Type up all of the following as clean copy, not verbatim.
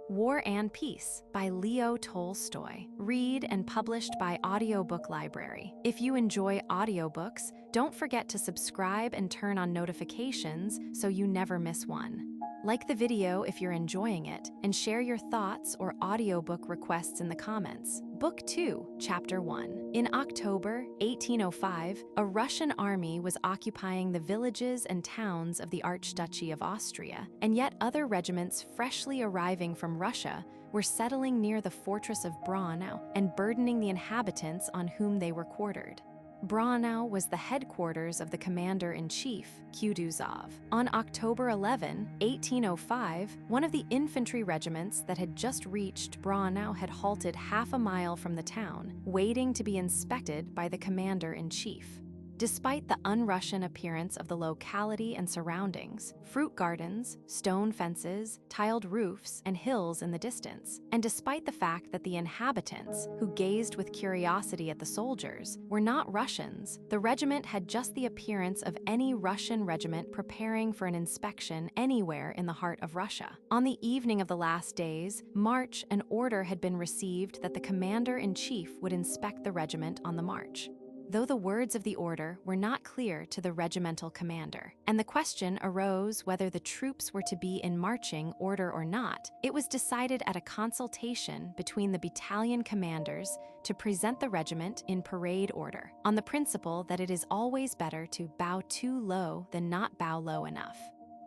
War and Peace by Leo Tolstoy. Read and published by Audiobook Library. If you enjoy audiobooks, don't forget to subscribe and turn on notifications so you never miss one. Like the video if you're enjoying it, and share your thoughts or audiobook requests in the comments. Book 2, Chapter 1. In October 1805, a Russian army was occupying the villages and towns of the Archduchy of Austria, and yet other regiments freshly arriving from Russia were settling near the fortress of Braunau and burdening the inhabitants on whom they were quartered. Braunau was the headquarters of the commander-in-chief, Kutuzov. On October 11, 1805, one of the infantry regiments that had just reached Braunau had halted half a mile from the town, waiting to be inspected by the commander-in-chief. Despite the un-Russian appearance of the locality and surroundings, fruit gardens, stone fences, tiled roofs, and hills in the distance, and despite the fact that the inhabitants, who gazed with curiosity at the soldiers, were not Russians, the regiment had just the appearance of any Russian regiment preparing for an inspection anywhere in the heart of Russia. On the evening of the last day's march, an order had been received that the commander-in-chief would inspect the regiment on the march. Though the words of the order were not clear to the regimental commander, and the question arose whether the troops were to be in marching order or not, it was decided at a consultation between the battalion commanders to present the regiment in parade order, on the principle that it is always better to bow too low than not bow low enough.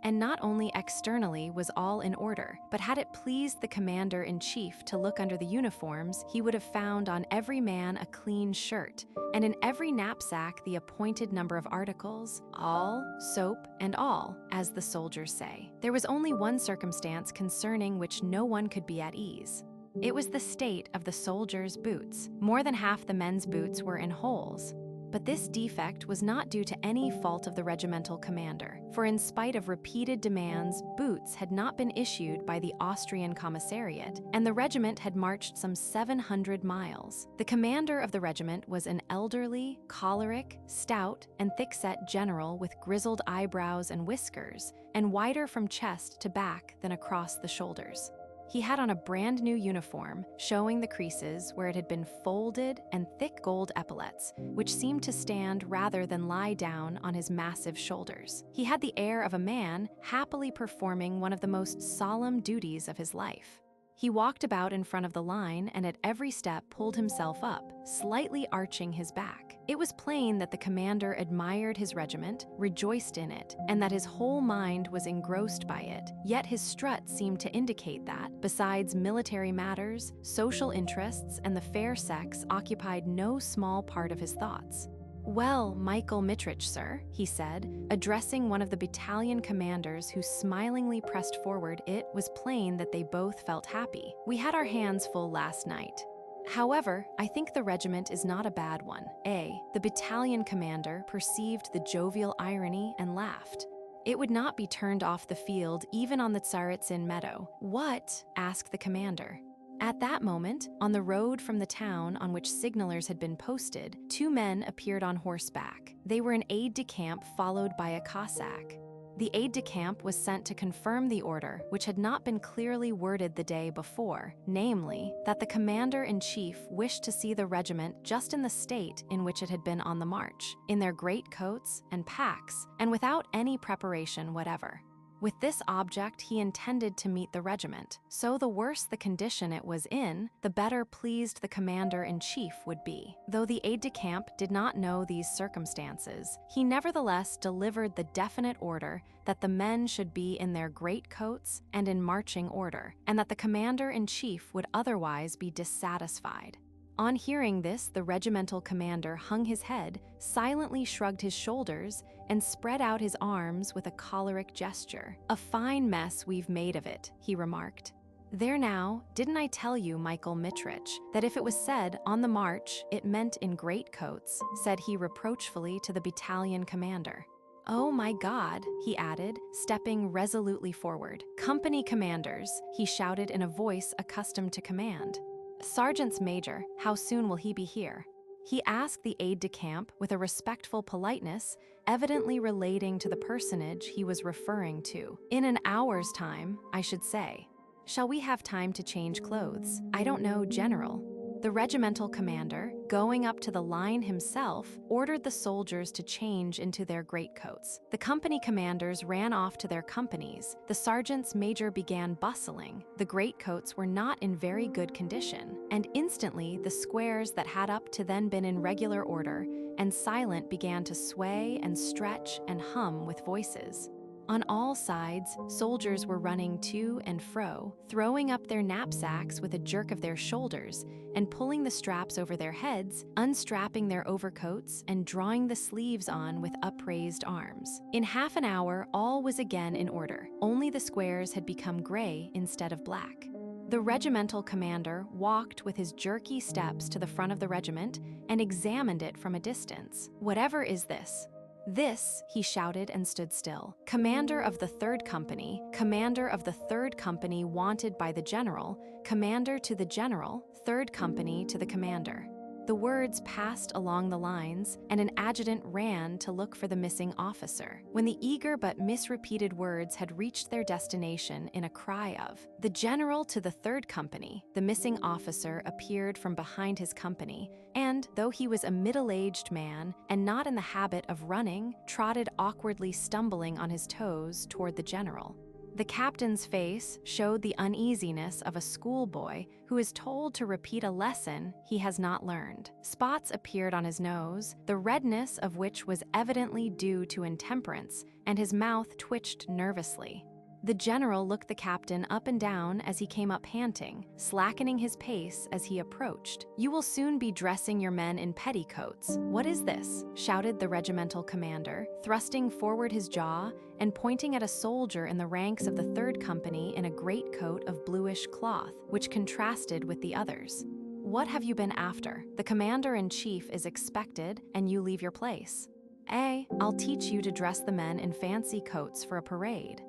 And not only externally was all in order, but had it pleased the commander-in-chief to look under the uniforms, he would have found on every man a clean shirt, and in every knapsack the appointed number of articles, all, soap, and all, as the soldiers say. There was only one circumstance concerning which no one could be at ease. It was the state of the soldiers' boots. More than half the men's boots were in holes. But this defect was not due to any fault of the regimental commander, for in spite of repeated demands, boots had not been issued by the Austrian commissariat, and the regiment had marched some 700 miles. The commander of the regiment was an elderly, choleric, stout, and thick-set general with grizzled eyebrows and whiskers, and wider from chest to back than across the shoulders. He had on a brand new uniform, showing the creases where it had been folded and thick gold epaulets, which seemed to stand rather than lie down on his massive shoulders. He had the air of a man happily performing one of the most solemn duties of his life. He walked about in front of the line and at every step pulled himself up, slightly arching his back. It was plain that the commander admired his regiment, rejoiced in it, and that his whole mind was engrossed by it. Yet his strut seemed to indicate that, besides military matters, social interests and the fair sex occupied no small part of his thoughts. "Well, Michael Mitrich, sir," he said, addressing one of the battalion commanders who smilingly pressed forward. It was plain that they both felt happy. "We had our hands full last night. However, I think the regiment is not a bad one." The battalion commander perceived the jovial irony and laughed. "It would not be turned off the field even on the Tsaritsyn meadow." "What?" asked the commander. At that moment, on the road from the town on which signalers had been posted, two men appeared on horseback. They were an aide-de-camp followed by a Cossack. The aide-de-camp was sent to confirm the order, which had not been clearly worded the day before, namely, that the commander-in-chief wished to see the regiment just in the state in which it had been on the march, in their greatcoats and packs, and without any preparation whatever. With this object, he intended to meet the regiment, so the worse the condition it was in, the better pleased the commander-in-chief would be. Though the aide-de-camp did not know these circumstances, he nevertheless delivered the definite order that the men should be in their greatcoats and in marching order, and that the commander-in-chief would otherwise be dissatisfied. On hearing this, the regimental commander hung his head, silently shrugged his shoulders, and spread out his arms with a choleric gesture. "A fine mess we've made of it," he remarked. "There now, didn't I tell you, Michael Mitrich, that if it was said on the march, it meant in greatcoats," said he reproachfully to the battalion commander. "Oh my God," he added, stepping resolutely forward. "Company commanders," he shouted in a voice accustomed to command. "Sergeants Major, how soon will he be here?" He asked the aide-de-camp with a respectful politeness, evidently relating to the personage he was referring to. "In an hour's time, I should say." Shall we have time to change clothes? I don't know, General. The regimental commander, going up to the line himself, ordered the soldiers to change into their greatcoats. The company commanders ran off to their companies. The sergeants major began bustling. The greatcoats were not in very good condition, and instantly the squares that had up to then been in regular order and silent began to sway and stretch and hum with voices. On all sides, soldiers were running to and fro, throwing up their knapsacks with a jerk of their shoulders, and pulling the straps over their heads, unstrapping their overcoats, and drawing the sleeves on with upraised arms. In half an hour, all was again in order. Only the squares had become gray instead of black. The regimental commander walked with his jerky steps to the front of the regiment and examined it from a distance. "Whatever is this?" "This," he shouted and stood still. "Commander of the 3rd Company, Commander of the 3rd Company wanted by the General, Commander to the General, 3rd Company to the Commander." The words passed along the lines, and an adjutant ran to look for the missing officer. When the eager but misrepeated words had reached their destination in a cry of, "The General to the 3rd Company," the missing officer appeared from behind his company, and, though he was a middle-aged man and not in the habit of running, trotted awkwardly stumbling on his toes toward the General. The captain's face showed the uneasiness of a schoolboy who is told to repeat a lesson he has not learned. Spots appeared on his nose, the redness of which was evidently due to intemperance, and his mouth twitched nervously. The General looked the captain up and down as he came up panting, slackening his pace as he approached. "You will soon be dressing your men in petticoats. What is this?" shouted the regimental commander, thrusting forward his jaw and pointing at a soldier in the ranks of the 3rd Company in a greatcoat of bluish cloth, which contrasted with the others. "What have you been after? The commander-in-chief is expected, and you leave your place." "I'll teach you to dress the men in fancy coats for a parade."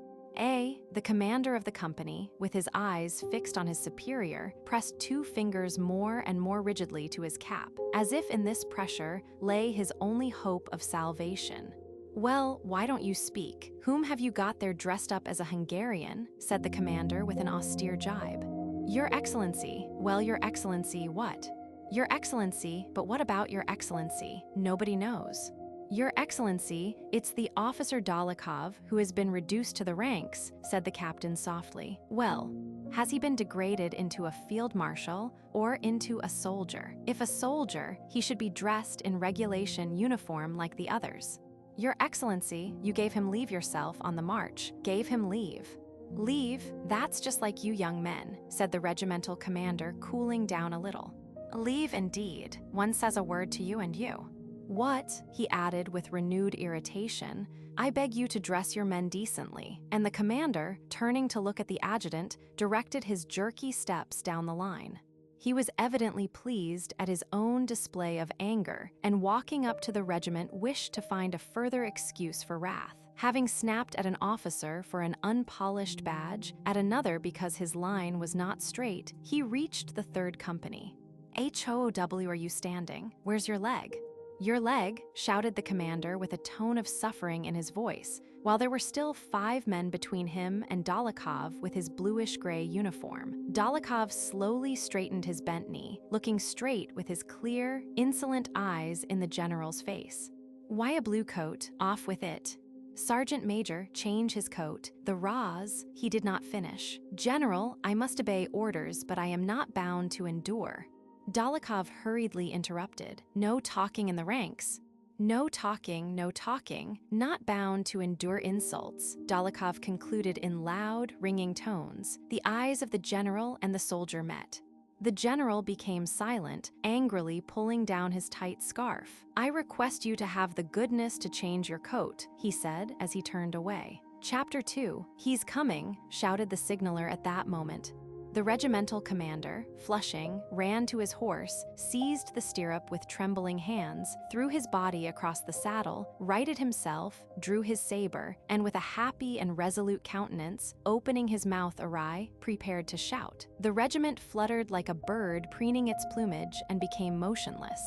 The commander of the company, with his eyes fixed on his superior, pressed 2 fingers more and more rigidly to his cap, as if in this pressure lay his only hope of salvation. "Well, why don't you speak? Whom have you got there dressed up as a Hungarian?" said the commander with an austere jibe. "Your Excellency." "Well, Your Excellency, what?" "Your Excellency, but what about Your Excellency? Nobody knows." "Your Excellency, it's the officer Dólokhov who has been reduced to the ranks," said the captain softly. "Well, has he been degraded into a field marshal or into a soldier? If a soldier, he should be dressed in regulation uniform like the others." "Your Excellency, you gave him leave yourself on the march." "Gave him leave?" "Leave? That's just like you young men," said the regimental commander, cooling down a little. "Leave indeed. One says a word to you and you." "What?" he added with renewed irritation. "I beg you to dress your men decently." And the commander, turning to look at the adjutant, directed his jerky steps down the line. He was evidently pleased at his own display of anger, and walking up to the regiment wished to find a further excuse for wrath. Having snapped at an officer for an unpolished badge, at another because his line was not straight, he reached the 3rd Company. "How are you standing? Where's your leg?" "Your leg," shouted the commander with a tone of suffering in his voice, while there were still 5 men between him and Dólokhov with his bluish-gray uniform. Dólokhov slowly straightened his bent knee, looking straight with his clear, insolent eyes in the general's face. "Why a blue coat? Off with it." "Sergeant Major, change his coat." "The Raz," he did not finish. "General, I must obey orders, but I am not bound to endure." Dólokhov hurriedly interrupted. "No talking in the ranks." "No talking, no talking. Not bound to endure insults," Dólokhov concluded in loud, ringing tones. The eyes of the general and the soldier met. The general became silent, angrily pulling down his tight scarf. "I request you to have the goodness to change your coat," he said as he turned away. Chapter 2. "He's coming," shouted the signaler at that moment. The regimental commander, flushing, ran to his horse, seized the stirrup with trembling hands, threw his body across the saddle, righted himself, drew his saber, and with a happy and resolute countenance, opening his mouth awry, prepared to shout. The regiment fluttered like a bird preening its plumage and became motionless.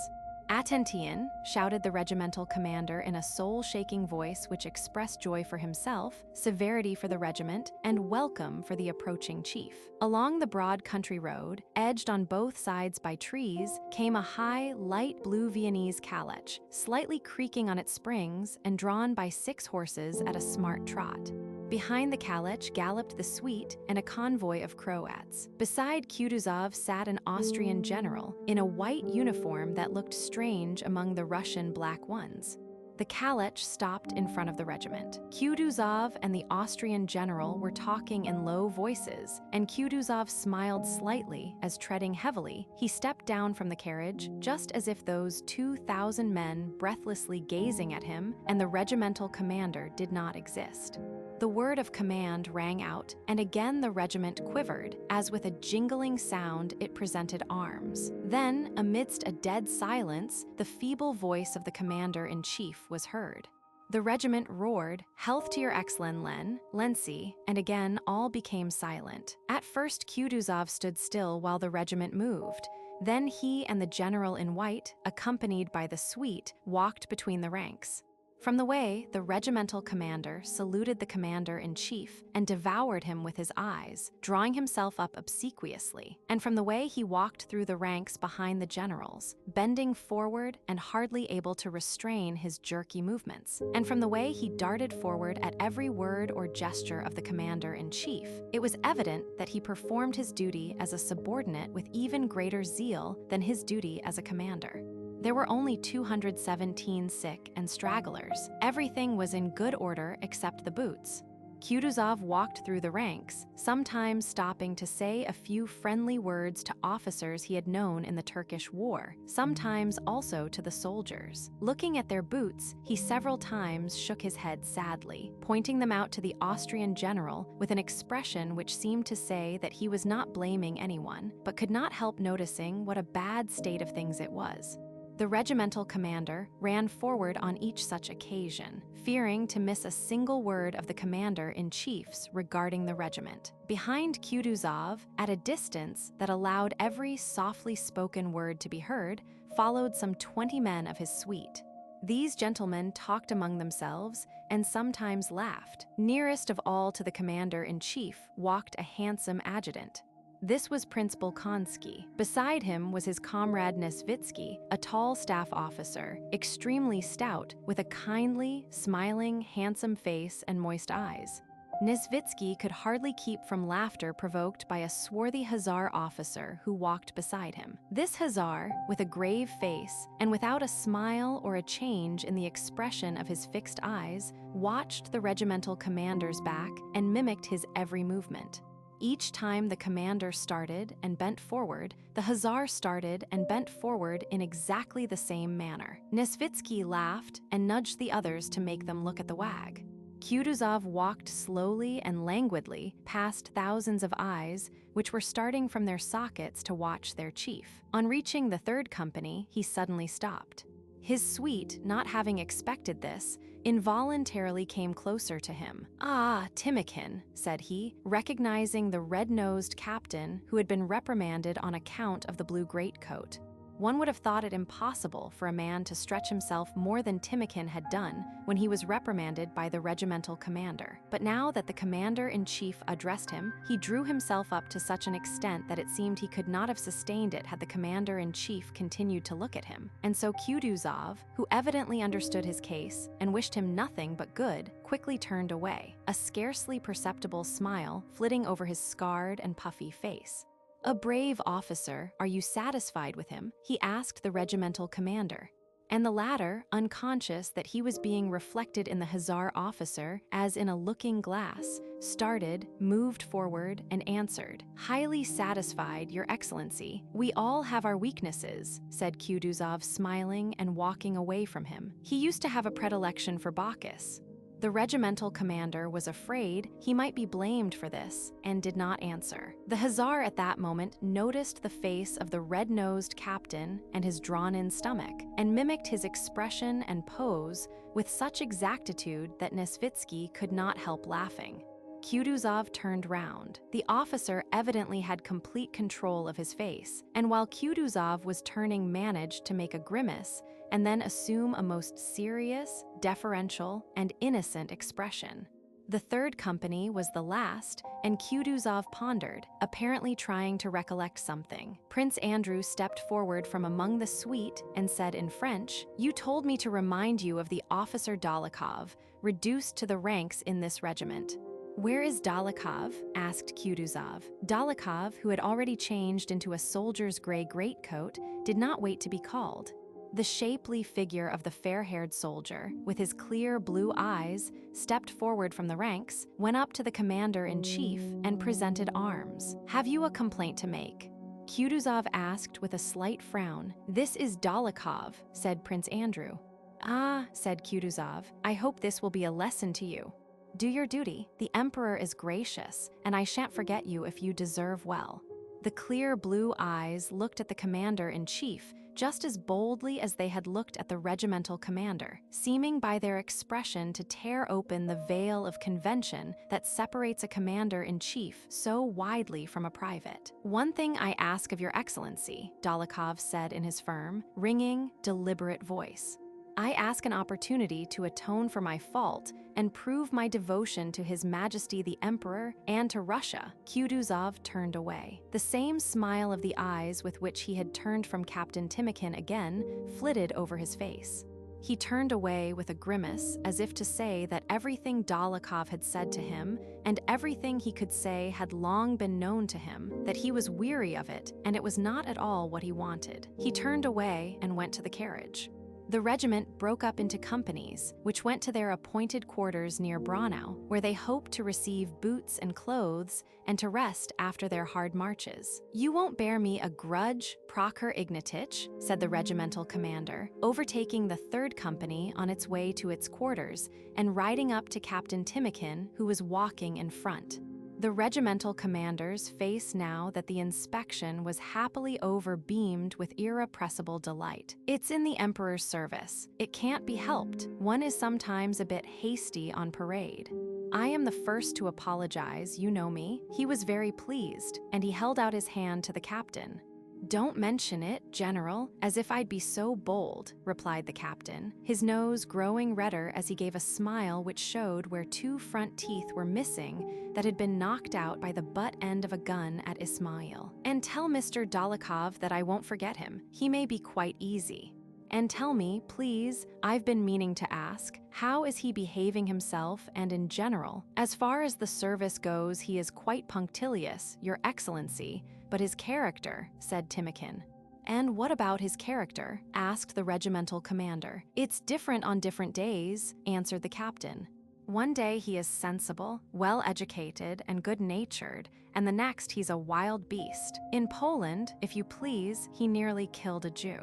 "Attention!" shouted the regimental commander in a soul-shaking voice which expressed joy for himself, severity for the regiment, and welcome for the approaching chief. Along the broad country road, edged on both sides by trees, came a high, light blue Viennese calèche, slightly creaking on its springs and drawn by 6 horses at a smart trot. Behind the calèche galloped the suite and a convoy of Croats. Beside Kutuzov sat an Austrian general in a white uniform that looked strange among the Russian black ones. The calèche stopped in front of the regiment. Kutuzov and the Austrian general were talking in low voices, and Kutuzov smiled slightly as, treading heavily, he stepped down from the carriage, just as if those 2,000 men breathlessly gazing at him and the regimental commander did not exist. The word of command rang out, and again the regiment quivered, as with a jingling sound it presented arms. Then, amidst a dead silence, the feeble voice of the commander-in-chief was heard. The regiment roared, "Health to your Excellency, Lency," and again all became silent. At first Kutuzov stood still while the regiment moved. Then he and the general in white, accompanied by the suite, walked between the ranks. From the way, the regimental commander saluted the commander-in-chief and devoured him with his eyes, drawing himself up obsequiously. And from the way he walked through the ranks behind the generals, bending forward and hardly able to restrain his jerky movements. And from the way he darted forward at every word or gesture of the commander-in-chief, it was evident that he performed his duty as a subordinate with even greater zeal than his duty as a commander. There were only 217 sick and stragglers. Everything was in good order except the boots. Kutuzov walked through the ranks, sometimes stopping to say a few friendly words to officers he had known in the Turkish War, sometimes also to the soldiers. Looking at their boots, he several times shook his head sadly, pointing them out to the Austrian general with an expression which seemed to say that he was not blaming anyone, but could not help noticing what a bad state of things it was. The regimental commander ran forward on each such occasion, fearing to miss a single word of the commander-in-chief's regarding the regiment. Behind Kutuzov, at a distance that allowed every softly spoken word to be heard, followed some 20 men of his suite. These gentlemen talked among themselves and sometimes laughed. Nearest of all to the commander-in-chief walked a handsome adjutant. This was Prince Bolkonsky. Beside him was his comrade Nesvitsky, a tall staff officer, extremely stout, with a kindly, smiling, handsome face and moist eyes. Nesvitsky could hardly keep from laughter provoked by a swarthy hussar officer who walked beside him. This hussar, with a grave face and without a smile or a change in the expression of his fixed eyes, watched the regimental commander's back and mimicked his every movement. Each time the commander started and bent forward, the hussar started and bent forward in exactly the same manner. Nesvitsky laughed and nudged the others to make them look at the wag. Kutuzov walked slowly and languidly past thousands of eyes, which were starting from their sockets to watch their chief. On reaching the third company, he suddenly stopped. His suite, not having expected this, involuntarily came closer to him. "Ah, Timokhin," said he, recognizing the red-nosed captain who had been reprimanded on account of the blue greatcoat. One would have thought it impossible for a man to stretch himself more than Timokhin had done when he was reprimanded by the regimental commander. But now that the commander-in-chief addressed him, he drew himself up to such an extent that it seemed he could not have sustained it had the commander-in-chief continued to look at him. And so Kutuzov, who evidently understood his case and wished him nothing but good, quickly turned away, a scarcely perceptible smile flitting over his scarred and puffy face. "A brave officer, are you satisfied with him?" he asked the regimental commander. And the latter, unconscious that he was being reflected in the hussar officer as in a looking glass, started, moved forward, and answered, "Highly satisfied, Your Excellency. We all have our weaknesses," said Kutuzov, smiling and walking away from him. He used to have a predilection for Bacchus. The regimental commander was afraid he might be blamed for this and did not answer. The hussar at that moment noticed the face of the red-nosed captain and his drawn-in stomach, and mimicked his expression and pose with such exactitude that Nesvitsky could not help laughing. Kutuzov turned round. The officer evidently had complete control of his face, and while Kutuzov was turning, managed to make a grimace and then assume a most serious, deferential, and innocent expression. The third company was the last, and Kutuzov pondered, apparently trying to recollect something. Prince Andrew stepped forward from among the suite and said in French, "You told me to remind you of the officer Dolokhov, reduced to the ranks in this regiment." "Where is Dolokhov?" asked Kutuzov. Dolokhov, who had already changed into a soldier's gray greatcoat, did not wait to be called. The shapely figure of the fair-haired soldier, with his clear blue eyes, stepped forward from the ranks, went up to the commander-in-chief, and presented arms. "Have you a complaint to make?" Kutuzov asked with a slight frown. "This is Dolokhov," said Prince Andrew. "Ah," said Kutuzov, "I hope this will be a lesson to you. Do your duty. The Emperor is gracious, and I shan't forget you if you deserve well." The clear blue eyes looked at the commander-in-chief just as boldly as they had looked at the regimental commander, seeming by their expression to tear open the veil of convention that separates a commander-in-chief so widely from a private. "One thing I ask of your excellency," Dolokhov said in his firm, ringing, deliberate voice. "I ask an opportunity to atone for my fault and prove my devotion to His Majesty the Emperor and to Russia." Kutuzov turned away. The same smile of the eyes with which he had turned from Captain Timokin again flitted over his face. He turned away with a grimace, as if to say that everything Dolokhov had said to him and everything he could say had long been known to him, that he was weary of it and it was not at all what he wanted. He turned away and went to the carriage. The regiment broke up into companies, which went to their appointed quarters near Braunau, where they hoped to receive boots and clothes and to rest after their hard marches. "You won't bear me a grudge, Prokhor Ignatitch," said the regimental commander, overtaking the third company on its way to its quarters and riding up to Captain Timokin, who was walking in front. The regimental commander's face, now that the inspection was happily over, beamed with irrepressible delight. "It's in the Emperor's service. It can't be helped. One is sometimes a bit hasty on parade. I am the first to apologize, you know me." He was very pleased, and he held out his hand to the captain. "Don't mention it, General, as if I'd be so bold," replied the captain, his nose growing redder as he gave a smile which showed where two front teeth were missing that had been knocked out by the butt end of a gun at Ismail. "And tell Mr. Dolokhov that I won't forget him. He may be quite easy. And tell me, please, I've been meaning to ask, how is he behaving himself and in general? As far as the service goes, he is quite punctilious, Your Excellency, but his character," said Timokin. "And what about his character?" asked the regimental commander. "It's different on different days," answered the captain. "One day he is sensible, well-educated, and good-natured, and the next he's a wild beast. In Poland, if you please, he nearly killed a Jew."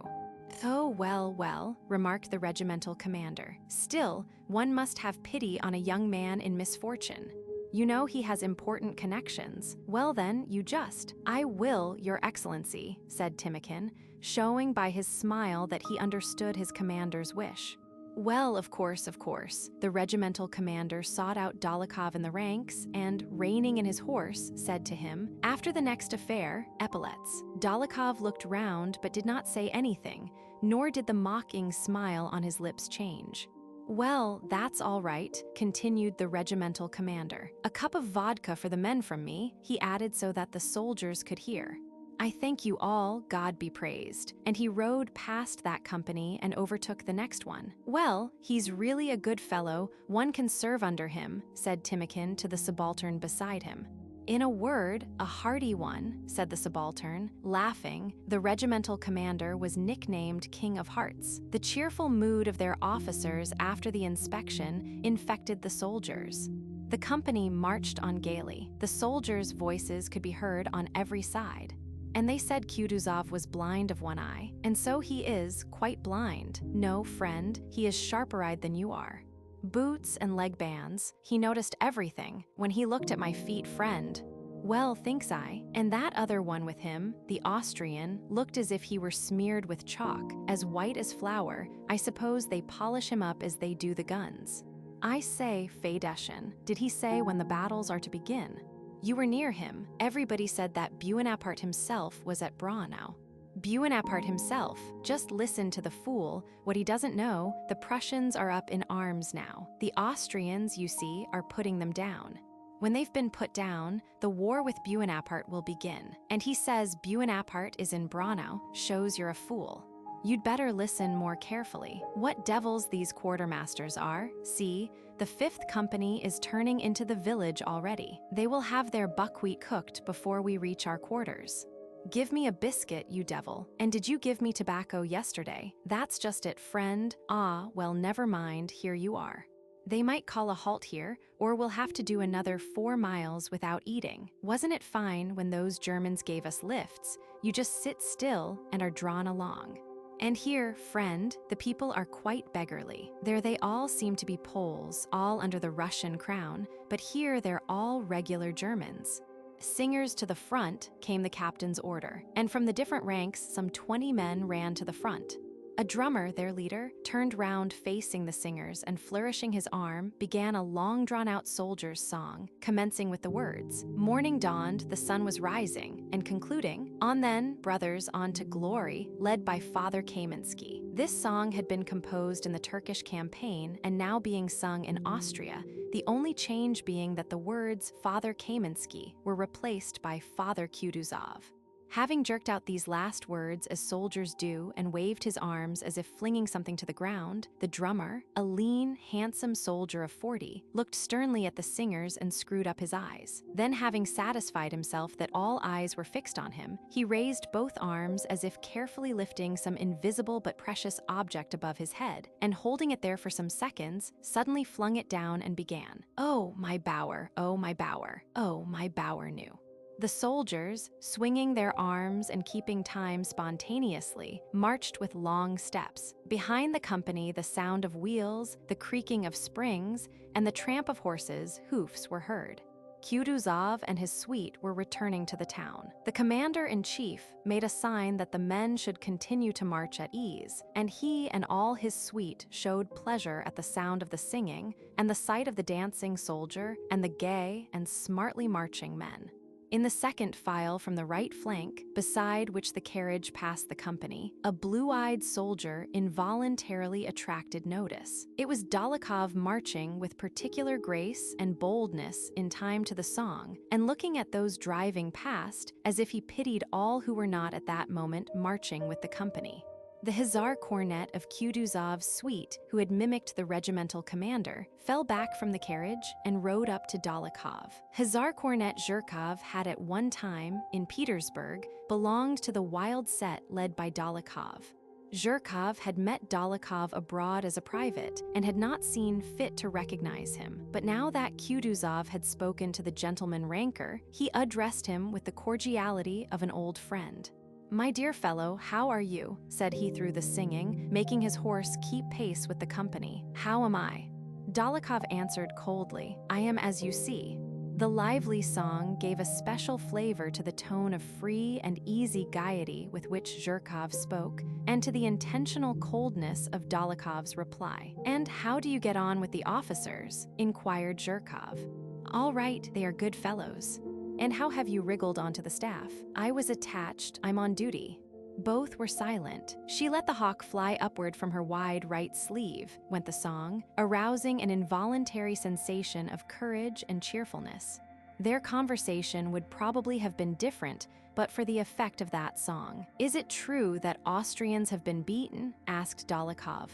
"Oh, well, well," remarked the regimental commander. "Still, one must have pity on a young man in misfortune. You know he has important connections. Well then, you just—" "I will, Your Excellency," said Timokin, showing by his smile that he understood his commander's wish. "Well, of course. The regimental commander sought out Dolokhov in the ranks and, reining in his horse, said to him, 'After the next affair, epaulets.'" Dolokhov looked round but did not say anything, nor did the mocking smile on his lips change. "Well, that's all right," continued the regimental commander. "A cup of vodka for the men from me," he added so that the soldiers could hear. "I thank you all, God be praised." And he rode past that company and overtook the next one. "Well, he's really a good fellow, one can serve under him," said Timokin to the subaltern beside him. "In a word, a hearty one," said the subaltern, laughing. The regimental commander was nicknamed King of Hearts. The cheerful mood of their officers after the inspection infected the soldiers. The company marched on gaily. The soldiers' voices could be heard on every side. And they said Kutuzov was blind of one eye, and so he is, quite blind. No, friend, he is sharper-eyed than you are. Boots and leg bands, he noticed everything. When he looked at my feet, friend, well, thinks I, and that other one with him, the Austrian, looked as if he were smeared with chalk, as white as flour. I suppose they polish him up as they do the guns." I say, Fedeshin, did he say when the battles are to begin? You were near him. Everybody said that Buonaparte himself was at Braunau. Buonaparte himself. Just listen to the fool. What he doesn't know, the Prussians are up in arms now. The Austrians, you see, are putting them down. When they've been put down, the war with Buonaparte will begin. And he says Buonaparte is in Braunau, shows you're a fool. You'd better listen more carefully. What devils these quartermasters are. See, the 5th Company is turning into the village already. They will have their buckwheat cooked before we reach our quarters. Give me a biscuit, you devil. And did you give me tobacco yesterday? That's just it, friend. Ah, well, never mind, here you are. They might call a halt here, or we'll have to do another 4 miles without eating. Wasn't it fine when those Germans gave us lifts? You just sit still and are drawn along. And here, friend, the people are quite beggarly. There they all seem to be Poles, all under the Russian crown, but here they're all regular Germans. Singers to the front, came the captain's order, and from the different ranks, some 20 men ran to the front. A drummer, their leader, turned round facing the singers and flourishing his arm, began a long drawn-out soldier's song, commencing with the words, "Morning dawned, the sun was rising," and concluding, "On then, brothers, on to glory," led by Father Kaminsky. This song had been composed in the Turkish campaign and now being sung in Austria, the only change being that the words Father Kaminsky were replaced by Father Kutuzov. Having jerked out these last words as soldiers do and waved his arms as if flinging something to the ground, the drummer, a lean, handsome soldier of 40, looked sternly at the singers and screwed up his eyes. Then, having satisfied himself that all eyes were fixed on him, he raised both arms as if carefully lifting some invisible but precious object above his head, and holding it there for some seconds, suddenly flung it down and began, "Oh, my bower, oh, my bower, oh, my bower new." The soldiers, swinging their arms and keeping time spontaneously, marched with long steps. Behind the company, the sound of wheels, the creaking of springs, and the tramp of horses' hoofs were heard. Kutuzov and his suite were returning to the town. The commander-in-chief made a sign that the men should continue to march at ease, and he and all his suite showed pleasure at the sound of the singing and the sight of the dancing soldier and the gay and smartly marching men. In the second file from the right flank, beside which the carriage passed the company, a blue-eyed soldier involuntarily attracted notice. It was Dólokhov marching with particular grace and boldness in time to the song, and looking at those driving past as if he pitied all who were not at that moment marching with the company. The hussar cornet of Kutuzov's suite, who had mimicked the regimental commander, fell back from the carriage and rode up to Dólokhov. Hussar cornet Zhirkov had at one time, in Petersburg, belonged to the wild set led by Dólokhov. Zhirkov had met Dólokhov abroad as a private and had not seen fit to recognize him, but now that Kutuzov had spoken to the gentleman ranker, he addressed him with the cordiality of an old friend. "My dear fellow, how are you?" said he through the singing, making his horse keep pace with the company. "How am I?" Dólokhov answered coldly, "I am as you see." The lively song gave a special flavor to the tone of free and easy gaiety with which Zhirkov spoke, and to the intentional coldness of Dólokhov's reply. "And how do you get on with the officers?" inquired Zhirkov. "All right, they are good fellows." "And how have you wriggled onto the staff?" "I was attached, I'm on duty." Both were silent. "She let the hawk fly upward from her wide right sleeve," went the song, arousing an involuntary sensation of courage and cheerfulness. Their conversation would probably have been different but for the effect of that song. "Is it true that Austrians have been beaten?" asked Dólokhov.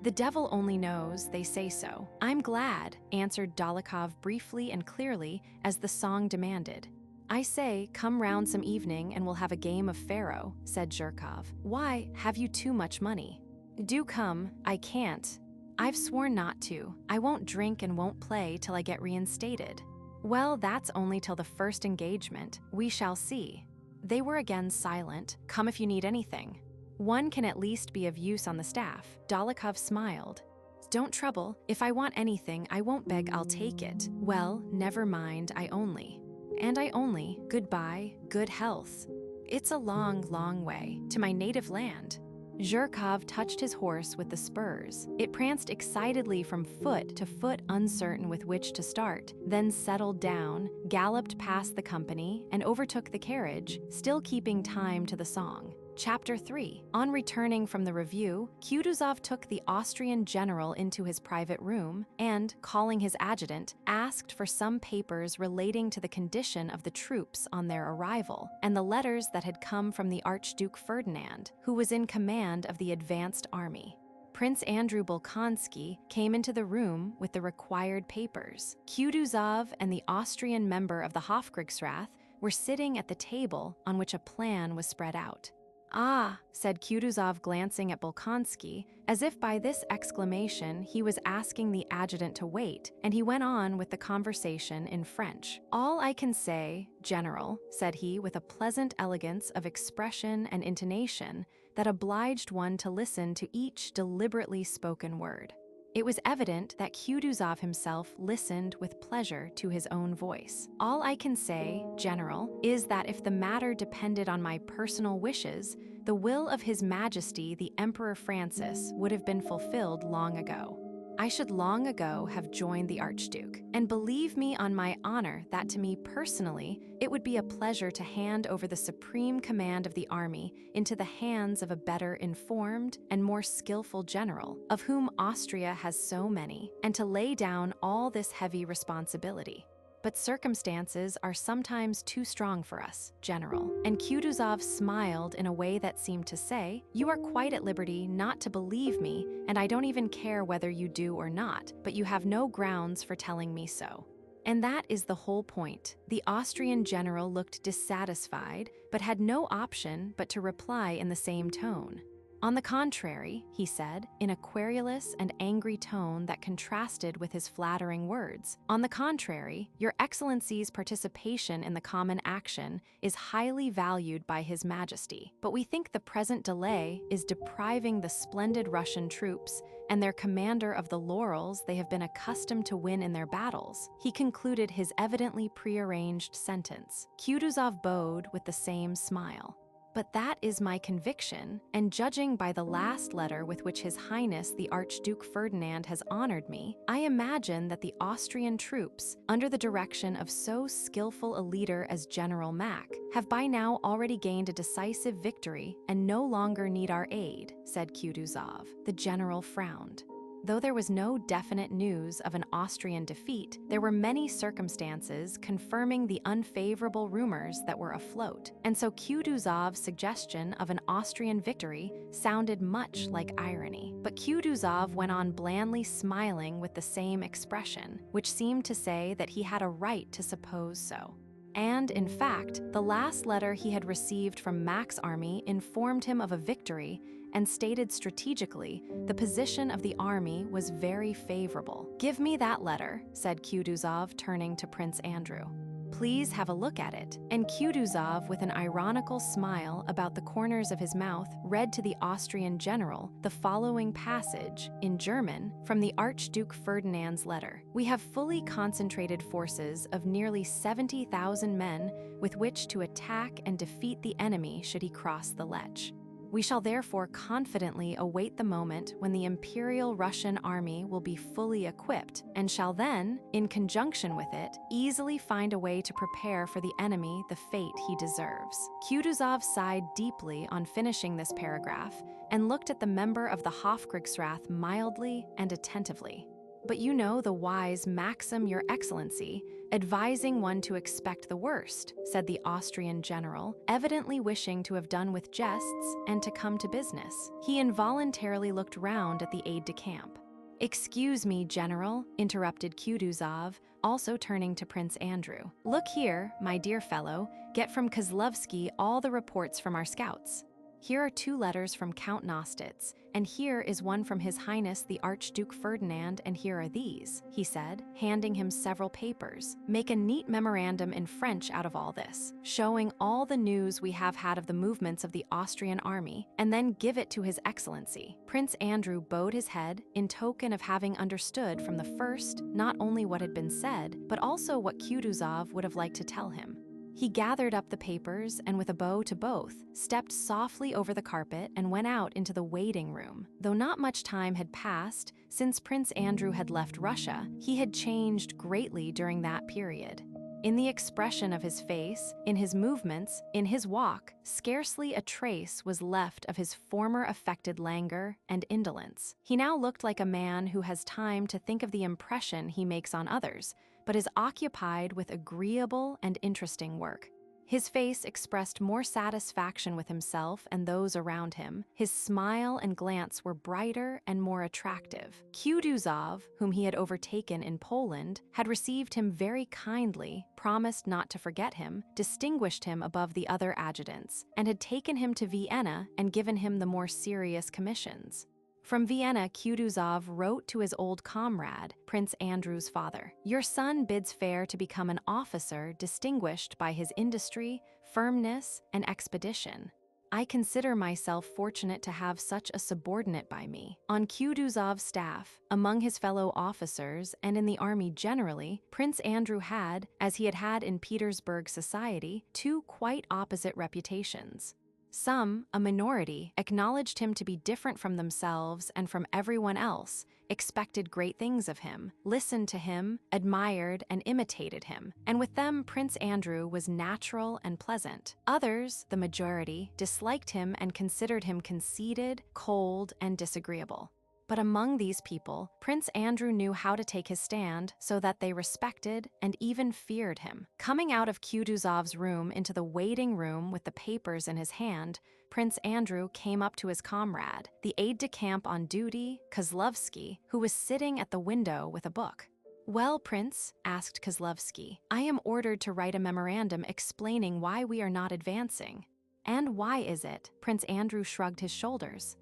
"The devil only knows, they say so." "I'm glad," answered Dólokhov briefly and clearly, as the song demanded. "I say, come round some evening and we'll have a game of faro," said Zhirkov. "Why, have you too much money?" "Do come, I can't. I've sworn not to. I won't drink and won't play till I get reinstated." "Well, that's only till the first engagement. We shall see." They were again silent. "Come if you need anything." "One can at least be of use on the staff." Dólokhov smiled. "Don't trouble. If I want anything, I won't beg, I'll take it." "Well, never mind, I only." "And I only. Goodbye, good health." "It's a long, long way. To my native land." Zhirkov touched his horse with the spurs. It pranced excitedly from foot to foot, uncertain with which to start, then settled down, galloped past the company, and overtook the carriage, still keeping time to the song. Chapter 3. On returning from the review, Kutuzov took the Austrian general into his private room and, calling his adjutant, asked for some papers relating to the condition of the troops on their arrival, and the letters that had come from the Archduke Ferdinand, who was in command of the advanced army. Prince Andrew Bolkonsky came into the room with the required papers. Kutuzov and the Austrian member of the Hofkriegsrath were sitting at the table on which a plan was spread out. "Ah," said Kutuzov, glancing at Bolkonsky, as if by this exclamation he was asking the adjutant to wait, and he went on with the conversation in French. "All I can say, General," said he with a pleasant elegance of expression and intonation that obliged one to listen to each deliberately spoken word. It was evident that Kutuzov himself listened with pleasure to his own voice. "All I can say, General, is that if the matter depended on my personal wishes, the will of His Majesty the Emperor Francis would have been fulfilled long ago. I should long ago have joined the Archduke, and believe me on my honor that to me personally, it would be a pleasure to hand over the supreme command of the army into the hands of a better informed and more skillful general, of whom Austria has so many, and to lay down all this heavy responsibility. But circumstances are sometimes too strong for us, General." And Kutuzov smiled in a way that seemed to say, "You are quite at liberty not to believe me, and I don't even care whether you do or not, but you have no grounds for telling me so." And that is the whole point. The Austrian general looked dissatisfied, but had no option but to reply in the same tone. "On the contrary," he said, in a querulous and angry tone that contrasted with his flattering words, "on the contrary, Your Excellency's participation in the common action is highly valued by His Majesty. But we think the present delay is depriving the splendid Russian troops and their commander of the laurels they have been accustomed to win in their battles." He concluded his evidently prearranged sentence. Kutuzov bowed with the same smile. "But that is my conviction, and judging by the last letter with which His Highness the Archduke Ferdinand has honored me, I imagine that the Austrian troops, under the direction of so skillful a leader as General Mack, have by now already gained a decisive victory and no longer need our aid," said Kutuzov. The general frowned. Though there was no definite news of an Austrian defeat, there were many circumstances confirming the unfavorable rumors that were afloat, and so Kutuzov's suggestion of an Austrian victory sounded much like irony. But Kutuzov went on blandly smiling with the same expression, which seemed to say that he had a right to suppose so. And, in fact, the last letter he had received from Mack's army informed him of a victory and stated strategically the position of the army was very favorable. "Give me that letter," said Kutuzov, turning to Prince Andrew. "Please have a look at it." And Kutuzov, with an ironical smile about the corners of his mouth, read to the Austrian general the following passage, in German, from the Archduke Ferdinand's letter. "We have fully concentrated forces of nearly 70,000 men with which to attack and defeat the enemy should he cross the Lech. We shall therefore confidently await the moment when the Imperial Russian army will be fully equipped, and shall then, in conjunction with it, easily find a way to prepare for the enemy the fate he deserves." Kutuzov sighed deeply on finishing this paragraph and looked at the member of the Hofkriegsrath mildly and attentively. "But you know the wise maxim, Your Excellency, advising one to expect the worst," said the Austrian general, evidently wishing to have done with jests and to come to business. He involuntarily looked round at the aide-de-camp. "Excuse me, General," interrupted Kutuzov, also turning to Prince Andrew. "Look here, my dear fellow, get from Kozlovsky all the reports from our scouts. Here are 2 letters from Count Nostitz, and here is one from His Highness the Archduke Ferdinand, and here are these," he said, handing him several papers. "Make a neat memorandum in French out of all this, showing all the news we have had of the movements of the Austrian army, and then give it to His Excellency." Prince Andrew bowed his head in token of having understood from the first not only what had been said, but also what Kutuzov would have liked to tell him. He gathered up the papers and, with a bow to both, stepped softly over the carpet and went out into the waiting room. Though not much time had passed since Prince Andrew had left Russia, he had changed greatly during that period. In the expression of his face, in his movements, in his walk, scarcely a trace was left of his former affected languor and indolence. He now looked like a man who has time to think of the impression he makes on others, but is occupied with agreeable and interesting work. His face expressed more satisfaction with himself and those around him. His smile and glance were brighter and more attractive. Kutuzov, whom he had overtaken in Poland, had received him very kindly, promised not to forget him, distinguished him above the other adjutants, and had taken him to Vienna and given him the more serious commissions. From Vienna, Kutuzov wrote to his old comrade, Prince Andrew's father, "Your son bids fair to become an officer distinguished by his industry, firmness, and expedition. I consider myself fortunate to have such a subordinate by me." On Kutuzov's staff, among his fellow officers, and in the army generally, Prince Andrew had, as he had had in Petersburg society, two quite opposite reputations. Some, a minority, acknowledged him to be different from themselves and from everyone else, expected great things of him, listened to him, admired and imitated him, and with them Prince Andrew was natural and pleasant. Others, the majority, disliked him and considered him conceited, cold, and disagreeable. But among these people, Prince Andrew knew how to take his stand so that they respected and even feared him. Coming out of Kutuzov's room into the waiting room with the papers in his hand, Prince Andrew came up to his comrade, the aide-de-camp on duty, Kozlovsky, who was sitting at the window with a book. "Well, Prince," asked Kozlovsky, "I am ordered to write a memorandum explaining why we are not advancing." "And why is it?" Prince Andrew shrugged his shoulders.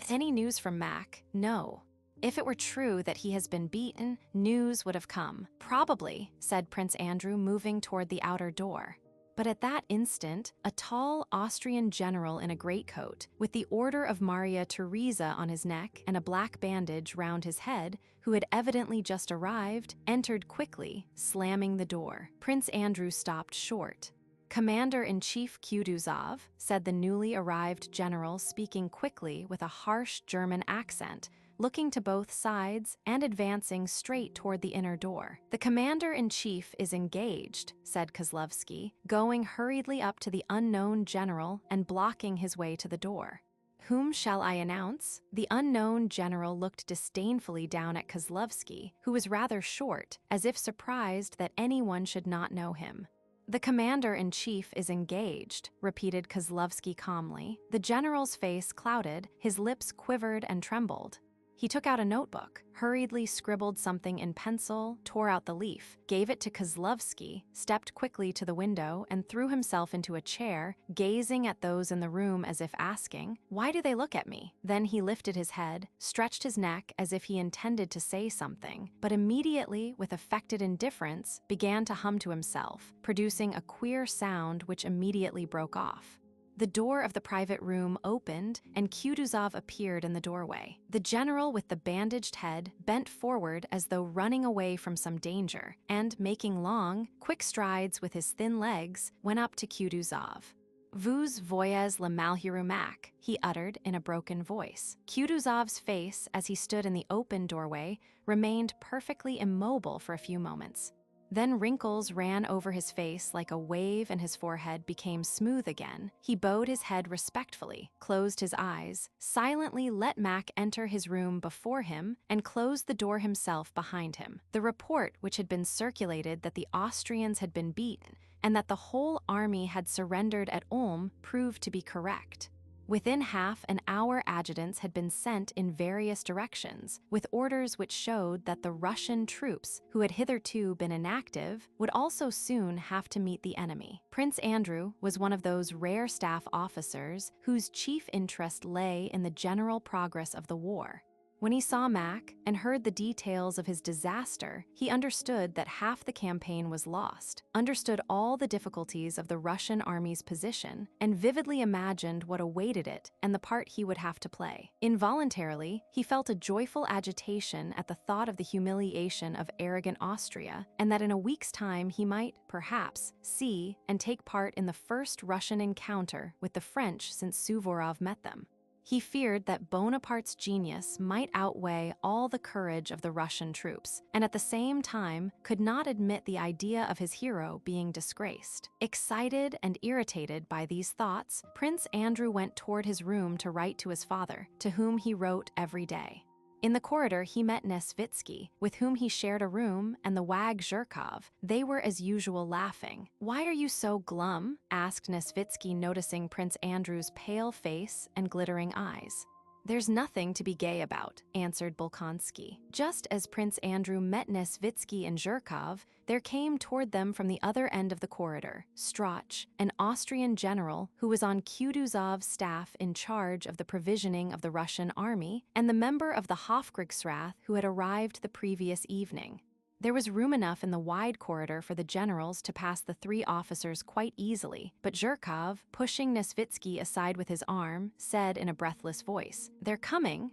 "Any news from Mac? No. If it were true that he has been beaten, news would have come." "Probably," said Prince Andrew, moving toward the outer door. But at that instant, a tall Austrian general in a greatcoat, with the Order of Maria Theresa on his neck and a black bandage round his head, who had evidently just arrived, entered quickly, slamming the door. Prince Andrew stopped short. "Commander-in-Chief Kutuzov," said the newly arrived general, speaking quickly with a harsh German accent, looking to both sides and advancing straight toward the inner door. "The commander-in-chief is engaged," said Kozlovsky, going hurriedly up to the unknown general and blocking his way to the door. "Whom shall I announce?" The unknown general looked disdainfully down at Kozlovsky, who was rather short, as if surprised that anyone should not know him. "The commander-in-chief is engaged," repeated Kozlovsky calmly. The general's face clouded, his lips quivered and trembled. He took out a notebook, hurriedly scribbled something in pencil, tore out the leaf, gave it to Kozlovsky, stepped quickly to the window, and threw himself into a chair, gazing at those in the room as if asking, "Why do they look at me?" Then he lifted his head, stretched his neck as if he intended to say something, but immediately, with affected indifference, began to hum to himself, producing a queer sound which immediately broke off. The door of the private room opened, and Kutuzov appeared in the doorway. The general with the bandaged head bent forward as though running away from some danger, and, making long, quick strides with his thin legs, went up to Kutuzov. "Vous voyez le malheureux Mac," he uttered in a broken voice. Kutuzov's face, as he stood in the open doorway, remained perfectly immobile for a few moments. Then wrinkles ran over his face like a wave and his forehead became smooth again. He bowed his head respectfully, closed his eyes, silently let Mac enter his room before him, and closed the door himself behind him. The report which had been circulated that the Austrians had been beaten and that the whole army had surrendered at Ulm proved to be correct. Within half an hour, adjutants had been sent in various directions, with orders which showed that the Russian troops, who had hitherto been inactive, would also soon have to meet the enemy. Prince Andrew was one of those rare staff officers whose chief interest lay in the general progress of the war. When he saw Mack and heard the details of his disaster, he understood that half the campaign was lost, understood all the difficulties of the Russian army's position, and vividly imagined what awaited it and the part he would have to play. Involuntarily, he felt a joyful agitation at the thought of the humiliation of arrogant Austria, and that in a week's time he might, perhaps, see and take part in the first Russian encounter with the French since Suvorov met them. He feared that Bonaparte's genius might outweigh all the courage of the Russian troops, and at the same time could not admit the idea of his hero being disgraced. Excited and irritated by these thoughts, Prince Andrew went toward his room to write to his father, to whom he wrote every day. In the corridor, he met Nesvitsky, with whom he shared a room, and the wag Zherkov. They were as usual laughing. "Why are you so glum?" asked Nesvitsky, noticing Prince Andrew's pale face and glittering eyes. "There's nothing to be gay about," answered Bolkonsky. Just as Prince Andrew met Nesvitsky and Zherkov, there came toward them from the other end of the corridor Strach, an Austrian general who was on Kutuzov's staff in charge of the provisioning of the Russian army, and the member of the Hofkriegsrath who had arrived the previous evening. There was room enough in the wide corridor for the generals to pass the three officers quite easily, but Zherkov, pushing Nesvitsky aside with his arm, said in a breathless voice, they're coming,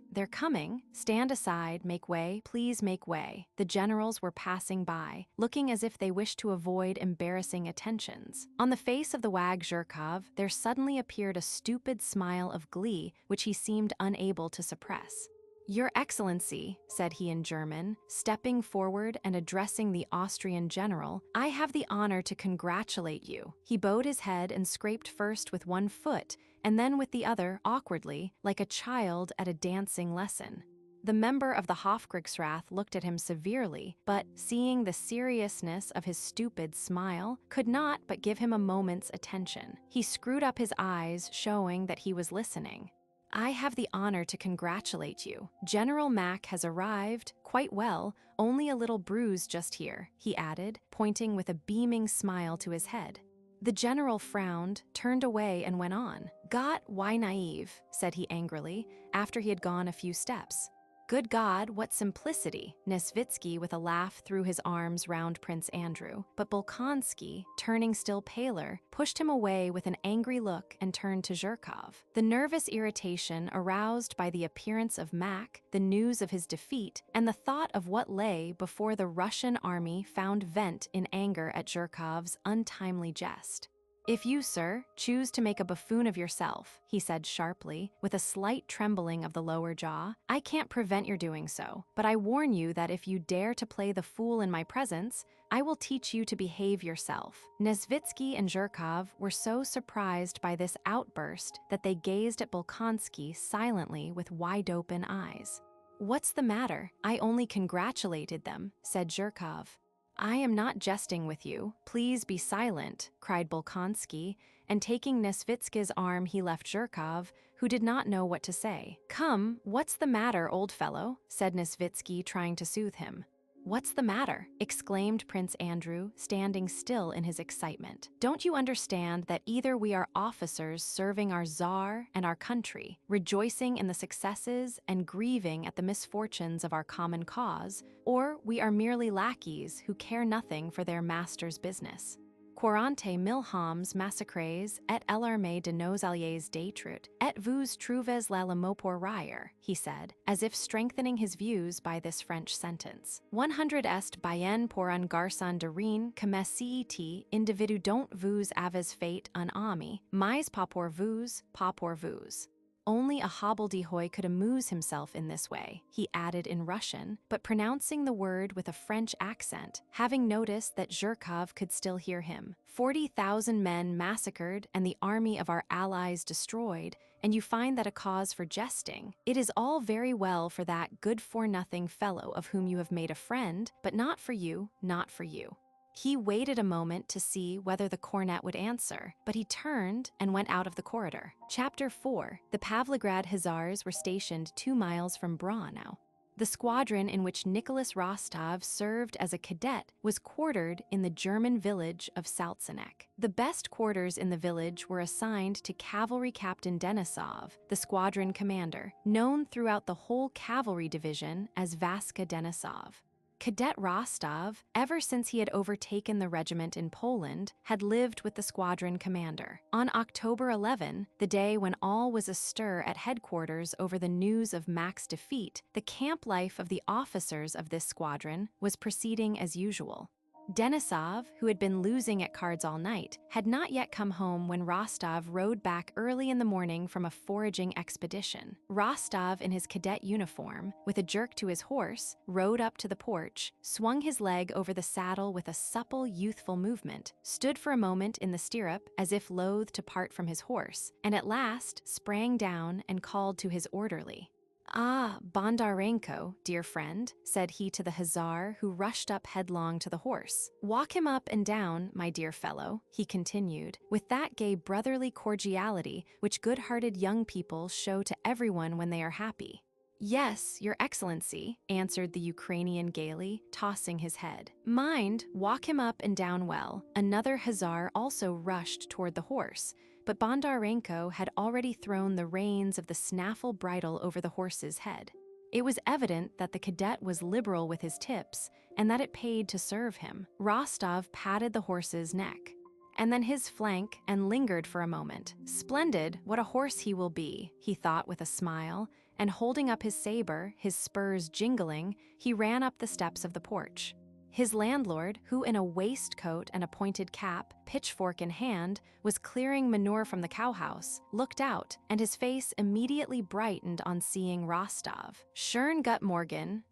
stand aside, make way, please make way." The generals were passing by, looking as if they wished to avoid embarrassing attentions. On the face of the wag Zherkov, there suddenly appeared a stupid smile of glee which he seemed unable to suppress. "Your Excellency," said he in German, stepping forward and addressing the Austrian general, "I have the honor to congratulate you." He bowed his head and scraped first with one foot and then with the other awkwardly, like a child at a dancing lesson. The member of the Hofkriegsrath looked at him severely, but, seeing the seriousness of his stupid smile, could not but give him a moment's attention. He screwed up his eyes, showing that he was listening. "I have the honor to congratulate you. General Mack has arrived, quite well, only a little bruised just here," he added, pointing with a beaming smile to his head. The general frowned, turned away, and went on. "Gott, why naive," said he angrily, after he had gone a few steps. "Good God, what simplicity!" Nesvitsky, with a laugh, threw his arms round Prince Andrew, but Bolkonsky, turning still paler, pushed him away with an angry look and turned to Zherkov. The nervous irritation aroused by the appearance of Mack, the news of his defeat, and the thought of what lay before the Russian army found vent in anger at Zherkov's untimely jest. "If you, sir, choose to make a buffoon of yourself," he said sharply, with a slight trembling of the lower jaw, "I can't prevent your doing so, but I warn you that if you dare to play the fool in my presence, I will teach you to behave yourself." Nesvitsky and Zherkov were so surprised by this outburst that they gazed at Bolkonsky silently with wide-open eyes. "What's the matter? I only congratulated them," said Zherkov. "I am not jesting with you. Please be silent," cried Bolkonsky, and taking Nesvitsky's arm he left Zherkov, who did not know what to say. "Come, what's the matter, old fellow?" said Nesvitsky, trying to soothe him. "What's the matter?" exclaimed Prince Andrew, standing still in his excitement. "Don't you understand that either we are officers serving our Tsar and our country, rejoicing in the successes and grieving at the misfortunes of our common cause, or we are merely lackeys who care nothing for their master's business? Quarante mille hommes massacres et l'armée de nos alliés détruite, et vous trouvez là le mot pour rire, he said, as if strengthening his views by this French sentence. 100 est bien pour un garçon de rien comme cet individu dont vous avez fait un ami, mais pas pour vous, pas pour vous. Only a hobbledehoy could amuse himself in this way, he added in Russian, but pronouncing the word with a French accent, having noticed that Zherkov could still hear him. 40,000 men massacred and the army of our allies destroyed, and you find that a cause for jesting. It is all very well for that good-for-nothing fellow of whom you have made a friend, but not for you, not for you. He waited a moment to see whether the cornet would answer, but he turned and went out of the corridor. Chapter 4. The Pavlograd Hussars were stationed 2 miles from Braunau. The squadron in which Nicholas Rostov served as a cadet was quartered in the German village of Saltsenek. The best quarters in the village were assigned to Cavalry Captain Denisov, the squadron commander, known throughout the whole cavalry division as Vaska Denisov. Cadet Rostov, ever since he had overtaken the regiment in Poland, had lived with the squadron commander. On October 11, the day when all was astir at headquarters over the news of Mac's defeat, the camp life of the officers of this squadron was proceeding as usual. Denisov, who had been losing at cards all night, had not yet come home when Rostov rode back early in the morning from a foraging expedition. Rostov, in his cadet uniform, with a jerk to his horse, rode up to the porch, swung his leg over the saddle with a supple, youthful movement, stood for a moment in the stirrup as if loath to part from his horse, and at last sprang down and called to his orderly. "Ah, Bondarenko, dear friend," said he to the hussar who rushed up headlong to the horse. "Walk him up and down, my dear fellow," he continued, with that gay brotherly cordiality which good-hearted young people show to everyone when they are happy. "Yes, your excellency," answered the Ukrainian gaily, tossing his head. "Mind, walk him up and down well." Another hussar also rushed toward the horse, but Bondarenko had already thrown the reins of the snaffle bridle over the horse's head. It was evident that the cadet was liberal with his tips and that it paid to serve him. Rostov patted the horse's neck, and then his flank, and lingered for a moment. "Splendid, what a horse he will be," he thought with a smile, and holding up his saber, his spurs jingling, he ran up the steps of the porch. His landlord, who in a waistcoat and a pointed cap, pitchfork in hand, was clearing manure from the cowhouse, looked out, and his face immediately brightened on seeing Rostov. "Schön gut Morgen,"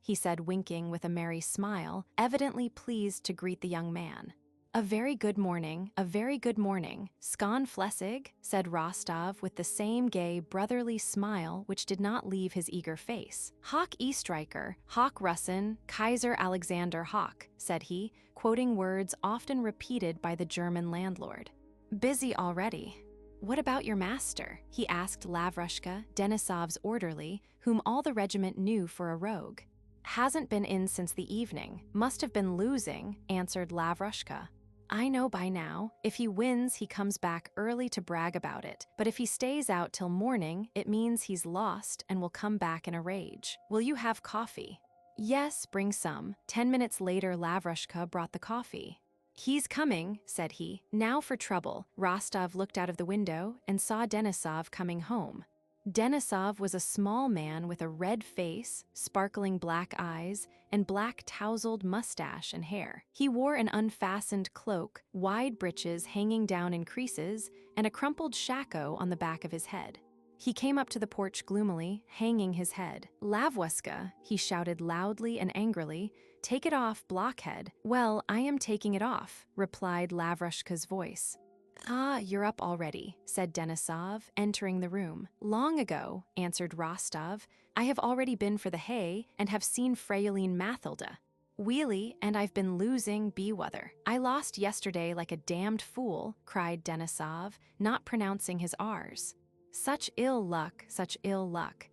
he said, winking with a merry smile, evidently pleased to greet the young man. A very good morning, skon flessig," said Rostov with the same gay, brotherly smile which did not leave his eager face. "Hock Eastreicher, Hock Russen, Kaiser Alexander Hock," said he, quoting words often repeated by the German landlord. "Busy already. What about your master?" he asked Lavrushka, Denisov's orderly, whom all the regiment knew for a rogue. "Hasn't been in since the evening. Must have been losing," answered Lavrushka. "I know by now. If he wins, he comes back early to brag about it. But if he stays out till morning, it means he's lost and will come back in a rage. Will you have coffee?" "Yes, bring some." 10 minutes later, Lavrushka brought the coffee. "He's coming," said he. Now for trouble. Rostov looked out of the window and saw Denisov coming home. Denisov was a small man with a red face, sparkling black eyes, and black tousled mustache and hair. He wore an unfastened cloak, wide breeches hanging down in creases, and a crumpled shako on the back of his head. He came up to the porch gloomily, hanging his head. "Lavrushka," he shouted loudly and angrily, "take it off, blockhead." "Well, I am taking it off," replied Lavrushka's voice. "Ah, you're up already," said Denisov, entering the room. "Long ago," answered Rostov. "I have already been for the hay and have seen Fraulein Mathilda. Wheelie, and I've been losing bewother. I lost yesterday like a damned fool," cried Denisov, not pronouncing his R's. Such ill luck.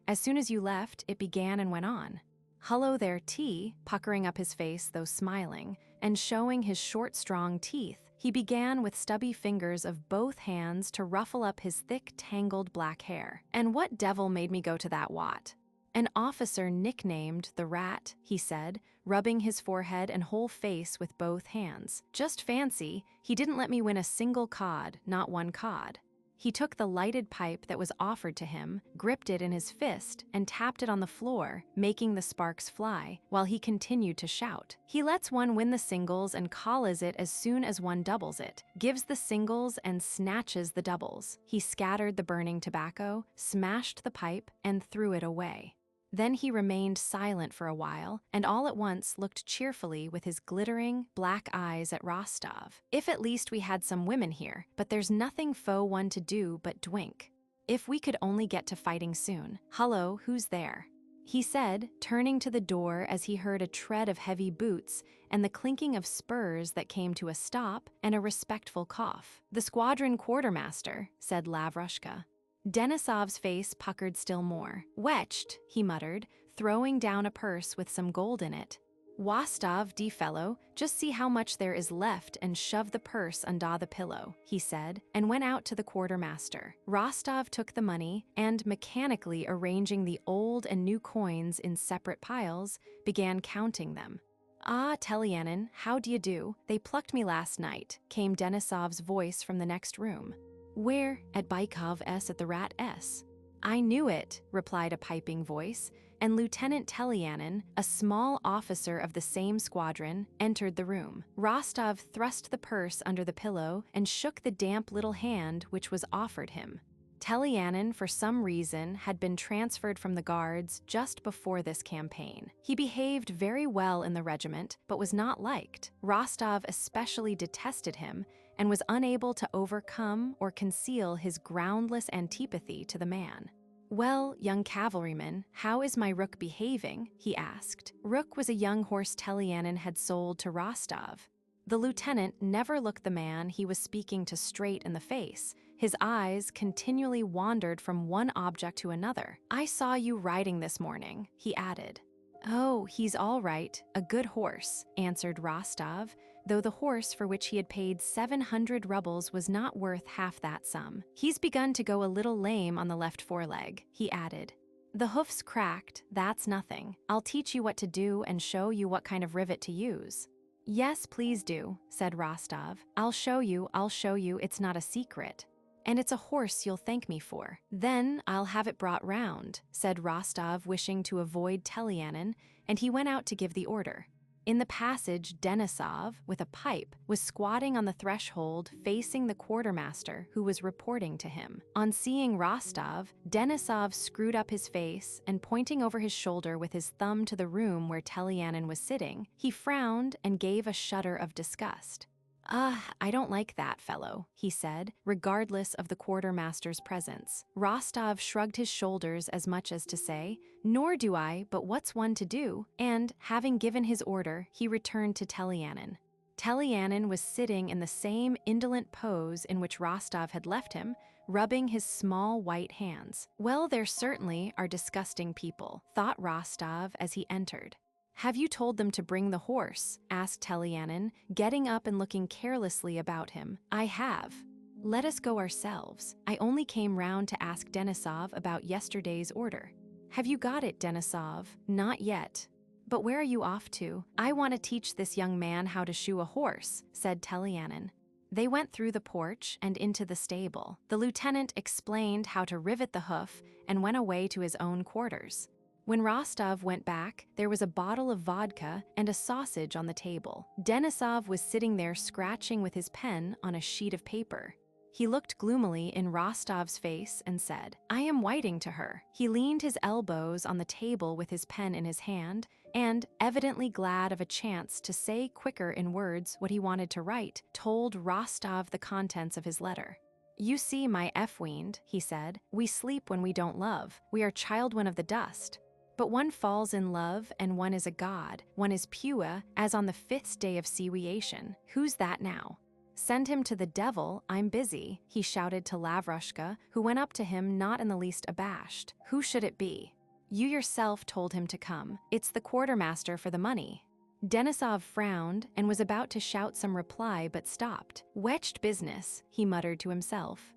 As soon as you left, it began and went on." "Hullo there, T," puckering up his face though smiling, and showing his short, strong teeth, he began with stubby fingers of both hands to ruffle up his thick, tangled black hair. "And what devil made me go to that Wat?" "An officer nicknamed the Rat," he said, rubbing his forehead and whole face with both hands. "Just fancy, he didn't let me win a single cod, not one cod." He took the lighted pipe that was offered to him, gripped it in his fist, and tapped it on the floor, making the sparks fly, while he continued to shout. "He lets one win the singles and calls it as soon as one doubles it, gives the singles and snatches the doubles." He scattered the burning tobacco, smashed the pipe, and threw it away. Then he remained silent for a while, and all at once looked cheerfully with his glittering, black eyes at Rostov. "If at least we had some women here, but there's nothing for one to do but drink. If we could only get to fighting soon. Hullo, who's there?" he said, turning to the door as he heard a tread of heavy boots and the clinking of spurs that came to a stop and a respectful cough. "The squadron quartermaster," said Lavrushka. Denisov's face puckered still more. "Wetched," he muttered, throwing down a purse with some gold in it. "Wostov, de fellow, just see how much there is left and shove the purse under the pillow," he said, and went out to the quartermaster. Rostov took the money and, mechanically arranging the old and new coins in separate piles, began counting them. "Ah, Telyanin, how d'ye do? They plucked me last night," came Denisov's voice from the next room. "Where? At Baikov S at the Rat S." "I knew it," replied a piping voice, and Lieutenant Telyanin, a small officer of the same squadron, entered the room. Rostov thrust the purse under the pillow and shook the damp little hand which was offered him. Telyanin, for some reason, had been transferred from the Guards just before this campaign. He behaved very well in the regiment, but was not liked. Rostov especially detested him and was unable to overcome or conceal his groundless antipathy to the man. "Well, young cavalryman, how is my Rook behaving?" he asked. Rook was a young horse Telyanin had sold to Rostov. The lieutenant never looked the man he was speaking to straight in the face. His eyes continually wandered from one object to another. "I saw you riding this morning," he added. "Oh, he's all right, a good horse," answered Rostov, though the horse for which he had paid 700 rubles was not worth half that sum. "He's begun to go a little lame on the left foreleg," he added. "The hoof's cracked, that's nothing. I'll teach you what to do and show you what kind of rivet to use." "Yes, please do," said Rostov. I'll show you, it's not a secret. And it's a horse you'll thank me for." "Then I'll have it brought round," said Rostov, wishing to avoid Telyanin, and he went out to give the order. In the passage, Denisov, with a pipe, was squatting on the threshold facing the quartermaster who was reporting to him. On seeing Rostov, Denisov screwed up his face and, pointing over his shoulder with his thumb to the room where Telyanin was sitting, he frowned and gave a shudder of disgust. I don't like that fellow," he said, regardless of the quartermaster's presence. Rostov shrugged his shoulders as much as to say, "Nor do I, but what's one to do?" And, having given his order, he returned to Telyanin. Telyanin was sitting in the same indolent pose in which Rostov had left him, rubbing his small white hands. "Well, there certainly are disgusting people," thought Rostov as he entered. "Have you told them to bring the horse?" asked Telyanin, getting up and looking carelessly about him. "I have." "Let us go ourselves. I only came round to ask Denisov about yesterday's order." "Have you got it, Denisov?" "Not yet." "But where are you off to?" "I want to teach this young man how to shoe a horse," said Telyanin. They went through the porch and into the stable. The lieutenant explained how to rivet the hoof and went away to his own quarters. When Rostov went back, there was a bottle of vodka and a sausage on the table. Denisov was sitting there scratching with his pen on a sheet of paper. He looked gloomily in Rostov's face and said, "I am writing to her." He leaned his elbows on the table with his pen in his hand and, evidently glad of a chance to say quicker in words what he wanted to write, told Rostov the contents of his letter. "You see, my F-weaned," he said, "we sleep when we don't love. We are children of the dust. But one falls in love, and one is a god. One is pure, as on the 5th day of Sewiation. Who's that now?" "Send him to the devil, I'm busy," he shouted to Lavrushka, who went up to him not in the least abashed. "Who should it be?" "You yourself told him to come. It's the quartermaster for the money." Denisov frowned and was about to shout some reply but stopped. "Wetched business," he muttered to himself.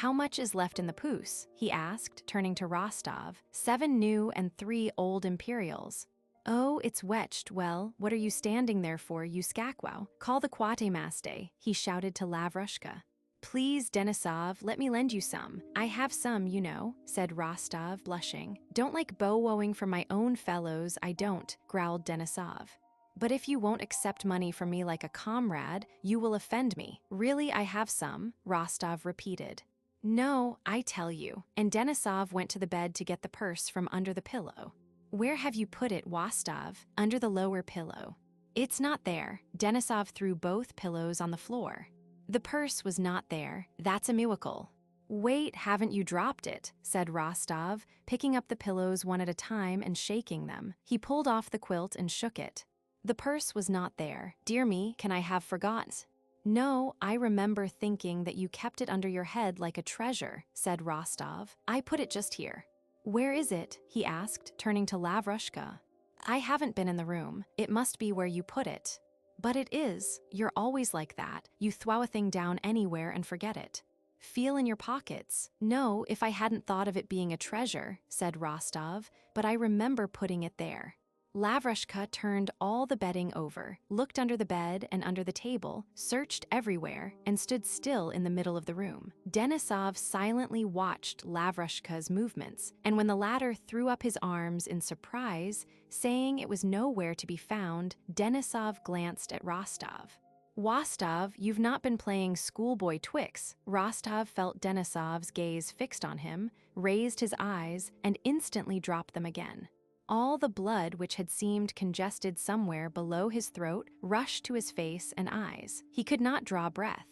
"How much is left in the poos?" he asked, turning to Rostov. 7 new and 3 old imperials." "Oh, it's wetched. Well, what are you standing there for, you skakwow? Call the quartermaster," he shouted to Lavrushka. "Please, Denisov, let me lend you some. I have some, you know," said Rostov, blushing. "Don't like bow-wowing from my own fellows, I don't," growled Denisov. "But if you won't accept money from me like a comrade, you will offend me." "Really, I have some," Rostov repeated. "No, I tell you." And Denisov went to the bed to get the purse from under the pillow. "Where have you put it, Wostov?" "Under the lower pillow." "It's not there." Denisov threw both pillows on the floor. "The purse was not there. That's a miracle." "Wait, haven't you dropped it?" said Rostov, picking up the pillows one at a time and shaking them. He pulled off the quilt and shook it. "The purse was not there. Dear me, can I have forgotten?" "No, I remember thinking that you kept it under your head like a treasure," said Rostov. "I put it just here." "Where is it?" he asked, turning to Lavrushka. "I haven't been in the room. It must be where you put it." "But it is. You're always like that. You throw a thing down anywhere and forget it." "Feel in your pockets." "No, if I hadn't thought of it being a treasure," said Rostov, "but I remember putting it there." Lavrushka turned all the bedding over, looked under the bed and under the table, searched everywhere, and stood still in the middle of the room. Denisov silently watched Lavrushka's movements, and when the latter threw up his arms in surprise, saying it was nowhere to be found, Denisov glanced at Rostov. "Wostov, you've not been playing schoolboy Twix." Rostov felt Denisov's gaze fixed on him, raised his eyes, and instantly dropped them again. All the blood which had seemed congested somewhere below his throat rushed to his face and eyes. He could not draw breath.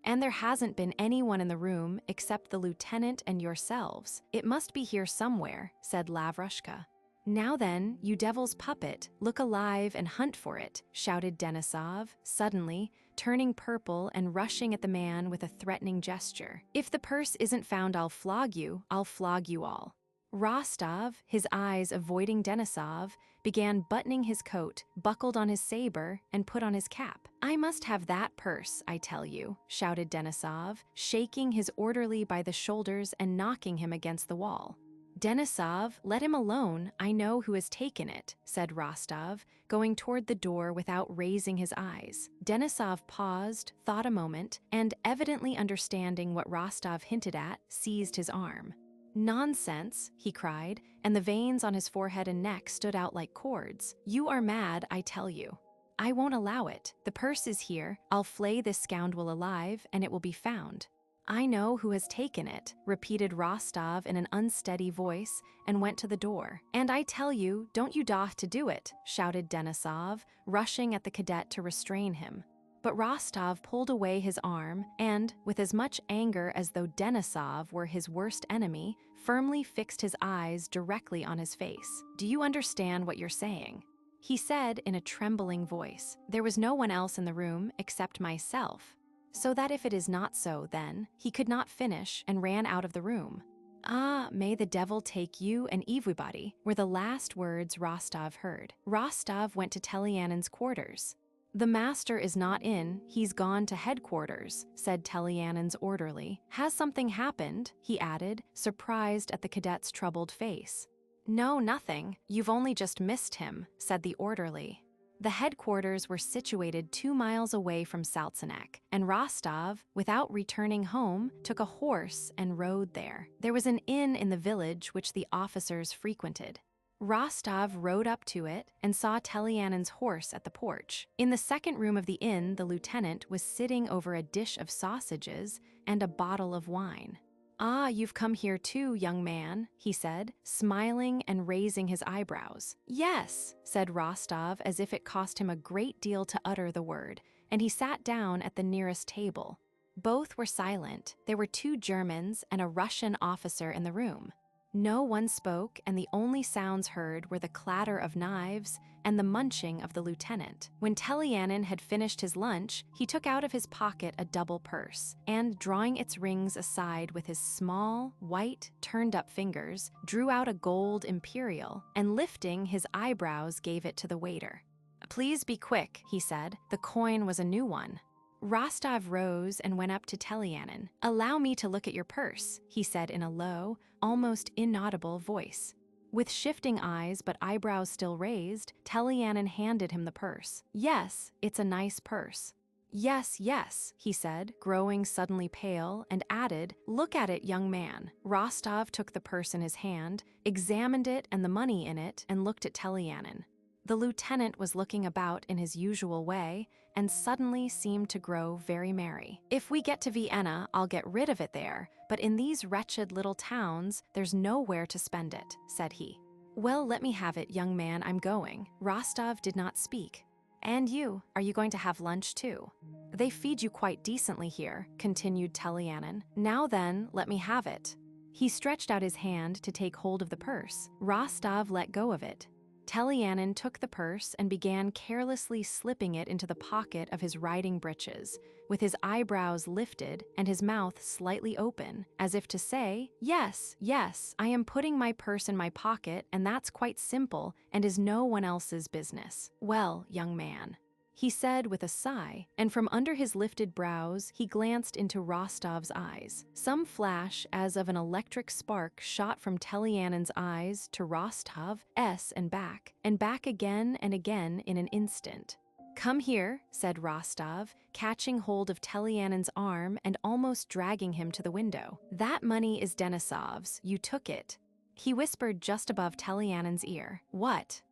"And there hasn't been anyone in the room except the lieutenant and yourselves. It must be here somewhere," said Lavrushka. "Now then, you devil's puppet, look alive and hunt for it," shouted Denisov, suddenly, turning purple and rushing at the man with a threatening gesture. "If the purse isn't found, I'll flog you all." Rostov, his eyes avoiding Denisov, began buttoning his coat, buckled on his saber, and put on his cap. "I must have that purse, I tell you," shouted Denisov, shaking his orderly by the shoulders and knocking him against the wall. "Denisov, let him alone, I know who has taken it," said Rostov, going toward the door without raising his eyes. Denisov paused, thought a moment, and, evidently understanding what Rostov hinted at, seized his arm. "Nonsense," he cried, and the veins on his forehead and neck stood out like cords. "You are mad, I tell you. I won't allow it. The purse is here. I'll flay this scoundrel alive, and it will be found." "I know who has taken it," repeated Rostov in an unsteady voice, and went to the door. "And I tell you, don't you doff to do it," shouted Denisov, rushing at the cadet to restrain him. But Rostov pulled away his arm and, with as much anger as though Denisov were his worst enemy, firmly fixed his eyes directly on his face. "Do you understand what you're saying?" he said in a trembling voice. "There was no one else in the room except myself." "So that if it is not so, then," he could not finish and ran out of the room. "Ah, may the devil take you and everybody," were the last words Rostov heard. Rostov went to Telyanin's quarters. "The master is not in, he's gone to headquarters," said Telyanin's orderly. "Has something happened?" he added, surprised at the cadet's troubled face. "No, nothing. You've only just missed him," said the orderly. The headquarters were situated 2 miles away from Saltsanek, and Rostov, without returning home, took a horse and rode there. There was an inn in the village which the officers frequented. Rostov rode up to it and saw Telyanin's horse at the porch. In the second room of the inn, the lieutenant was sitting over a dish of sausages and a bottle of wine. "Ah, you've come here too, young man," he said, smiling and raising his eyebrows. "Yes," said Rostov, as if it cost him a great deal to utter the word, and he sat down at the nearest table. Both were silent. There were 2 Germans and a Russian officer in the room. No one spoke, and the only sounds heard were the clatter of knives and the munching of the lieutenant. When Telyanin had finished his lunch, he took out of his pocket a double purse, and, drawing its rings aside with his small, white, turned-up fingers, drew out a gold imperial, and lifting his eyebrows gave it to the waiter. "Please be quick," he said. The coin was a new one. Rostov rose and went up to Telyanin. "Allow me to look at your purse," he said in a low, almost inaudible voice. With shifting eyes but eyebrows still raised, Telyanin handed him the purse. "Yes, it's a nice purse." "Yes, yes," he said, growing suddenly pale, and added, "Look at it, young man." Rostov took the purse in his hand, examined it and the money in it, and looked at Telyanin. The lieutenant was looking about in his usual way and suddenly seemed to grow very merry. "If we get to Vienna, I'll get rid of it there, but in these wretched little towns, there's nowhere to spend it," said he. "Well, let me have it, young man, I'm going." Rostov did not speak. "And you, are you going to have lunch too?" "They feed you quite decently here," continued Telyanin. "Now then, let me have it." He stretched out his hand to take hold of the purse. Rostov let go of it. Talianin took the purse and began carelessly slipping it into the pocket of his riding breeches, with his eyebrows lifted and his mouth slightly open, as if to say, "Yes, yes, I am putting my purse in my pocket, and that's quite simple and is no one else's business. Well, young man," he said with a sigh, and from under his lifted brows he glanced into Rostov's eyes. Some flash as of an electric spark shot from Talianin's eyes to Rostov's and back again and again in an instant. "Come here," said Rostov, catching hold of Talianin's arm and almost dragging him to the window. "That money is Denisov's, you took it," he whispered just above Talianin's ear. What?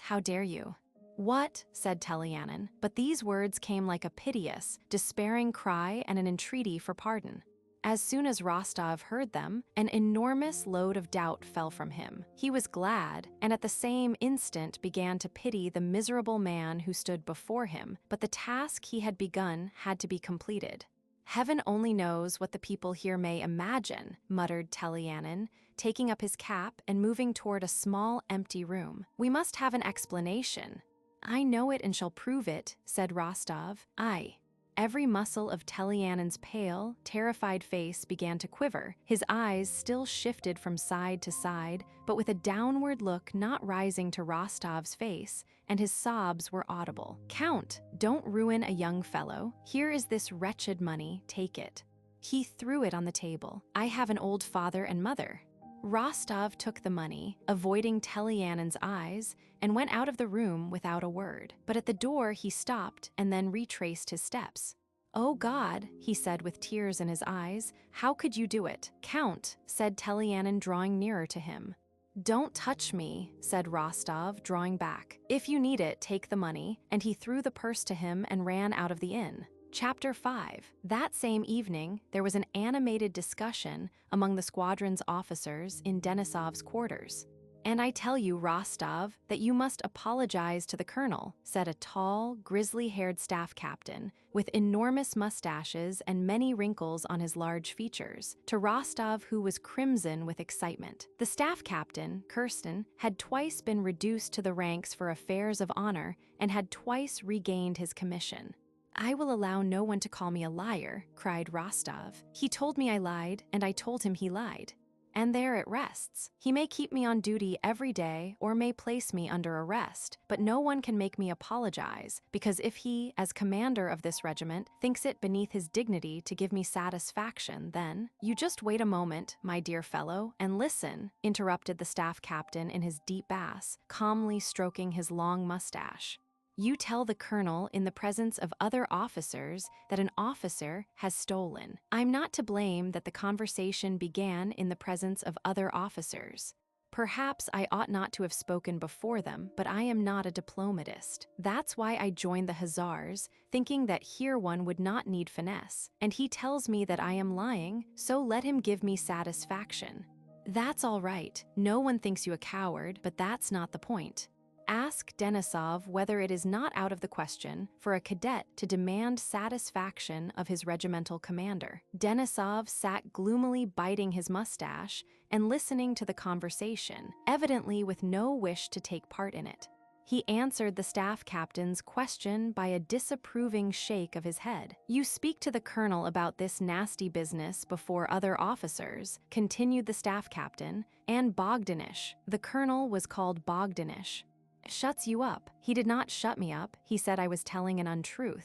How dare you?" "What?" said Talianin, but these words came like a piteous, despairing cry and an entreaty for pardon. As soon as Rostov heard them, an enormous load of doubt fell from him. He was glad, and at the same instant began to pity the miserable man who stood before him, but the task he had begun had to be completed. "Heaven only knows what the people here may imagine," muttered Talianin, taking up his cap and moving toward a small, empty room. "We must have an explanation." "I know it and shall prove it," said Rostov. "I." Every muscle of Talianin's pale, terrified face began to quiver. His eyes still shifted from side to side, but with a downward look not rising to Rostov's face, and his sobs were audible. "Count, don't ruin a young fellow. Here is this wretched money, take it." He threw it on the table. "I have an old father and mother." Rostov took the money, avoiding Talianin's eyes, and went out of the room without a word. But at the door he stopped and then retraced his steps. "Oh God," he said with tears in his eyes, "how could you do it?" "Count," said Talianin, drawing nearer to him. "Don't touch me," said Rostov, drawing back. "If you need it, take the money," and he threw the purse to him and ran out of the inn. Chapter 5. That same evening, there was an animated discussion among the squadron's officers in Denisov's quarters. "And I tell you, Rostov, that you must apologize to the colonel," said a tall, grizzly-haired staff captain with enormous mustaches and many wrinkles on his large features, to Rostov, who was crimson with excitement. The staff captain, Kirsten, had twice been reduced to the ranks for affairs of honor and had twice regained his commission. "I will allow no one to call me a liar," cried Rostov. "He told me I lied, and I told him he lied. And there it rests. He may keep me on duty every day or may place me under arrest, but no one can make me apologize, because if he, as commander of this regiment, thinks it beneath his dignity to give me satisfaction, then—" "You just wait a moment, my dear fellow, and listen," interrupted the staff captain in his deep bass, calmly stroking his long mustache. "You tell the colonel in the presence of other officers that an officer has stolen. I'm not to blame that the conversation began in the presence of other officers. Perhaps I ought not to have spoken before them, but I am not a diplomatist. That's why I joined the Hussars, thinking that here one would not need finesse. And he tells me that I am lying, so let him give me satisfaction. That's all right. No one thinks you a coward, but that's not the point. Ask Denisov whether it is not out of the question for a cadet to demand satisfaction of his regimental commander." Denisov sat gloomily biting his mustache and listening to the conversation, evidently with no wish to take part in it. He answered the staff captain's question by a disapproving shake of his head. "You speak to the colonel about this nasty business before other officers," continued the staff captain, "and Bogdanish." The colonel was called Bogdanish. "Shuts you up." "He did not shut me up. He said I was telling an untruth."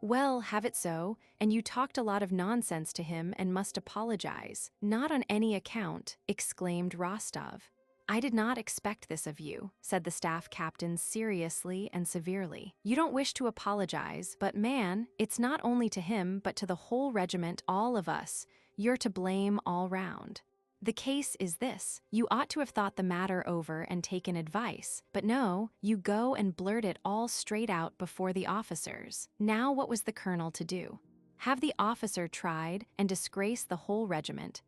"Well, have it so, and you talked a lot of nonsense to him and must apologize." "Not on any account," exclaimed Rostov. "I did not expect this of you," said the staff captain seriously and severely. "You don't wish to apologize, but man, it's not only to him but to the whole regiment, all of us. You're to blame all round. The case is this: you ought to have thought the matter over and taken advice, but no, you go and blurt it all straight out before the officers. Now what was the colonel to do? Have the officer tried and disgrace the whole regiment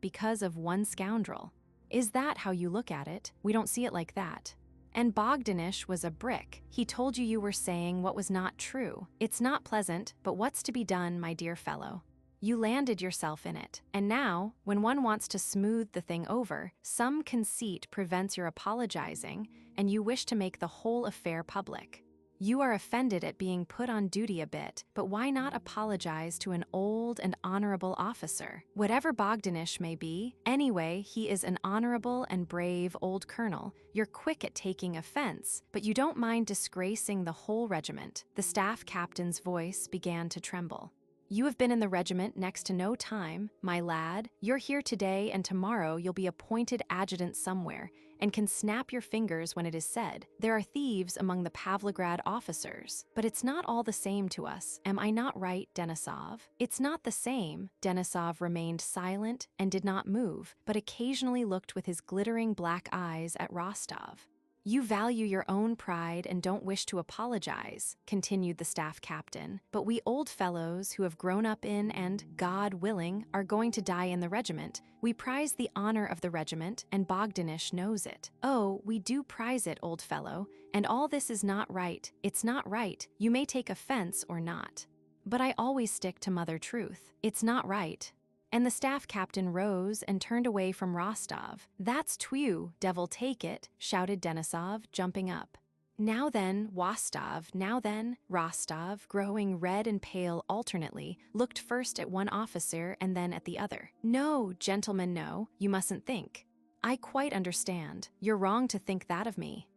because of one scoundrel? Is that how you look at it? We don't see it like that. And Bogdanish was a brick. He told you were saying what was not true. It's not pleasant, but what's to be done, my dear fellow? You landed yourself in it. And now, when one wants to smooth the thing over, some conceit prevents your apologizing, and you wish to make the whole affair public. You are offended at being put on duty a bit, but why not apologize to an old and honorable officer? Whatever Bogdanish may be, anyway, he is an honorable and brave old colonel. You're quick at taking offense, but you don't mind disgracing the whole regiment. The staff captain's voice began to tremble. You have been in the regiment next to no time, my lad. You're here today, and tomorrow you'll be appointed adjutant somewhere and can snap your fingers when it is said. There are thieves among the Pavlograd officers, but it's not all the same to us. Am I not right, Denisov? It's not the same. Denisov remained silent and did not move, but occasionally looked with his glittering black eyes at Rostov. You value your own pride and don't wish to apologize, continued the staff captain, but we old fellows who have grown up in and, God willing, are going to die in the regiment, we prize the honor of the regiment, and Bogdanish knows it. Oh, we do prize it, old fellow, and all this is not right. It's not right. You may take offense or not. But I always stick to mother truth. It's not right. And the staff captain rose and turned away from Rostov. That's twu, devil take it, shouted Denisov, jumping up. Now then, Wostov, now then, Rostov, growing red and pale alternately, looked first at one officer and then at the other. No, gentlemen, no, you mustn't think. I quite understand. You're wrong to think that of me.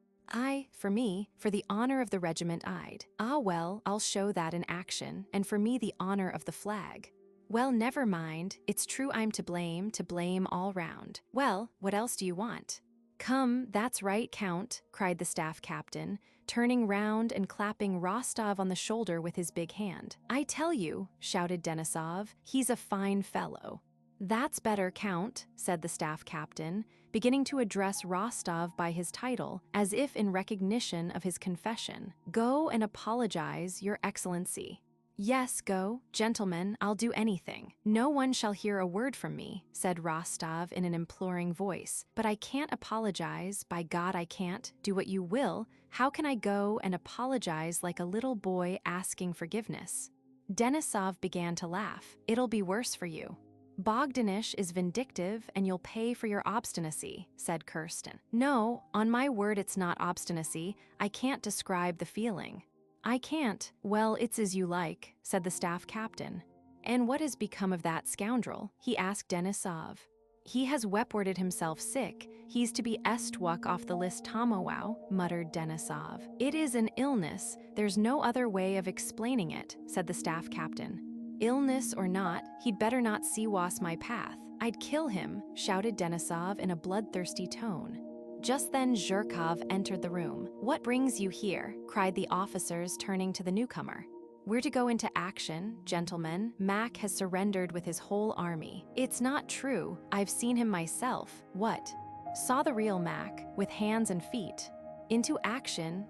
For me, for the honor of the regiment I'd. Ah well, I'll show that in action, and for me the honor of the flag. Well, never mind, it's true I'm to blame all round. Well, what else do you want? Come, that's right, Count, cried the staff captain, turning round and clapping Rostov on the shoulder with his big hand. I tell you, shouted Denisov, he's a fine fellow. That's better, Count, said the staff captain, beginning to address Rostov by his title, as if in recognition of his confession. Go and apologize, Your Excellency. Yes, go, gentlemen, I'll do anything. No one shall hear a word from me, said Rostov in an imploring voice. But I can't apologize, by God I can't. Do what you will. How can I go and apologize like a little boy asking forgiveness? Denisov began to laugh. It'll be worse for you. Bogdanish is vindictive and you'll pay for your obstinacy, said Kirsten. No, on my word it's not obstinacy. I can't describe the feeling. I can't. Well, it's as you like, said the staff captain. And what has become of that scoundrel? He asked Denisov. He has wepwarded himself sick. He's to be estruck off the list tomowow, muttered Denisov. It is an illness. There's no other way of explaining it, said the staff captain. Illness or not, he'd better not see-wass my path. I'd kill him, shouted Denisov in a bloodthirsty tone. Just then Zhirkov entered the room. What brings you here? Cried the officers, turning to the newcomer. We're to go into action, gentlemen. Mac has surrendered with his whole army. It's not true. I've seen him myself. What? Saw the real Mac, with hands and feet. Into action.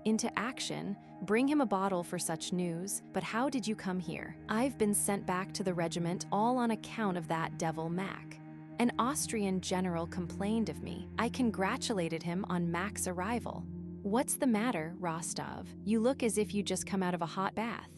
Bring him a bottle for such news. But how did you come here? I've been sent back to the regiment all on account of that devil Mac. An Austrian general complained of me. I congratulated him on Mac's arrival. What's the matter, Rostov? You look as if you'd just come out of a hot bath.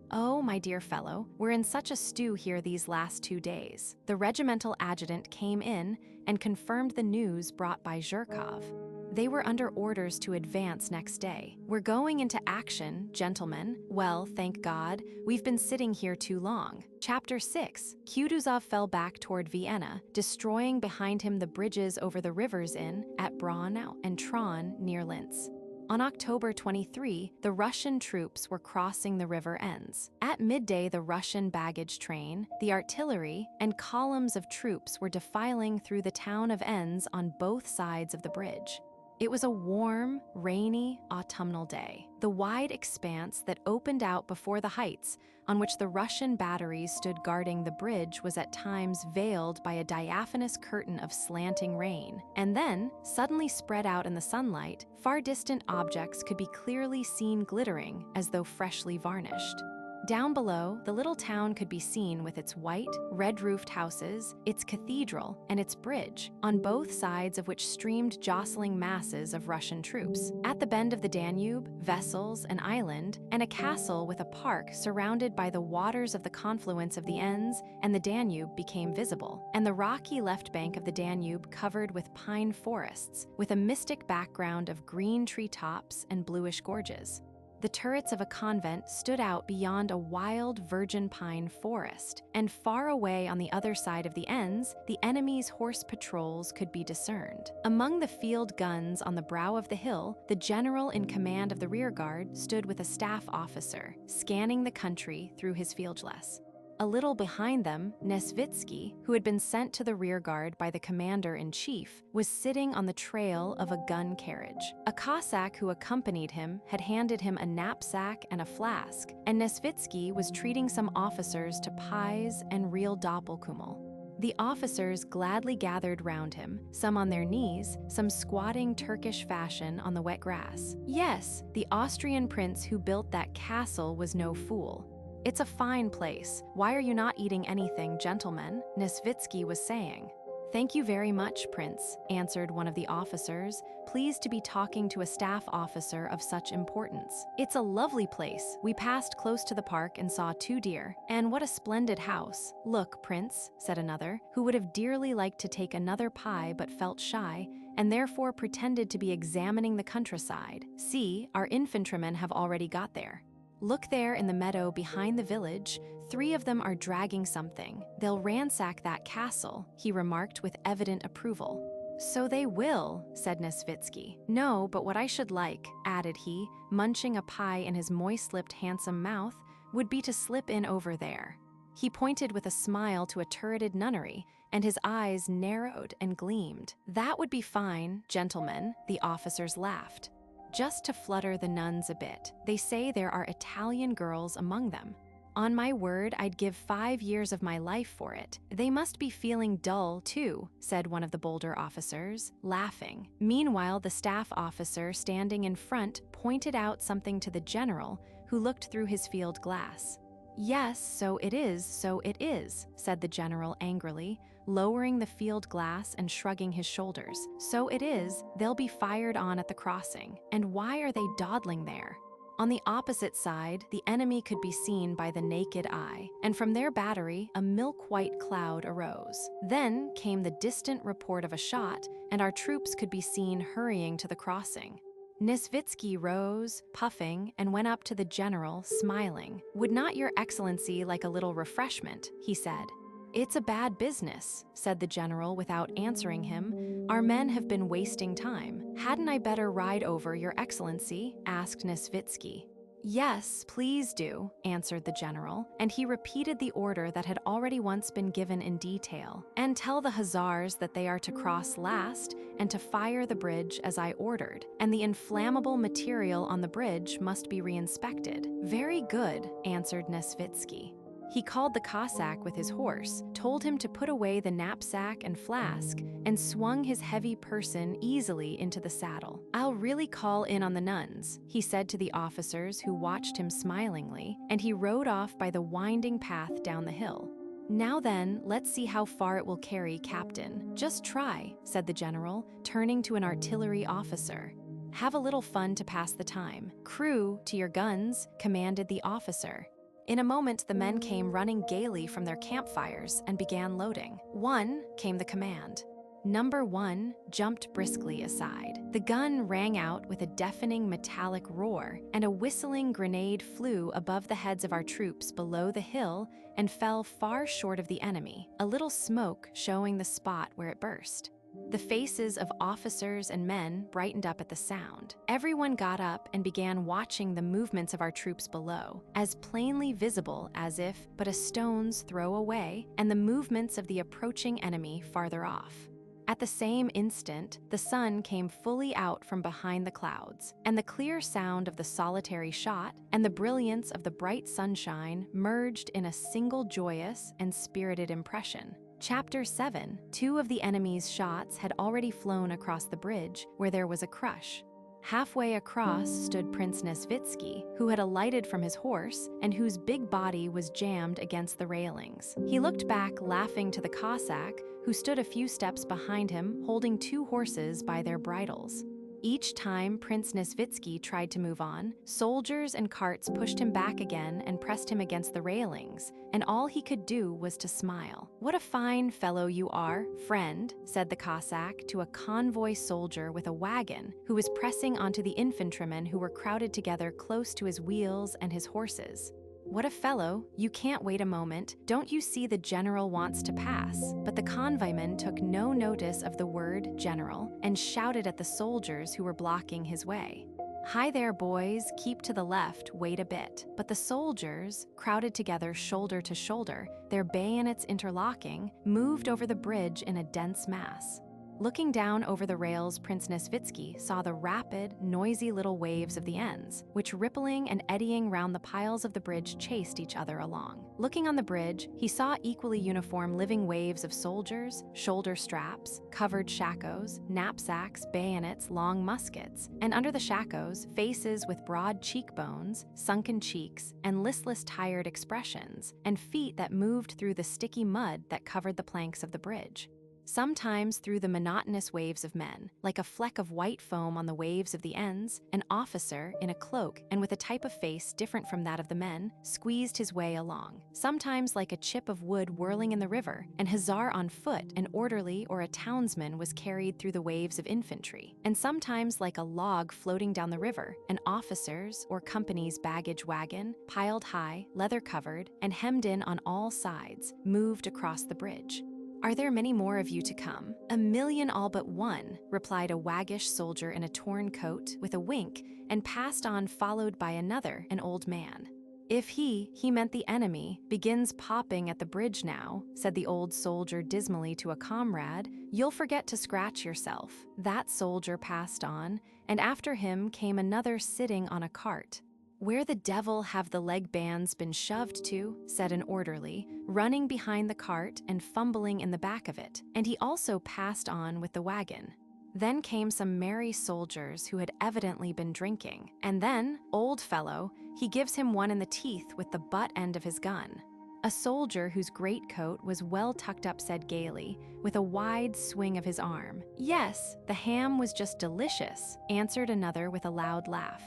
Oh, my dear fellow, we're in such a stew here these last 2 days. The regimental adjutant came in and confirmed the news brought by Zhirkov. They were under orders to advance next day. We're going into action, gentlemen. Well, thank God, we've been sitting here too long. Chapter 6. Kutuzov fell back toward Vienna, destroying behind him the bridges over the rivers at Braunau and Traun near Linz. On October 23, the Russian troops were crossing the river Enns. At midday, the Russian baggage train, the artillery, and columns of troops were defiling through the town of Enns on both sides of the bridge. It was a warm, rainy, autumnal day. The wide expanse that opened out before the heights, on which the Russian batteries stood guarding the bridge, was at times veiled by a diaphanous curtain of slanting rain. And then, suddenly spread out in the sunlight, far distant objects could be clearly seen glittering as though freshly varnished. Down below, the little town could be seen with its white, red-roofed houses, its cathedral, and its bridge, on both sides of which streamed jostling masses of Russian troops. At the bend of the Danube, vessels, an island, and a castle with a park surrounded by the waters of the confluence of the Enns and the Danube became visible, and the rocky left bank of the Danube covered with pine forests, with a mystic background of green treetops and bluish gorges. The turrets of a convent stood out beyond a wild virgin pine forest, and far away on the other side of the Enns, the enemy's horse patrols could be discerned. Among the field guns on the brow of the hill, the general in command of the rearguard stood with a staff officer, scanning the country through his fieldglass. A little behind them, Nesvitsky, who had been sent to the rearguard by the commander-in-chief, was sitting on the trail of a gun carriage. A Cossack who accompanied him had handed him a knapsack and a flask, and Nesvitsky was treating some officers to pies and real doppelkummel. The officers gladly gathered round him, some on their knees, some squatting Turkish fashion on the wet grass. Yes, the Austrian prince who built that castle was no fool. "It's a fine place. Why are you not eating anything, gentlemen?" Nesvitsky was saying. "Thank you very much, Prince," answered one of the officers, pleased to be talking to a staff officer of such importance. "It's a lovely place. We passed close to the park and saw 2 deer. And what a splendid house." "Look, Prince," said another, who would have dearly liked to take another pie but felt shy, and therefore pretended to be examining the countryside. "See, our infantrymen have already got there. Look there in the meadow behind the village, 3 of them are dragging something. They'll ransack that castle," he remarked with evident approval. "So they will," said Nesvitsky. "No, but what I should like," added he, munching a pie in his moist-lipped handsome mouth, "would be to slip in over there." He pointed with a smile to a turreted nunnery, and his eyes narrowed and gleamed. "That would be fine, gentlemen," the officers laughed. "Just to flutter the nuns a bit. They say there are Italian girls among them. On my word, I'd give 5 years of my life for it. They must be feeling dull, too," said one of the bolder officers, laughing. Meanwhile, the staff officer standing in front pointed out something to the general, who looked through his field glass. "Yes, so it is, said the general angrily, lowering the field glass and shrugging his shoulders. "So it is, they'll be fired on at the crossing. And why are they dawdling there?" On the opposite side, the enemy could be seen by the naked eye, and from their battery, a milk-white cloud arose. Then came the distant report of a shot, and our troops could be seen hurrying to the crossing. Nesvitsky rose, puffing, and went up to the general, smiling. "Would not your excellency like a little refreshment?" he said. "It's a bad business," said the general without answering him. "Our men have been wasting time. Hadn't I better ride over, your excellency?" asked Nesvitsky. "Yes, please do," answered the general, and he repeated the order that had already once been given in detail. "And tell the hussars that they are to cross last and to fire the bridge as I ordered, and the inflammable material on the bridge must be re-inspected." "Very good," answered Nesvitsky. He called the Cossack with his horse, told him to put away the knapsack and flask, and swung his heavy person easily into the saddle. "I'll really call in on the nuns," he said to the officers who watched him smilingly, and he rode off by the winding path down the hill. "Now then, let's see how far it will carry, Captain. Just try," said the general, turning to an artillery officer. "Have a little fun to pass the time. Crew, to your guns," commanded the officer. In a moment, the men came running gaily from their campfires and began loading. "1," came the command. Number 1 jumped briskly aside. The gun rang out with a deafening metallic roar, and a whistling grenade flew above the heads of our troops below the hill and fell far short of the enemy, a little smoke showing the spot where it burst. The faces of officers and men brightened up at the sound. Everyone got up and began watching the movements of our troops below, as plainly visible as if but a stone's throw away, and the movements of the approaching enemy farther off. At the same instant, the sun came fully out from behind the clouds, and the clear sound of the solitary shot and the brilliance of the bright sunshine merged in a single joyous and spirited impression. Chapter 7. 2 of the enemy's shots had already flown across the bridge, where there was a crush. Halfway across stood Prince Nesvitsky, who had alighted from his horse and whose big body was jammed against the railings. He looked back, laughing, to the Cossack, who stood a few steps behind him, holding two horses by their bridles. Each time Prince Nesvitsky tried to move on, soldiers and carts pushed him back again and pressed him against the railings, and all he could do was to smile. "What a fine fellow you are, friend," said the Cossack to a convoy soldier with a wagon who was pressing onto the infantrymen who were crowded together close to his wheels and his horses. "What a fellow, you can't wait a moment. Don't you see the general wants to pass?" But the convoyman took no notice of the word general and shouted at the soldiers who were blocking his way. "Hi there, boys, keep to the left, wait a bit." But the soldiers, crowded together shoulder to shoulder, their bayonets interlocking, moved over the bridge in a dense mass. Looking down over the rails, Prince Nesvitsky saw the rapid, noisy little waves of the ends, which rippling and eddying round the piles of the bridge chased each other along. Looking on the bridge, he saw equally uniform living waves of soldiers, shoulder straps, covered shakos, knapsacks, bayonets, long muskets, and under the shakos, faces with broad cheekbones, sunken cheeks, and listless, tired expressions, and feet that moved through the sticky mud that covered the planks of the bridge. Sometimes through the monotonous waves of men, like a fleck of white foam on the waves of the ends, an officer in a cloak and with a type of face different from that of the men squeezed his way along. Sometimes like a chip of wood whirling in the river, an hussar on foot, an orderly or a townsman was carried through the waves of infantry. And sometimes like a log floating down the river, an officer's or company's baggage wagon, piled high, leather-covered, and hemmed in on all sides, moved across the bridge. "Are there many more of you to come?" "A million all but one," replied a waggish soldier in a torn coat with a wink, and passed on, followed by another, an old man. "If he meant the enemy, begins popping at the bridge now," said the old soldier dismally to a comrade, "you'll forget to scratch yourself." That soldier passed on, and after him came another sitting on a cart. "Where the devil have the leg bands been shoved to?" said an orderly, running behind the cart and fumbling in the back of it, and he also passed on with the wagon. Then came some merry soldiers who had evidently been drinking, and then, old fellow, he gives him one in the teeth with the butt end of his gun. A soldier whose greatcoat was well tucked up said gaily, with a wide swing of his arm, "Yes, the ham was just delicious," answered another with a loud laugh.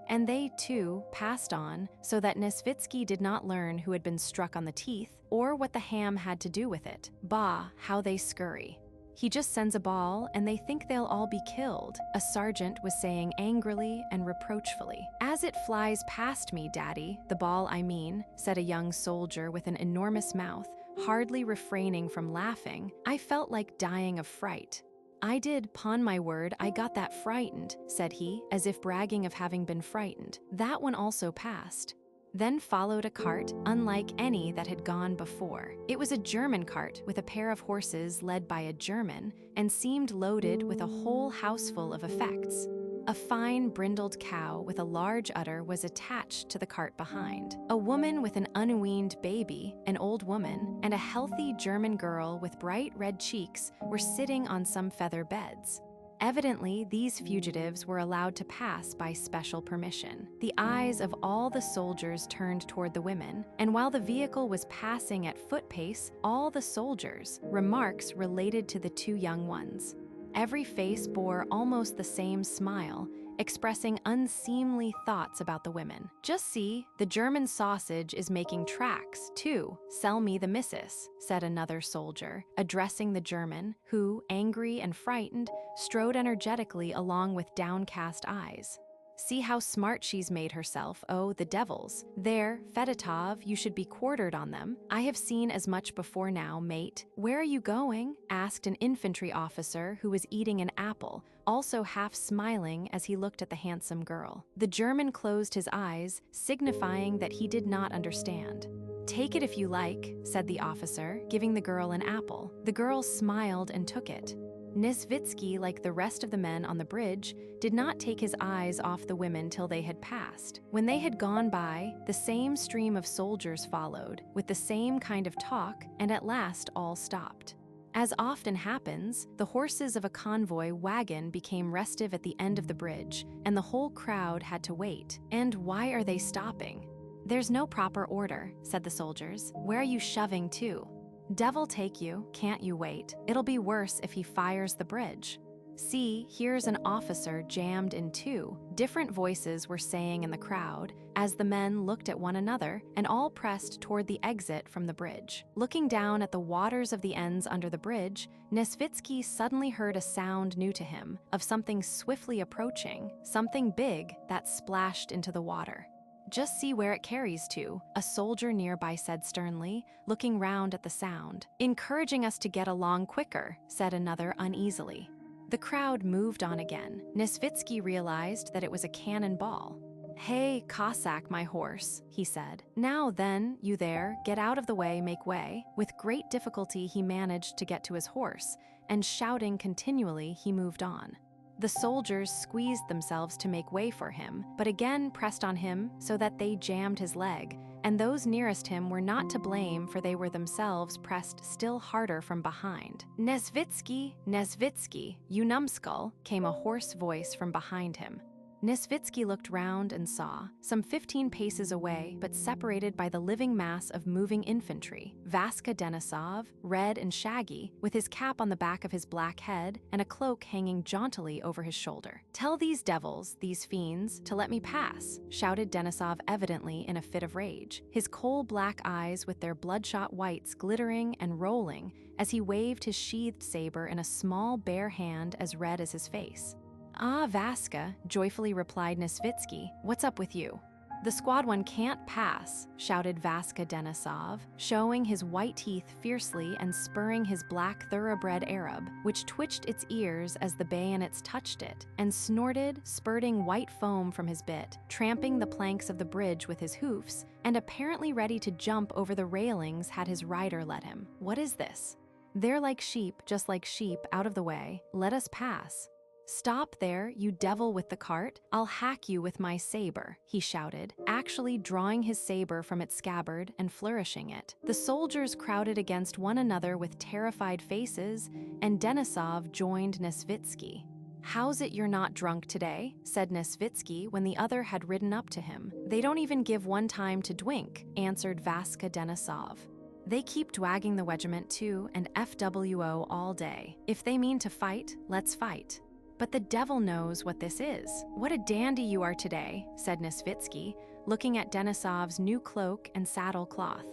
And they, too, passed on, so that Nesvitsky did not learn who had been struck on the teeth, or what the ham had to do with it. Bah, how they scurry. "He just sends a ball, and they think they'll all be killed," a sergeant was saying angrily and reproachfully. "As it flies past me, Daddy, the ball I mean," said a young soldier with an enormous mouth, hardly refraining from laughing, "I felt like dying of fright." "I did, 'pon my word, I got that frightened," said he, as if bragging of having been frightened. That one also passed. Then followed a cart unlike any that had gone before. It was a German cart with a pair of horses led by a German, and seemed loaded with a whole houseful of effects. A fine brindled cow with a large udder was attached to the cart behind. A woman with an unweaned baby, an old woman, and a healthy German girl with bright red cheeks were sitting on some feather beds. Evidently, these fugitives were allowed to pass by special permission. The eyes of all the soldiers turned toward the women, and while the vehicle was passing at foot pace, all the soldiers, remarks related to the two young ones. Every face bore almost the same smile, expressing unseemly thoughts about the women. "Just see, the German sausage is making tracks, too. Sell me the missus," said another soldier, addressing the German, who, angry and frightened, strode energetically along with downcast eyes. "See how smart she's made herself, oh, the devils. There, Fedotov, you should be quartered on them. I have seen as much before now, mate." "Where are you going?" asked an infantry officer who was eating an apple, also half smiling as he looked at the handsome girl. The German closed his eyes, signifying that he did not understand. "Take it if you like," said the officer, giving the girl an apple. The girl smiled and took it. Nesvitsky, like the rest of the men on the bridge, did not take his eyes off the women till they had passed. When they had gone by, the same stream of soldiers followed, with the same kind of talk, and at last all stopped. As often happens, the horses of a convoy wagon became restive at the end of the bridge, and the whole crowd had to wait. "And why are they stopping?" "There's no proper order," said the soldiers. "Where are you shoving to?" "Devil take you, can't you wait? It'll be worse if he fires the bridge." "See, here's an officer jammed in two," different voices were saying in the crowd, as the men looked at one another and all pressed toward the exit from the bridge. Looking down at the waters of the ends under the bridge, Nesvitsky suddenly heard a sound new to him, of something swiftly approaching, something big that splashed into the water. "Just see where it carries to," a soldier nearby said sternly, looking round at the sound. "Encouraging us to get along quicker," said another uneasily. The crowd moved on again. Nesvitsky realized that it was a cannonball. "Hey, Cossack, my horse," he said. "Now then, you there, get out of the way, make way." With great difficulty he managed to get to his horse, and shouting continually, he moved on. The soldiers squeezed themselves to make way for him, but again pressed on him so that they jammed his leg, and those nearest him were not to blame, for they were themselves pressed still harder from behind. "Nesvitsky, Nesvitsky, you numbskull," came a hoarse voice from behind him. Nesvitsky looked round and saw, some 15 paces away, but separated by the living mass of moving infantry, Vaska Denisov, red and shaggy, with his cap on the back of his black head and a cloak hanging jauntily over his shoulder. "Tell these devils, these fiends, to let me pass," shouted Denisov, evidently in a fit of rage, his coal-black eyes with their bloodshot whites glittering and rolling as he waved his sheathed saber in a small bare hand as red as his face. "Ah, Vaska," joyfully replied Nesvitsky, "what's up with you?" "The squad one can't pass," shouted Vaska Denisov, showing his white teeth fiercely and spurring his black thoroughbred Arab, which twitched its ears as the bayonets touched it, and snorted, spurting white foam from his bit, tramping the planks of the bridge with his hoofs, and apparently ready to jump over the railings had his rider let him. "What is this?" "They're like sheep, just like sheep, out of the way. Let us pass." "Stop there, you devil with the cart. I'll hack you with my saber," he shouted, actually drawing his saber from its scabbard and flourishing it. The soldiers crowded against one another with terrified faces, and Denisov joined Nesvitsky. "How's it you're not drunk today?" said Nesvitsky when the other had ridden up to him. "They don't even give one time to drink," answered Vaska Denisov. "They keep dwagging the regiment too, and FWO all day. If they mean to fight, let's fight." "But the devil knows what this is. What a dandy you are today," said Nesvitsky, looking at Denisov's new cloak and saddle cloth.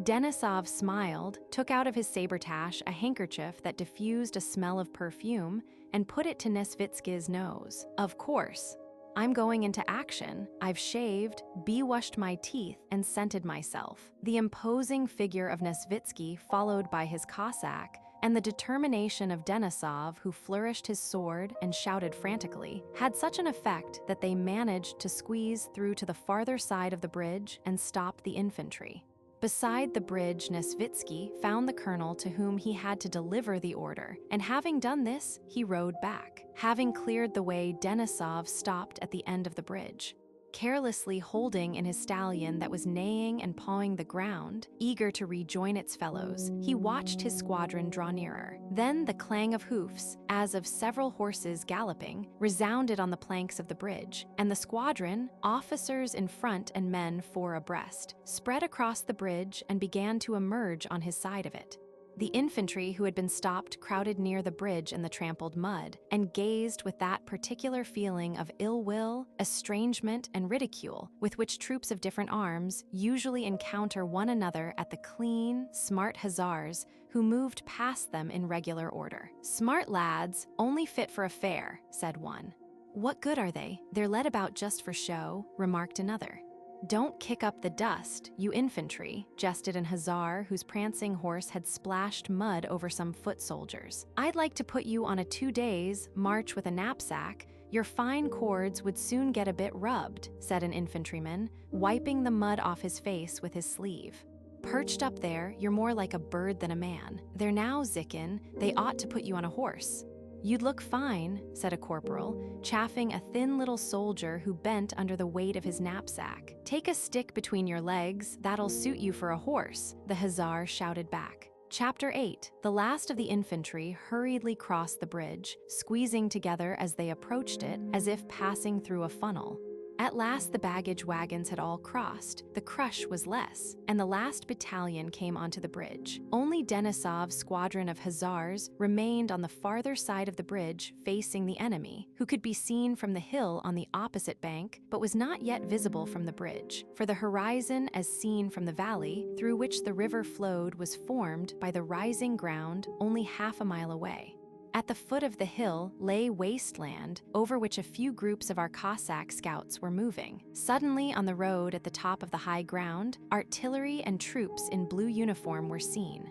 Denisov smiled, took out of his sabretache a handkerchief that diffused a smell of perfume, and put it to Nesvitsky's nose. "Of course. I'm going into action. I've shaved, be-washed my teeth, and scented myself." The imposing figure of Nesvitsky, followed by his Cossack, and the determination of Denisov, who flourished his sword and shouted frantically, had such an effect that they managed to squeeze through to the farther side of the bridge and stop the infantry. Beside the bridge, Nesvitsky found the colonel to whom he had to deliver the order, and having done this, he rode back. Having cleared the way, Denisov stopped at the end of the bridge. Carelessly holding in his stallion that was neighing and pawing the ground, eager to rejoin its fellows, he watched his squadron draw nearer. Then the clang of hoofs, as of several horses galloping, resounded on the planks of the bridge, and the squadron, officers in front and men four abreast, spread across the bridge and began to emerge on his side of it. The infantry who had been stopped crowded near the bridge in the trampled mud and gazed with that particular feeling of ill will, estrangement, and ridicule with which troops of different arms usually encounter one another at the clean, smart hussars who moved past them in regular order. "Smart lads, only fit for a fair," said one. "What good are they? They're led about just for show," remarked another. "Don't kick up the dust, you infantry," jested an hussar whose prancing horse had splashed mud over some foot soldiers. "I'd like to put you on a 2 days' march with a knapsack. Your fine cords would soon get a bit rubbed," said an infantryman, wiping the mud off his face with his sleeve. "Perched up there, you're more like a bird than a man. There now, Zikin, they ought to put you on a horse." "You'd look fine," said a corporal, chaffing a thin little soldier who bent under the weight of his knapsack. "Take a stick between your legs, that'll suit you for a horse," the hussar shouted back. Chapter 8. The last of the infantry hurriedly crossed the bridge, squeezing together as they approached it, as if passing through a funnel. At last the baggage wagons had all crossed, the crush was less, and the last battalion came onto the bridge. Only Denisov's squadron of hussars remained on the farther side of the bridge facing the enemy, who could be seen from the hill on the opposite bank but was not yet visible from the bridge, for the horizon as seen from the valley through which the river flowed was formed by the rising ground only half a mile away. At the foot of the hill lay wasteland, over which a few groups of our Cossack scouts were moving. Suddenly, on the road at the top of the high ground, artillery and troops in blue uniform were seen.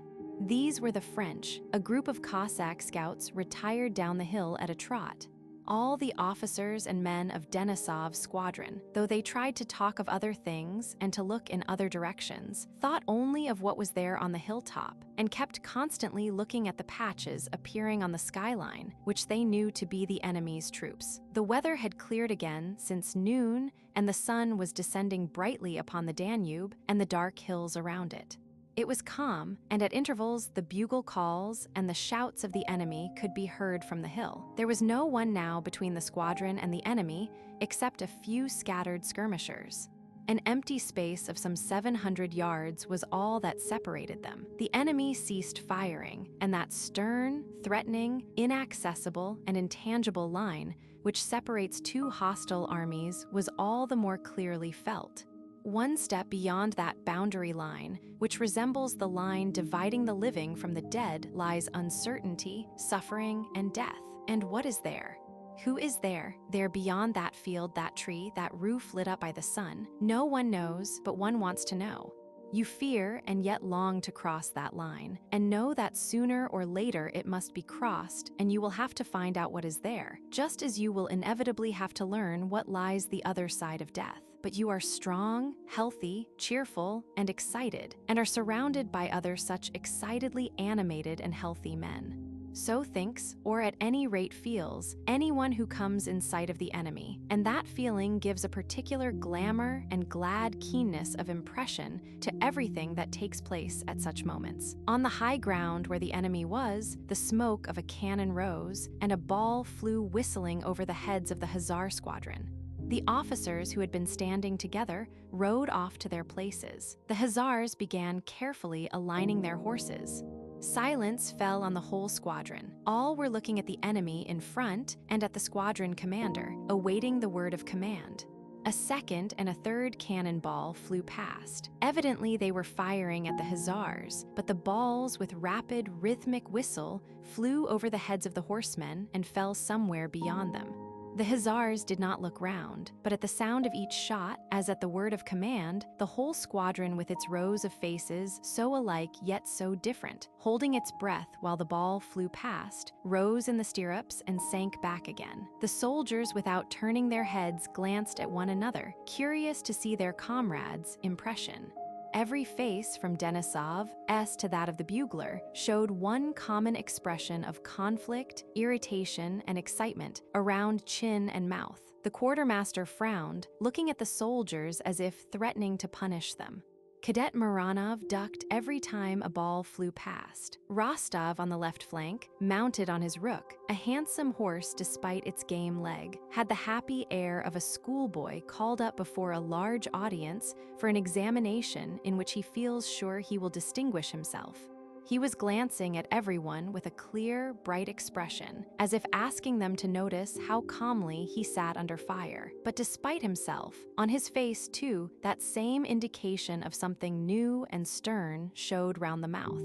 These were the French, a group of Cossack scouts retired down the hill at a trot. All the officers and men of Denisov's squadron, though they tried to talk of other things and to look in other directions, thought only of what was there on the hilltop, and kept constantly looking at the patches appearing on the skyline, which they knew to be the enemy's troops. The weather had cleared again since noon, and the sun was descending brightly upon the Danube and the dark hills around it. It was calm, and at intervals the bugle calls and the shouts of the enemy could be heard from the hill. There was no one now between the squadron and the enemy, except a few scattered skirmishers. An empty space of some 700 yards was all that separated them. The enemy ceased firing, and that stern, threatening, inaccessible, and intangible line which separates two hostile armies was all the more clearly felt. One step beyond that boundary line, which resembles the line dividing the living from the dead, lies uncertainty, suffering, and death. And what is there? Who is there beyond that field, that tree, that roof lit up by the sun? No one knows, but one wants to know. You fear and yet long to cross that line, and know that sooner or later it must be crossed, and you will have to find out what is there, just as you will inevitably have to learn what lies the other side of death. But you are strong, healthy, cheerful, and excited, and are surrounded by other such excitedly animated and healthy men. So thinks, or at any rate feels, anyone who comes in sight of the enemy, and that feeling gives a particular glamour and glad keenness of impression to everything that takes place at such moments. On the high ground where the enemy was, the smoke of a cannon rose, and a ball flew whistling over the heads of the Hussar squadron. The officers who had been standing together rode off to their places. The Hussars began carefully aligning their horses. Silence fell on the whole squadron. All were looking at the enemy in front and at the squadron commander, awaiting the word of command. A second and a third cannonball flew past. Evidently they were firing at the Hussars, but the balls with rapid, rhythmic whistle flew over the heads of the horsemen and fell somewhere beyond them. The Hussars did not look round, but at the sound of each shot, as at the word of command, the whole squadron with its rows of faces so alike yet so different, holding its breath while the ball flew past, rose in the stirrups and sank back again. The soldiers, without turning their heads, glanced at one another, curious to see their comrades' impression. Every face, from Denisov's to that of the bugler, showed one common expression of conflict, irritation, and excitement around chin and mouth. The quartermaster frowned, looking at the soldiers as if threatening to punish them. Cadet Mironov ducked every time a ball flew past. Rostov, on the left flank, mounted on his rook, a handsome horse despite its game leg, had the happy air of a schoolboy called up before a large audience for an examination in which he feels sure he will distinguish himself. He was glancing at everyone with a clear, bright expression, as if asking them to notice how calmly he sat under fire. But despite himself, on his face, too, that same indication of something new and stern showed round the mouth.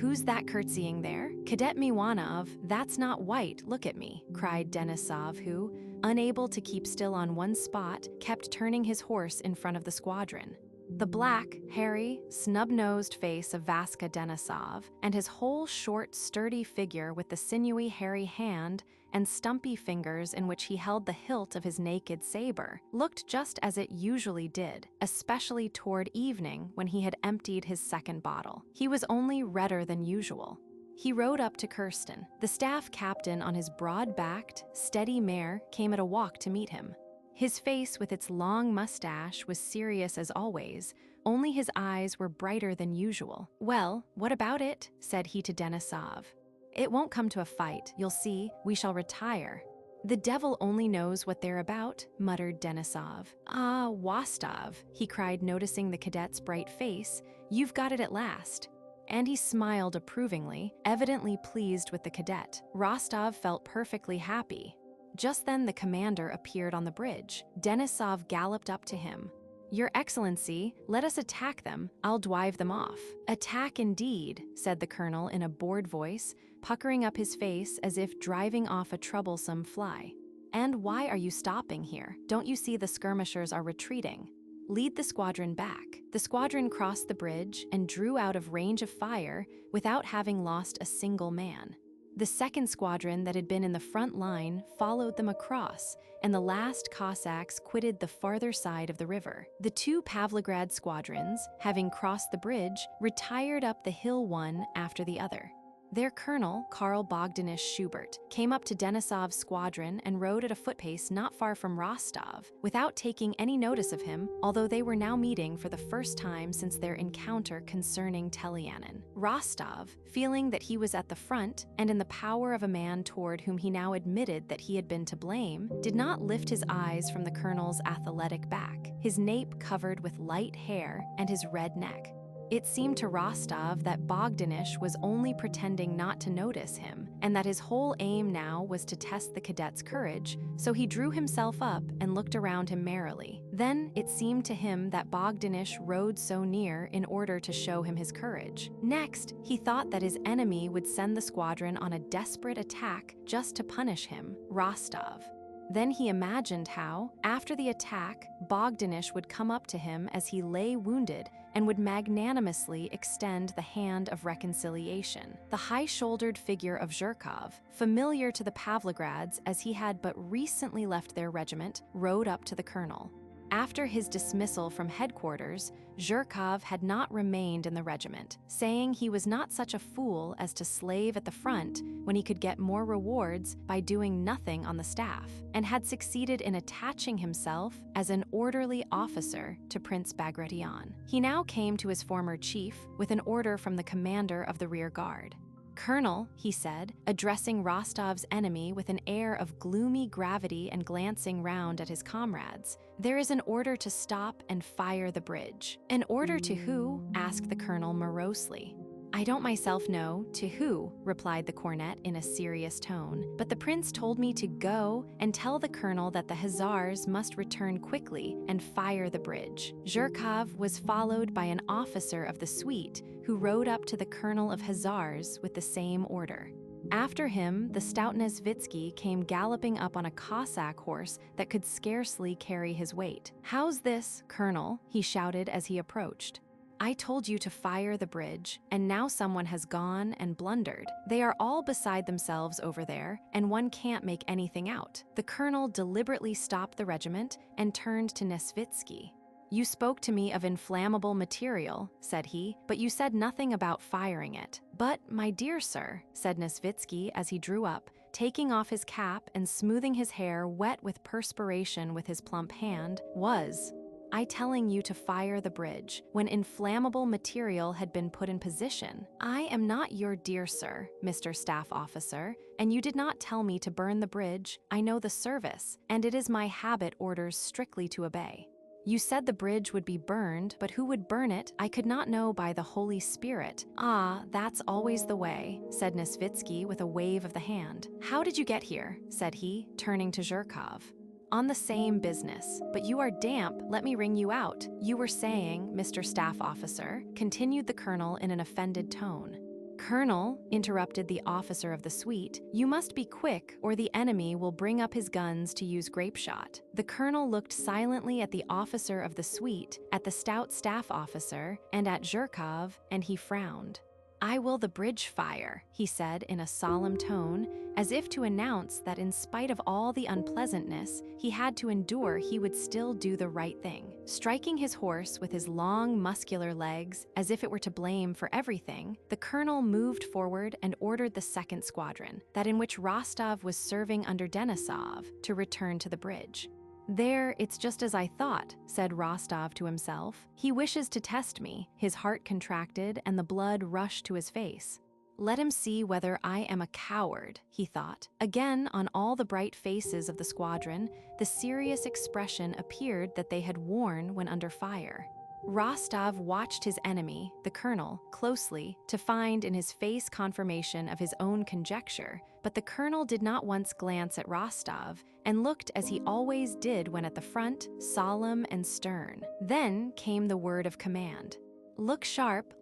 "Who's that curtsying there? Cadet Miwanov, that's not white, look at me," cried Denisov, who, unable to keep still on one spot, kept turning his horse in front of the squadron. The black, hairy, snub-nosed face of Vaska Denisov, and his whole short, sturdy figure with the sinewy, hairy hand and stumpy fingers in which he held the hilt of his naked saber, looked just as it usually did, especially toward evening when he had emptied his second bottle. He was only redder than usual. He rode up to Kirsten. The staff captain on his broad-backed, steady mare came at a walk to meet him. His face with its long mustache was serious as always, only his eyes were brighter than usual. "Well, what about it?" said he to Denisov. "It won't come to a fight, you'll see, we shall retire." "The devil only knows what they're about," muttered Denisov. "Ah, Wostov," he cried, noticing the cadet's bright face, "you've got it at last." And he smiled approvingly, evidently pleased with the cadet. Rostov felt perfectly happy. Just then the commander appeared on the bridge. Denisov galloped up to him. "Your Excellency, let us attack them. I'll drive them off." "Attack indeed," said the colonel in a bored voice, puckering up his face as if driving off a troublesome fly. "And why are you stopping here? Don't you see the skirmishers are retreating? Lead the squadron back." The squadron crossed the bridge and drew out of range of fire without having lost a single man. The second squadron that had been in the front line followed them across, and the last Cossacks quitted the farther side of the river. The two Pavlograd squadrons, having crossed the bridge, retired up the hill one after the other. Their colonel, Karl Bogdanish Schubert, came up to Denisov's squadron and rode at a footpace not far from Rostov, without taking any notice of him, although they were now meeting for the first time since their encounter concerning Telyanin. Rostov, feeling that he was at the front and in the power of a man toward whom he now admitted that he had been to blame, did not lift his eyes from the colonel's athletic back, his nape covered with light hair and his red neck. It seemed to Rostov that Bogdanish was only pretending not to notice him, and that his whole aim now was to test the cadet's courage, so he drew himself up and looked around him merrily. Then it seemed to him that Bogdanish rode so near in order to show him his courage. Next, he thought that his enemy would send the squadron on a desperate attack just to punish him, Rostov. Then he imagined how, after the attack, Bogdanish would come up to him as he lay wounded and would magnanimously extend the hand of reconciliation. The high-shouldered figure of Zhirkov, familiar to the Pavlograds as he had but recently left their regiment, rode up to the colonel. After his dismissal from headquarters, Zhirkov had not remained in the regiment, saying he was not such a fool as to slave at the front when he could get more rewards by doing nothing on the staff, and had succeeded in attaching himself as an orderly officer to Prince Bagration. He now came to his former chief with an order from the commander of the rear guard. "Colonel," he said, addressing Rostov's enemy with an air of gloomy gravity and glancing round at his comrades, "there is an order to stop and fire the bridge." "An order to who?" asked the colonel morosely. "I don't myself know to who," replied the cornet in a serious tone, "but the prince told me to go and tell the colonel that the hussars must return quickly and fire the bridge." Zhirkov was followed by an officer of the suite who rode up to the colonel of hussars with the same order. After him, the stout Nesvitsky came galloping up on a Cossack horse that could scarcely carry his weight. "How's this, colonel?" he shouted as he approached. "I told you to fire the bridge, and now someone has gone and blundered. They are all beside themselves over there, and one can't make anything out." The colonel deliberately stopped the regiment and turned to Nesvitsky. "You spoke to me of inflammable material," said he, "but you said nothing about firing it." "But, my dear sir," said Nesvitsky as he drew up, taking off his cap and smoothing his hair wet with perspiration with his plump hand, "was I telling you to fire the bridge when inflammable material had been put in position? I am not your dear sir, Mr. Staff Officer, and you did not tell me to burn the bridge. I know the service, and it is my habit orders strictly to obey. You said the bridge would be burned, but who would burn it, I could not know by the Holy Spirit." "Ah, that's always the way," said Nesvitsky with a wave of the hand. "How did you get here?" said he, turning to Zhirkov. "On the same business. But you are damp, let me wring you out. You were saying, Mr. Staff Officer," continued the colonel in an offended tone. "Colonel," interrupted the officer of the suite, "you must be quick or the enemy will bring up his guns to use grape shot." The colonel looked silently at the officer of the suite, at the stout staff officer, and at Zhirkov, and he frowned. "I will the bridge fire," he said in a solemn tone, as if to announce that in spite of all the unpleasantness he had to endure, he would still do the right thing. Striking his horse with his long, muscular legs, as if it were to blame for everything, the colonel moved forward and ordered the second squadron, that in which Rostov was serving under Denisov, to return to the bridge. "There, it's just as I thought," said Rostov to himself. "He wishes to test me." His heart contracted and the blood rushed to his face. "Let him see whether I am a coward," he thought. Again, on all the bright faces of the squadron, the serious expression appeared that they had worn when under fire. Rostov watched his enemy, the colonel, closely to find in his face confirmation of his own conjecture, but the colonel did not once glance at Rostov and looked as he always did when at the front, solemn and stern. Then came the word of command. Look sharp,"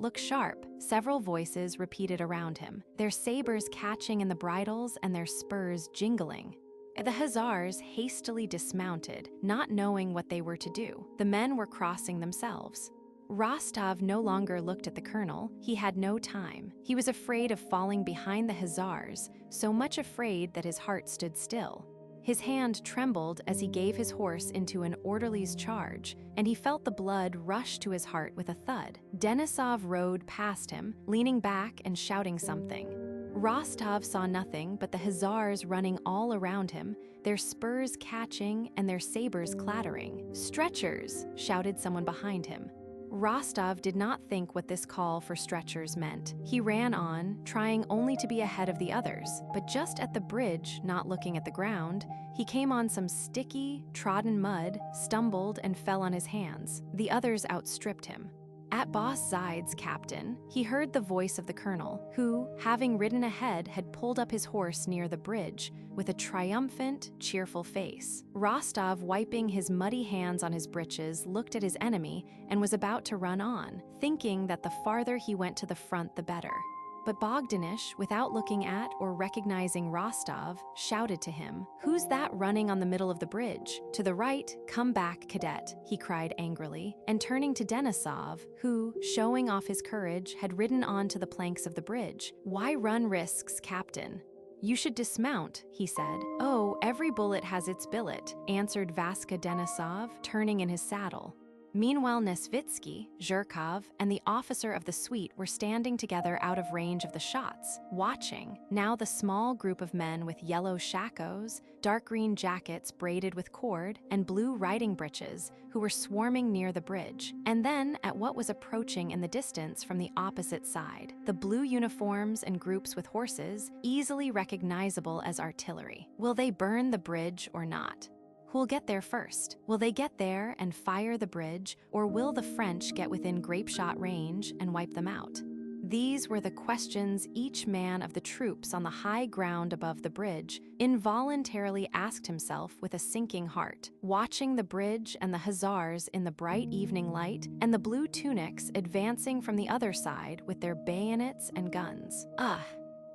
several voices repeated around him, their sabers catching in the bridles and their spurs jingling. The hussars hastily dismounted, not knowing what they were to do. The men were crossing themselves. Rostov no longer looked at the colonel. He had no time. He was afraid of falling behind the hussars, so much afraid that his heart stood still. His hand trembled as he gave his horse into an orderly's charge, and he felt the blood rush to his heart with a thud. Denisov rode past him, leaning back and shouting something. Rostov saw nothing but the hussars running all around him, their spurs catching and their sabers clattering. "Stretchers!" shouted someone behind him. Rostov did not think what this call for stretchers meant. He ran on, trying only to be ahead of the others, but just at the bridge, not looking at the ground, he came on some sticky, trodden mud, stumbled and fell on his hands. The others outstripped him. At Boss Zaid's captain, he heard the voice of the colonel, who, having ridden ahead, had pulled up his horse near the bridge with a triumphant, cheerful face. Rostov, wiping his muddy hands on his breeches, looked at his enemy and was about to run on, thinking that the farther he went to the front, the better. But Bogdanish, without looking at or recognizing Rostov, shouted to him, "Who's that running on the middle of the bridge? To the right, come back, cadet," he cried angrily, and turning to Denisov, who, showing off his courage, had ridden on to the planks of the bridge. "Why run risks, Captain? You should dismount," he said. "Oh, every bullet has its billet," answered Vaska Denisov, turning in his saddle. Meanwhile, Nesvitsky, Zhirkov, and the officer of the suite were standing together out of range of the shots, watching. Now the small group of men with yellow shakos, dark green jackets braided with cord, and blue riding breeches, who were swarming near the bridge. And then at what was approaching in the distance from the opposite side, the blue uniforms and groups with horses, easily recognizable as artillery. Will they burn the bridge or not? Who'll get there first? Will they get there and fire the bridge, or will the French get within grape-shot range and wipe them out? These were the questions each man of the troops on the high ground above the bridge involuntarily asked himself with a sinking heart, watching the bridge and the hussars in the bright evening light, and the blue tunics advancing from the other side with their bayonets and guns. "Ugh,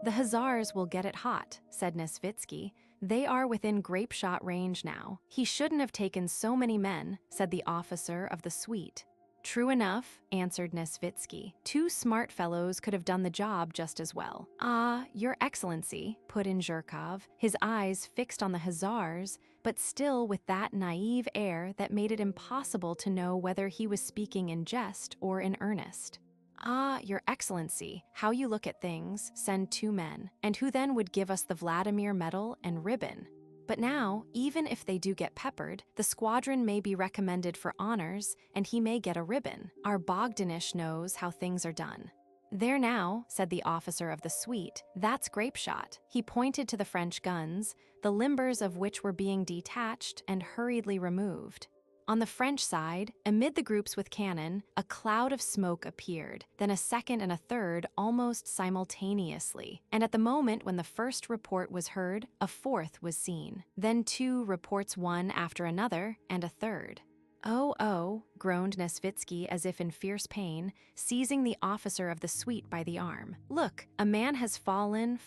the hussars will get it hot," said Nesvitsky. "They are within grape-shot range now." "He shouldn't have taken so many men," said the officer of the suite. "True enough," answered Nesvitsky. "Two smart fellows could have done the job just as well." "Ah, Your Excellency," put in Zhirkov, his eyes fixed on the hussars, but still with that naive air that made it impossible to know whether he was speaking in jest or in earnest. "Ah, Your Excellency, how you look at things, send 2 men, and who then would give us the Vladimir medal and ribbon? But now, even if they do get peppered, the squadron may be recommended for honors, and he may get a ribbon. Our Bogdanish knows how things are done." "There now," said the officer of the suite, "that's grape-shot." He pointed to the French guns, the limbers of which were being detached and hurriedly removed. On the French side, amid the groups with cannon, a cloud of smoke appeared, then a second and a third almost simultaneously. And at the moment when the first report was heard, a fourth was seen. Then 2 reports, one after another, and a third. Oh, groaned Nesvitsky as if in fierce pain, seizing the officer of the suite by the arm. "Look, a man has fallen,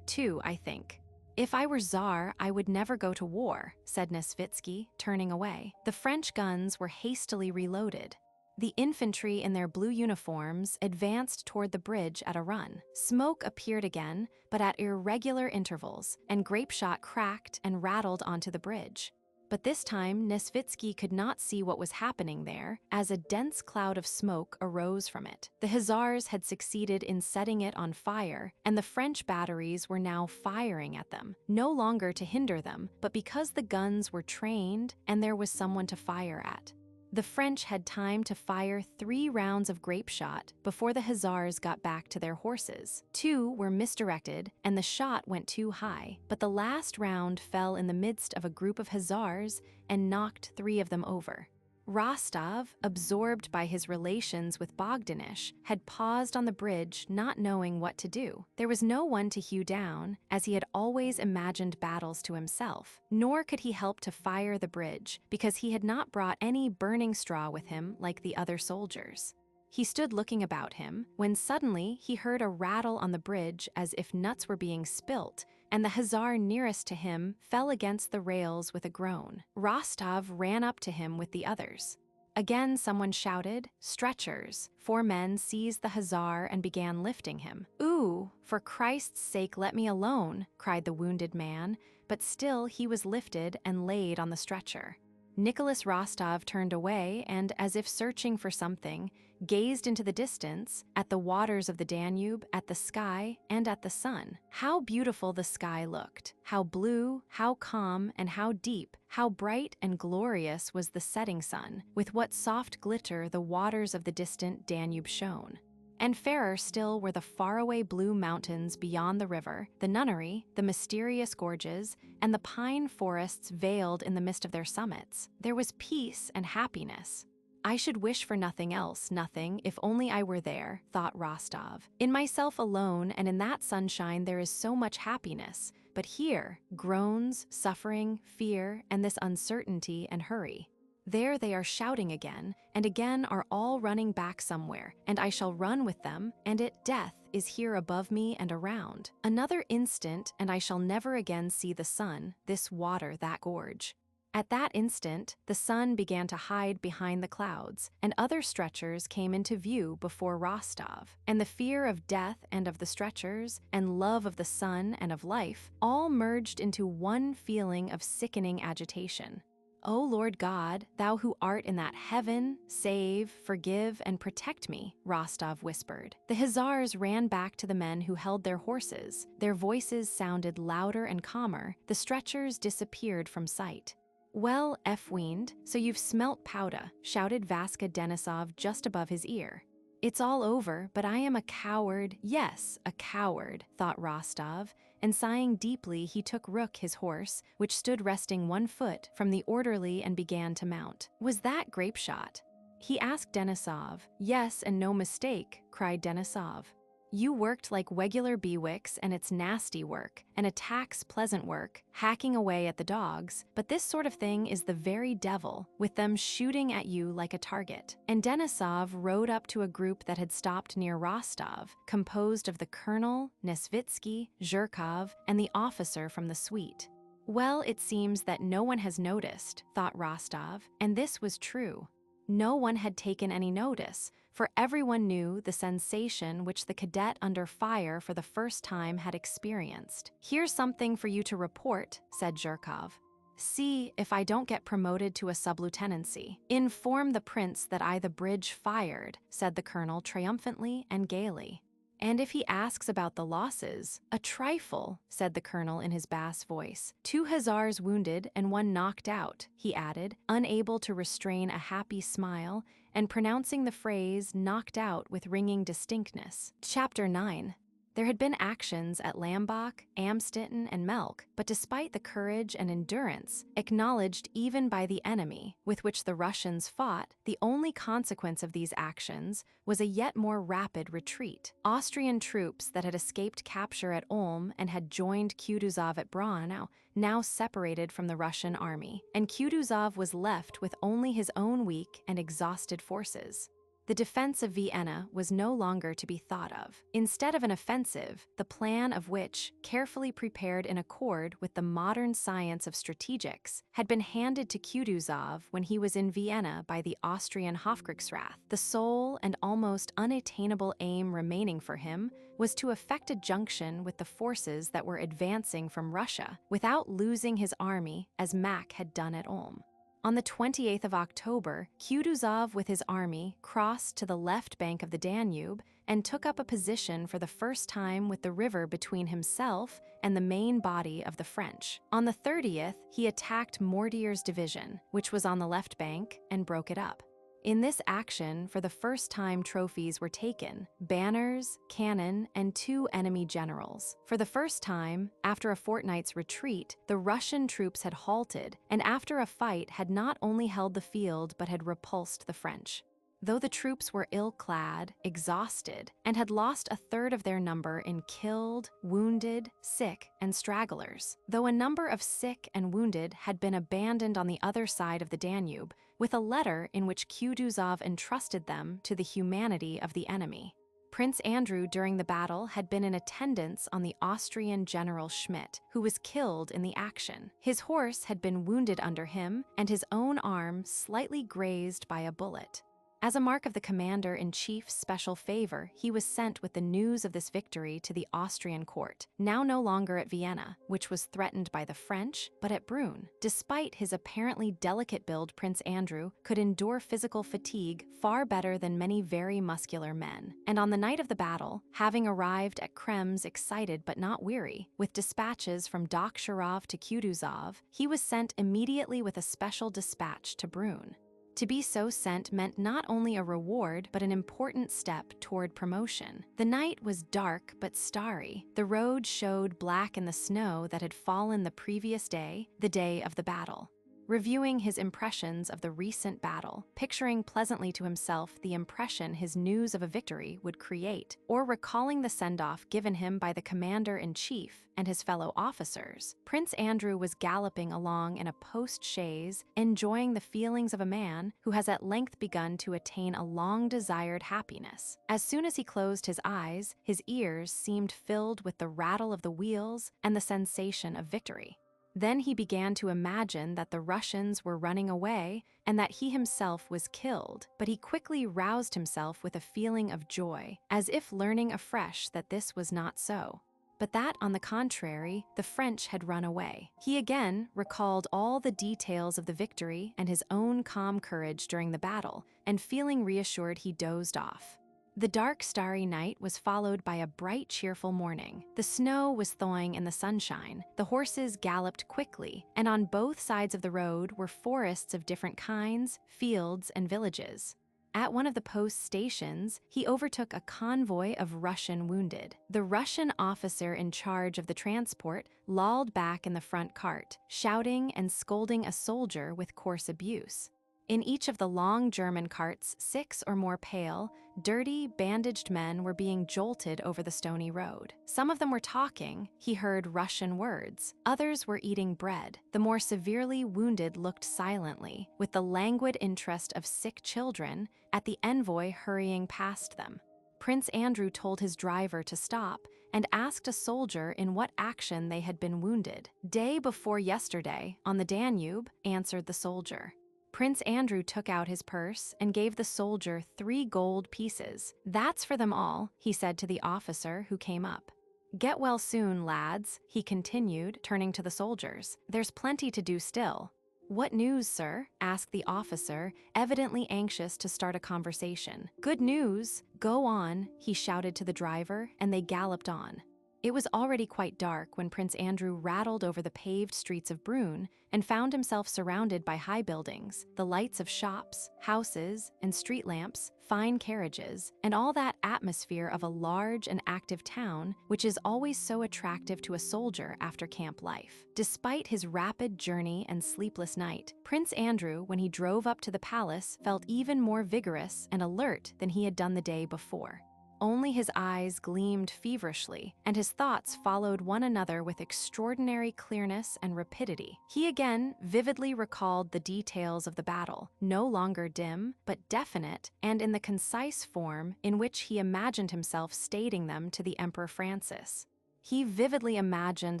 2, I think." "If I were Tsar, I would never go to war," said Nesvitsky, turning away. The French guns were hastily reloaded. The infantry in their blue uniforms advanced toward the bridge at a run. Smoke appeared again, but at irregular intervals, and grape-shot cracked and rattled onto the bridge. But this time, Nesvitsky could not see what was happening there, as a dense cloud of smoke arose from it. The Hussars had succeeded in setting it on fire, and the French batteries were now firing at them, no longer to hinder them, but because the guns were trained and there was someone to fire at. The French had time to fire 3 rounds of grape shot before the Hussars got back to their horses. 2 were misdirected, and the shot went too high, but the last round fell in the midst of a group of Hussars and knocked 3 of them over. Rostov, absorbed by his relations with Bogdanish, had paused on the bridge, not knowing what to do. There was no one to hew down, as he had always imagined battles to himself, nor could he help to fire the bridge, because he had not brought any burning straw with him like the other soldiers. He stood looking about him, when suddenly he heard a rattle on the bridge as if nuts were being spilt, and the Hussar nearest to him fell against the rails with a groan. Rostov ran up to him with the others. Again someone shouted, "Stretchers!" 4 men seized the Hussar and began lifting him. "Ooh, for Christ's sake let me alone," cried the wounded man, but still he was lifted and laid on the stretcher. Nicholas Rostov turned away and, as if searching for something, gazed into the distance, at the waters of the Danube, at the sky, and at the sun. How beautiful the sky looked! How blue, how calm, and how deep, how bright and glorious was the setting sun, with what soft glitter the waters of the distant Danube shone. And fairer still were the faraway blue mountains beyond the river, the nunnery, the mysterious gorges, and the pine forests veiled in the mist of their summits. There was peace and happiness. I should wish for nothing else, nothing, if only I were there, thought Rostov. In myself alone and in that sunshine there is so much happiness, but here, groans, suffering, fear, and this uncertainty and hurry. There they are shouting again, and again are all running back somewhere, and I shall run with them, and death is here above me and around. Another instant, and I shall never again see the sun, this water, that gorge. At that instant, the sun began to hide behind the clouds, and other stretchers came into view before Rostov. And the fear of death and of the stretchers, and love of the sun and of life, all merged into one feeling of sickening agitation. O Lord God, thou who art in that heaven, save, forgive, and protect me, Rostov whispered. The Hussars ran back to the men who held their horses. Their voices sounded louder and calmer. The stretchers disappeared from sight. "Well, F-Wiend, so you've smelt powder," shouted Vaska Denisov just above his ear. "It's all over, but I am a coward, yes, a coward," thought Rostov, and sighing deeply he took Rook, his horse, which stood resting 1 foot, from the orderly and began to mount. "Was that grape shot?" he asked Denisov. "Yes, and no mistake," cried Denisov. "You worked like regular bewicks, and it's nasty work, and attack's pleasant work, hacking away at the dogs, but this sort of thing is the very devil, with them shooting at you like a target." And Denisov rode up to a group that had stopped near Rostov, composed of the colonel, Nesvitsky, Zhirkov, and the officer from the suite. Well, it seems that no one has noticed, thought Rostov, and this was true. No one had taken any notice, for everyone knew the sensation which the cadet under fire for the first time had experienced. "Here's something for you to report," said Zhirkov. "See if I don't get promoted to a sublieutenancy. Inform the prince that I the bridge fired," said the colonel triumphantly and gaily. "And if he asks about the losses, a trifle," said the colonel in his bass voice. "2 Hussars wounded and 1 knocked out," he added, unable to restrain a happy smile, and pronouncing the phrase knocked out with ringing distinctness. Chapter 9. There had been actions at Lambach, Amstetten, and Melk, but despite the courage and endurance, acknowledged even by the enemy, with which the Russians fought, the only consequence of these actions was a yet more rapid retreat. Austrian troops that had escaped capture at Ulm and had joined Kutuzov at Braunau now separated from the Russian army, and Kutuzov was left with only his own weak and exhausted forces. The defense of Vienna was no longer to be thought of. Instead of an offensive, the plan of which, carefully prepared in accord with the modern science of strategics, had been handed to Kutuzov when he was in Vienna by the Austrian Hofkriegsrath, the sole and almost unattainable aim remaining for him was to effect a junction with the forces that were advancing from Russia without losing his army as Mack had done at Ulm. On the 28th of October, Kutuzov with his army crossed to the left bank of the Danube and took up a position for the first time with the river between himself and the main body of the French. On the 30th, he attacked Mortier's division, which was on the left bank, and broke it up. In this action, for the first time trophies were taken: banners, cannon, and 2 enemy generals. For the first time, after a fortnight's retreat, the Russian troops had halted, and after a fight had not only held the field but had repulsed the French. Though the troops were ill-clad, exhausted, and had lost a third of their number in killed, wounded, sick, and stragglers, though a number of sick and wounded had been abandoned on the other side of the Danube, with a letter in which Kutuzov entrusted them to the humanity of the enemy. Prince Andrew during the battle had been in attendance on the Austrian General Schmidt, who was killed in the action. His horse had been wounded under him, and his own arm slightly grazed by a bullet. As a mark of the commander-in-chief's special favor, he was sent with the news of this victory to the Austrian court, now no longer at Vienna, which was threatened by the French, but at Brünn. Despite his apparently delicate build, Prince Andrew could endure physical fatigue far better than many very muscular men. And on the night of the battle, having arrived at Krems excited but not weary, with dispatches from Dokhturov to Kutuzov, he was sent immediately with a special dispatch to Brünn. To be so sent meant not only a reward, but an important step toward promotion. The night was dark but starry. The road showed black in the snow that had fallen the previous day, the day of the battle. Reviewing his impressions of the recent battle, picturing pleasantly to himself the impression his news of a victory would create, or recalling the send-off given him by the commander-in-chief and his fellow officers, Prince Andrew was galloping along in a post-chaise, enjoying the feelings of a man who has at length begun to attain a long-desired happiness. As soon as he closed his eyes, his ears seemed filled with the rattle of the wheels and the sensation of victory. Then he began to imagine that the Russians were running away and that he himself was killed, but he quickly roused himself with a feeling of joy, as if learning afresh that this was not so, but that, on the contrary, the French had run away. He again recalled all the details of the victory and his own calm courage during the battle, and feeling reassured, he dozed off. The dark, starry night was followed by a bright, cheerful morning. The snow was thawing in the sunshine, the horses galloped quickly, and on both sides of the road were forests of different kinds, fields, and villages. At one of the post stations, he overtook a convoy of Russian wounded. The Russian officer in charge of the transport lolled back in the front cart, shouting and scolding a soldier with coarse abuse. In each of the long German carts, 6 or more pale, dirty, bandaged men were being jolted over the stony road. Some of them were talking, he heard Russian words. Others were eating bread. The more severely wounded looked silently, with the languid interest of sick children, at the envoy hurrying past them. Prince Andrew told his driver to stop and asked a soldier in what action they had been wounded. "Day before yesterday, on the Danube," answered the soldier. Prince Andrew took out his purse and gave the soldier 3 gold pieces. "That's for them all," he said to the officer who came up. "Get well soon, lads," he continued, turning to the soldiers. "There's plenty to do still." "What news, sir?" asked the officer, evidently anxious to start a conversation. "Good news! Go on," he shouted to the driver, and they galloped on. It was already quite dark when Prince Andrew rattled over the paved streets of Brünn and found himself surrounded by high buildings, the lights of shops, houses, and street lamps, fine carriages, and all that atmosphere of a large and active town which is always so attractive to a soldier after camp life. Despite his rapid journey and sleepless night, Prince Andrew, when he drove up to the palace, felt even more vigorous and alert than he had done the day before. Only his eyes gleamed feverishly, and his thoughts followed one another with extraordinary clearness and rapidity. He again vividly recalled the details of the battle, no longer dim, but definite, and in the concise form in which he imagined himself stating them to the Emperor Francis. He vividly imagined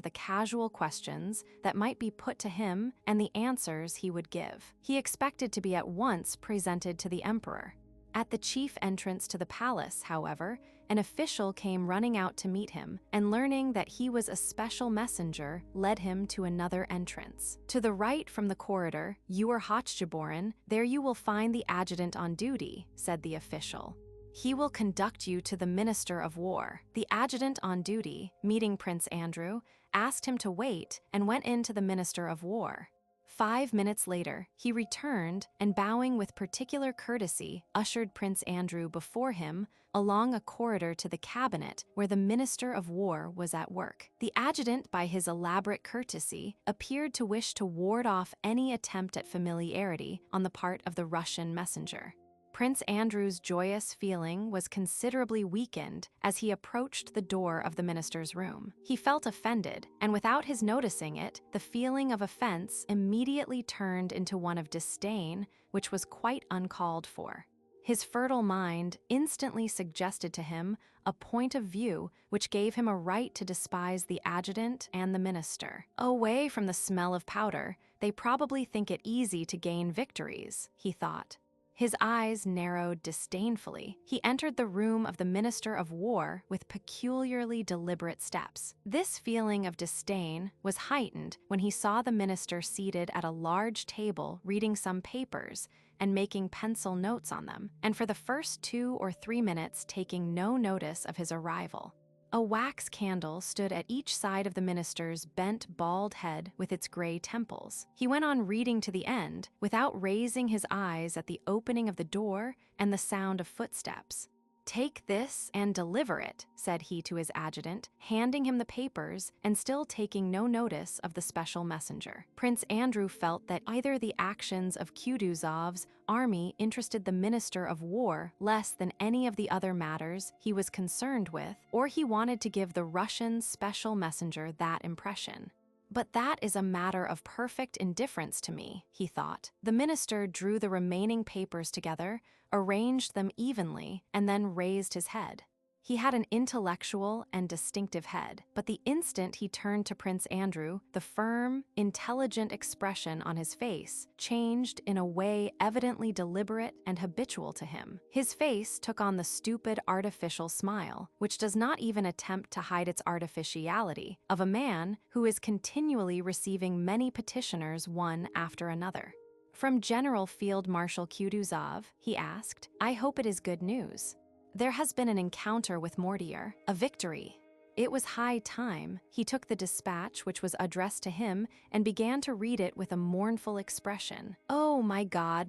the casual questions that might be put to him and the answers he would give. He expected to be at once presented to the emperor. At the chief entrance to the palace, however, an official came running out to meet him, and learning that he was a special messenger, led him to another entrance. To the right from the corridor, you are Hochgeboren, there you will find the adjutant on duty, said the official. He will conduct you to the Minister of War. The adjutant on duty, meeting Prince Andrew, asked him to wait and went in to the Minister of War. 5 minutes later, he returned and, bowing with particular courtesy, ushered Prince Andrew before him along a corridor to the cabinet where the Minister of War was at work. The adjutant, by his elaborate courtesy, appeared to wish to ward off any attempt at familiarity on the part of the Russian messenger. Prince Andrew's joyous feeling was considerably weakened as he approached the door of the minister's room. He felt offended, and without his noticing it, the feeling of offense immediately turned into one of disdain, which was quite uncalled for. His fertile mind instantly suggested to him a point of view which gave him a right to despise the adjutant and the minister. Away from the smell of powder, they probably think it easy to gain victories, he thought. His eyes narrowed disdainfully. He entered the room of the Minister of War with peculiarly deliberate steps. This feeling of disdain was heightened when he saw the minister seated at a large table reading some papers and making pencil notes on them, and for the first 2 or 3 minutes taking no notice of his arrival. A wax candle stood at each side of the minister's bent, bald head with its gray temples. He went on reading to the end, without raising his eyes at the opening of the door and the sound of footsteps. "Take this and deliver it," said he to his adjutant, handing him the papers and still taking no notice of the special messenger. Prince Andrew felt that either the actions of Kutuzov's army interested the Minister of War less than any of the other matters he was concerned with, or he wanted to give the Russian special messenger that impression. "But that is a matter of perfect indifference to me," he thought. The minister drew the remaining papers together, arranged them evenly, and then raised his head. He had an intellectual and distinctive head, but the instant he turned to Prince Andrew, the firm, intelligent expression on his face changed in a way evidently deliberate and habitual to him. His face took on the stupid, artificial smile, which does not even attempt to hide its artificiality, of a man who is continually receiving many petitioners one after another. "From General Field Marshal Kutuzov," he asked. "I hope it is good news. There has been an encounter with Mortier, a victory." It was high time. He took the dispatch which was addressed to him and began to read it with a mournful expression. "Oh, my God,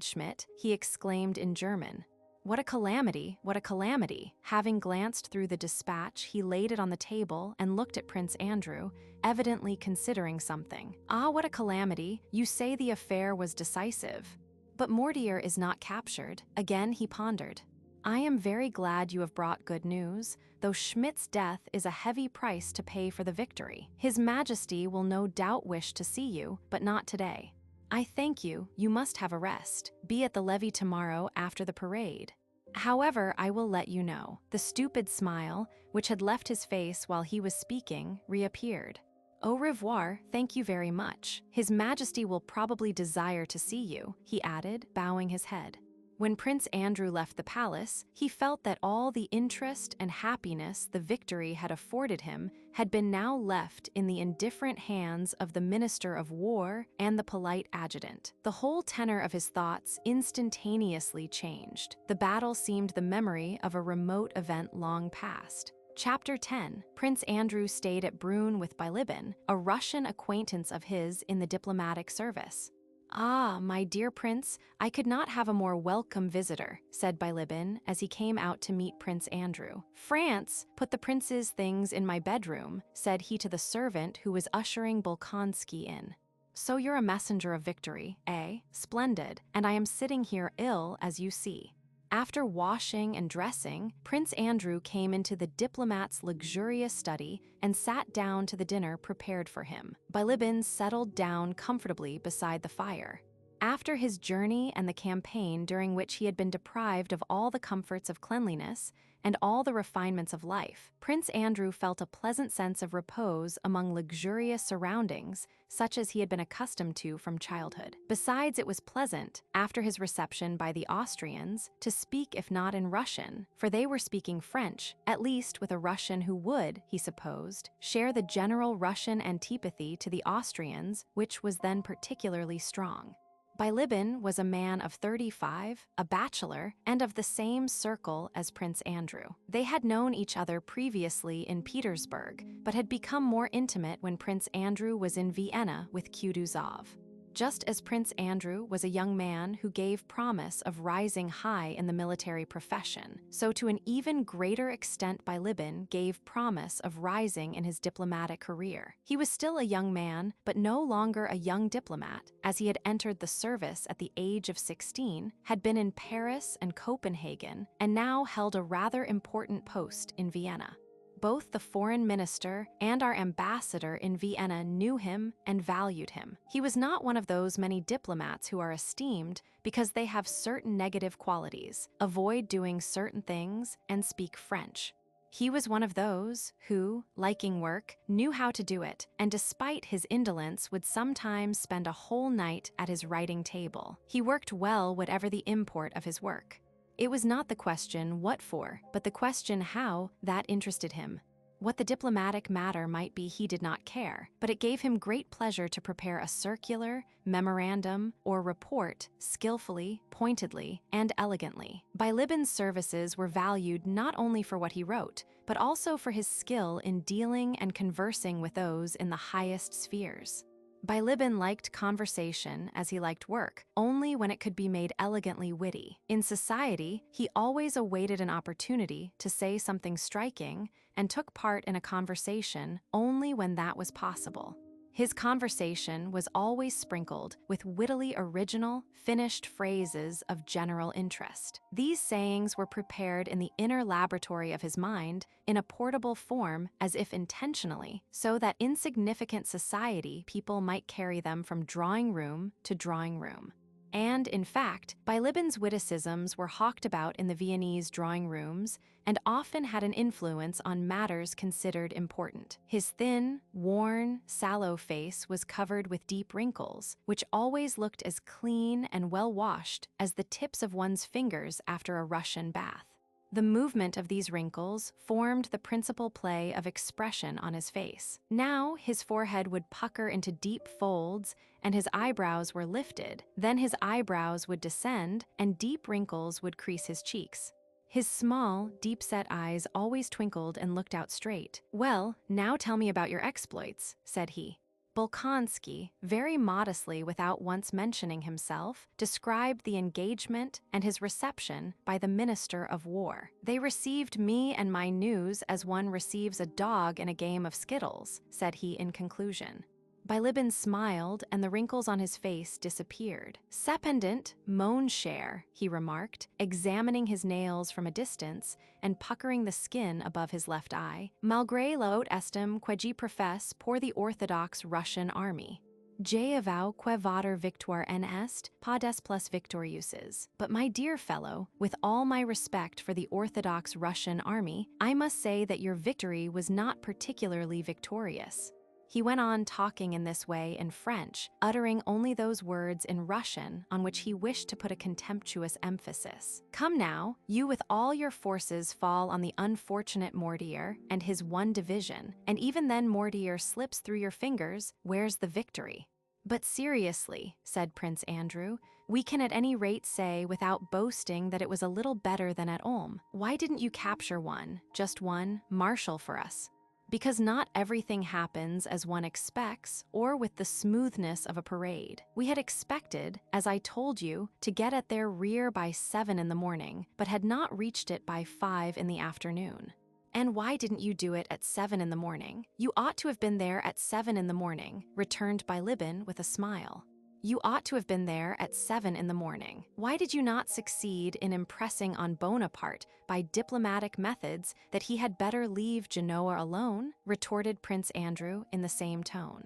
Schmidt," he exclaimed in German. "What a calamity, what a calamity." Having glanced through the dispatch, he laid it on the table and looked at Prince Andrew, evidently considering something. "Ah, what a calamity. You say the affair was decisive. But Mortier is not captured." Again he pondered. "I am very glad you have brought good news, though Schmidt's death is a heavy price to pay for the victory. His Majesty will no doubt wish to see you, but not today. I thank you, you must have a rest. Be at the levee tomorrow after the parade. However, I will let you know." The stupid smile, which had left his face while he was speaking, reappeared. "Au revoir, thank you very much. His Majesty will probably desire to see you," he added, bowing his head. When Prince Andrew left the palace, he felt that all the interest and happiness the victory had afforded him had been now left in the indifferent hands of the Minister of War and the polite adjutant. The whole tenor of his thoughts instantaneously changed. The battle seemed the memory of a remote event long past. Chapter 10. Prince Andrew stayed at Brünn with Bilibin, a Russian acquaintance of his in the diplomatic service. "Ah, my dear prince, I could not have a more welcome visitor," said Bilibin as he came out to meet Prince Andrew. "France, put the prince's things in my bedroom," said he to the servant who was ushering Bolkonsky in. "So you're a messenger of victory, eh? Splendid, and I am sitting here ill, as you see." After washing and dressing, Prince Andrew came into the diplomat's luxurious study and sat down to the dinner prepared for him. Bilibin settled down comfortably beside the fire. After his journey and the campaign during which he had been deprived of all the comforts of cleanliness and all the refinements of life, Prince Andrew felt a pleasant sense of repose among luxurious surroundings such as he had been accustomed to from childhood. Besides, it was pleasant, after his reception by the Austrians, to speak if not in Russian, for they were speaking French, at least with a Russian who would, he supposed, share the general Russian antipathy to the Austrians, which was then particularly strong. Bilibin was a man of 35, a bachelor, and of the same circle as Prince Andrew. They had known each other previously in Petersburg, but had become more intimate when Prince Andrew was in Vienna with Kutuzov. Just as Prince Andrew was a young man who gave promise of rising high in the military profession, so to an even greater extent Bilibin gave promise of rising in his diplomatic career. He was still a young man, but no longer a young diplomat, as he had entered the service at the age of 16, had been in Paris and Copenhagen, and now held a rather important post in Vienna. Both the foreign minister and our ambassador in Vienna knew him and valued him. He was not one of those many diplomats who are esteemed because they have certain negative qualities, avoid doing certain things, and speak French. He was one of those who, liking work, knew how to do it, and despite his indolence would sometimes spend a whole night at his writing table. He worked well whatever the import of his work. It was not the question what for, but the question how that interested him. What the diplomatic matter might be he did not care, but it gave him great pleasure to prepare a circular, memorandum, or report skillfully, pointedly, and elegantly. Bilibin's services were valued not only for what he wrote, but also for his skill in dealing and conversing with those in the highest spheres. Bilibin liked conversation as he liked work, only when it could be made elegantly witty. In society, he always awaited an opportunity to say something striking and took part in a conversation only when that was possible. His conversation was always sprinkled with wittily original, finished phrases of general interest. These sayings were prepared in the inner laboratory of his mind in a portable form as if intentionally, so that insignificant society people might carry them from drawing room to drawing room. And, in fact, Bilibin's witticisms were hawked about in the Viennese drawing rooms and often had an influence on matters considered important. His thin, worn, sallow face was covered with deep wrinkles, which always looked as clean and well-washed as the tips of one's fingers after a Russian bath. The movement of these wrinkles formed the principal play of expression on his face. Now his forehead would pucker into deep folds and his eyebrows were lifted. Then his eyebrows would descend and deep wrinkles would crease his cheeks. His small, deep-set eyes always twinkled and looked out straight. "Well, now tell me about your exploits," said he. Bolkonsky, very modestly without once mentioning himself, described the engagement and his reception by the Minister of War. "They received me and my news as one receives a dog in a game of skittles," said he in conclusion. Bilibin smiled and the wrinkles on his face disappeared. "Cependant, mon cher," he remarked, examining his nails from a distance and puckering the skin above his left eye, "malgré la haute estime que j'y professe pour the Orthodox Russian army. J'avoue que votre victoire en est pas des plus victorieuses. But my dear fellow, with all my respect for the Orthodox Russian army, I must say that your victory was not particularly victorious." He went on talking in this way in French, uttering only those words in Russian on which he wished to put a contemptuous emphasis. "Come now, you with all your forces fall on the unfortunate Mortier and his one division, and even then Mortier slips through your fingers, where's the victory?" "But seriously," said Prince Andrew, "we can at any rate say without boasting that it was a little better than at Ulm. Why didn't you capture one, just one, marshal for us?" "Because not everything happens as one expects or with the smoothness of a parade. We had expected, as I told you, to get at their rear by 7 in the morning, but had not reached it by 5 in the afternoon." "And why didn't you do it at 7 in the morning? You ought to have been there at 7 in the morning," returned Bilibin with a smile. You ought to have been there at 7 in the morning. Why did you not succeed in impressing on Bonaparte by diplomatic methods that he had better leave Genoa alone?" retorted Prince Andrew in the same tone.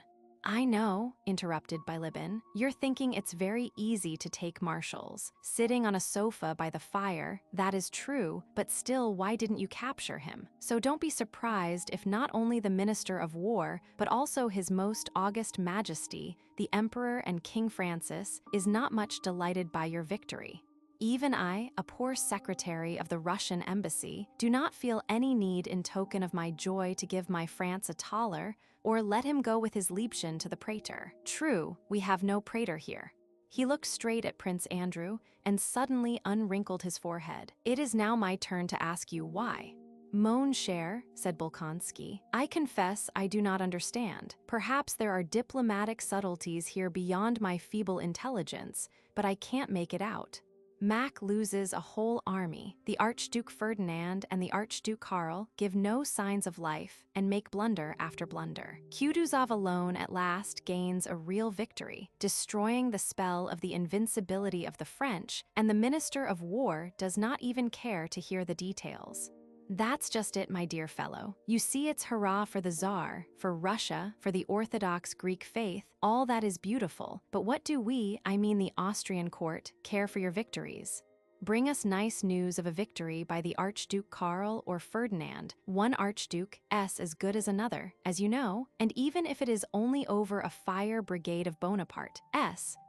"I know," interrupted Bilibin. "You're thinking it's very easy to take marshals. Sitting on a sofa by the fire, that is true, but still, why didn't you capture him? So don't be surprised if not only the Minister of War, but also His Most August Majesty, the Emperor and King Francis, is not much delighted by your victory. Even I, a poor secretary of the Russian embassy, do not feel any need in token of my joy to give my France a thaler, or let him go with his Liebchen to the Praetor. True, we have no Praetor here." He looked straight at Prince Andrew and suddenly unwrinkled his forehead. "It is now my turn to ask you why." "Mon cher," said Bolkonsky, "I confess I do not understand. Perhaps there are diplomatic subtleties here beyond my feeble intelligence, but I can't make it out. Mac loses a whole army. The Archduke Ferdinand and the Archduke Karl give no signs of life and make blunder after blunder. Kutuzov alone at last gains a real victory, destroying the spell of the invincibility of the French, and the Minister of War does not even care to hear the details. That's just it, my dear fellow. You see, it's hurrah for the Tsar, for Russia, for the Orthodox Greek faith, all that is beautiful. But what do we, I mean the Austrian court, care for your victories? Bring us nice news of a victory by the Archduke Karl or Ferdinand. One Archduke is as good as another, as you know, and even if it is only over a fire brigade of Bonaparte,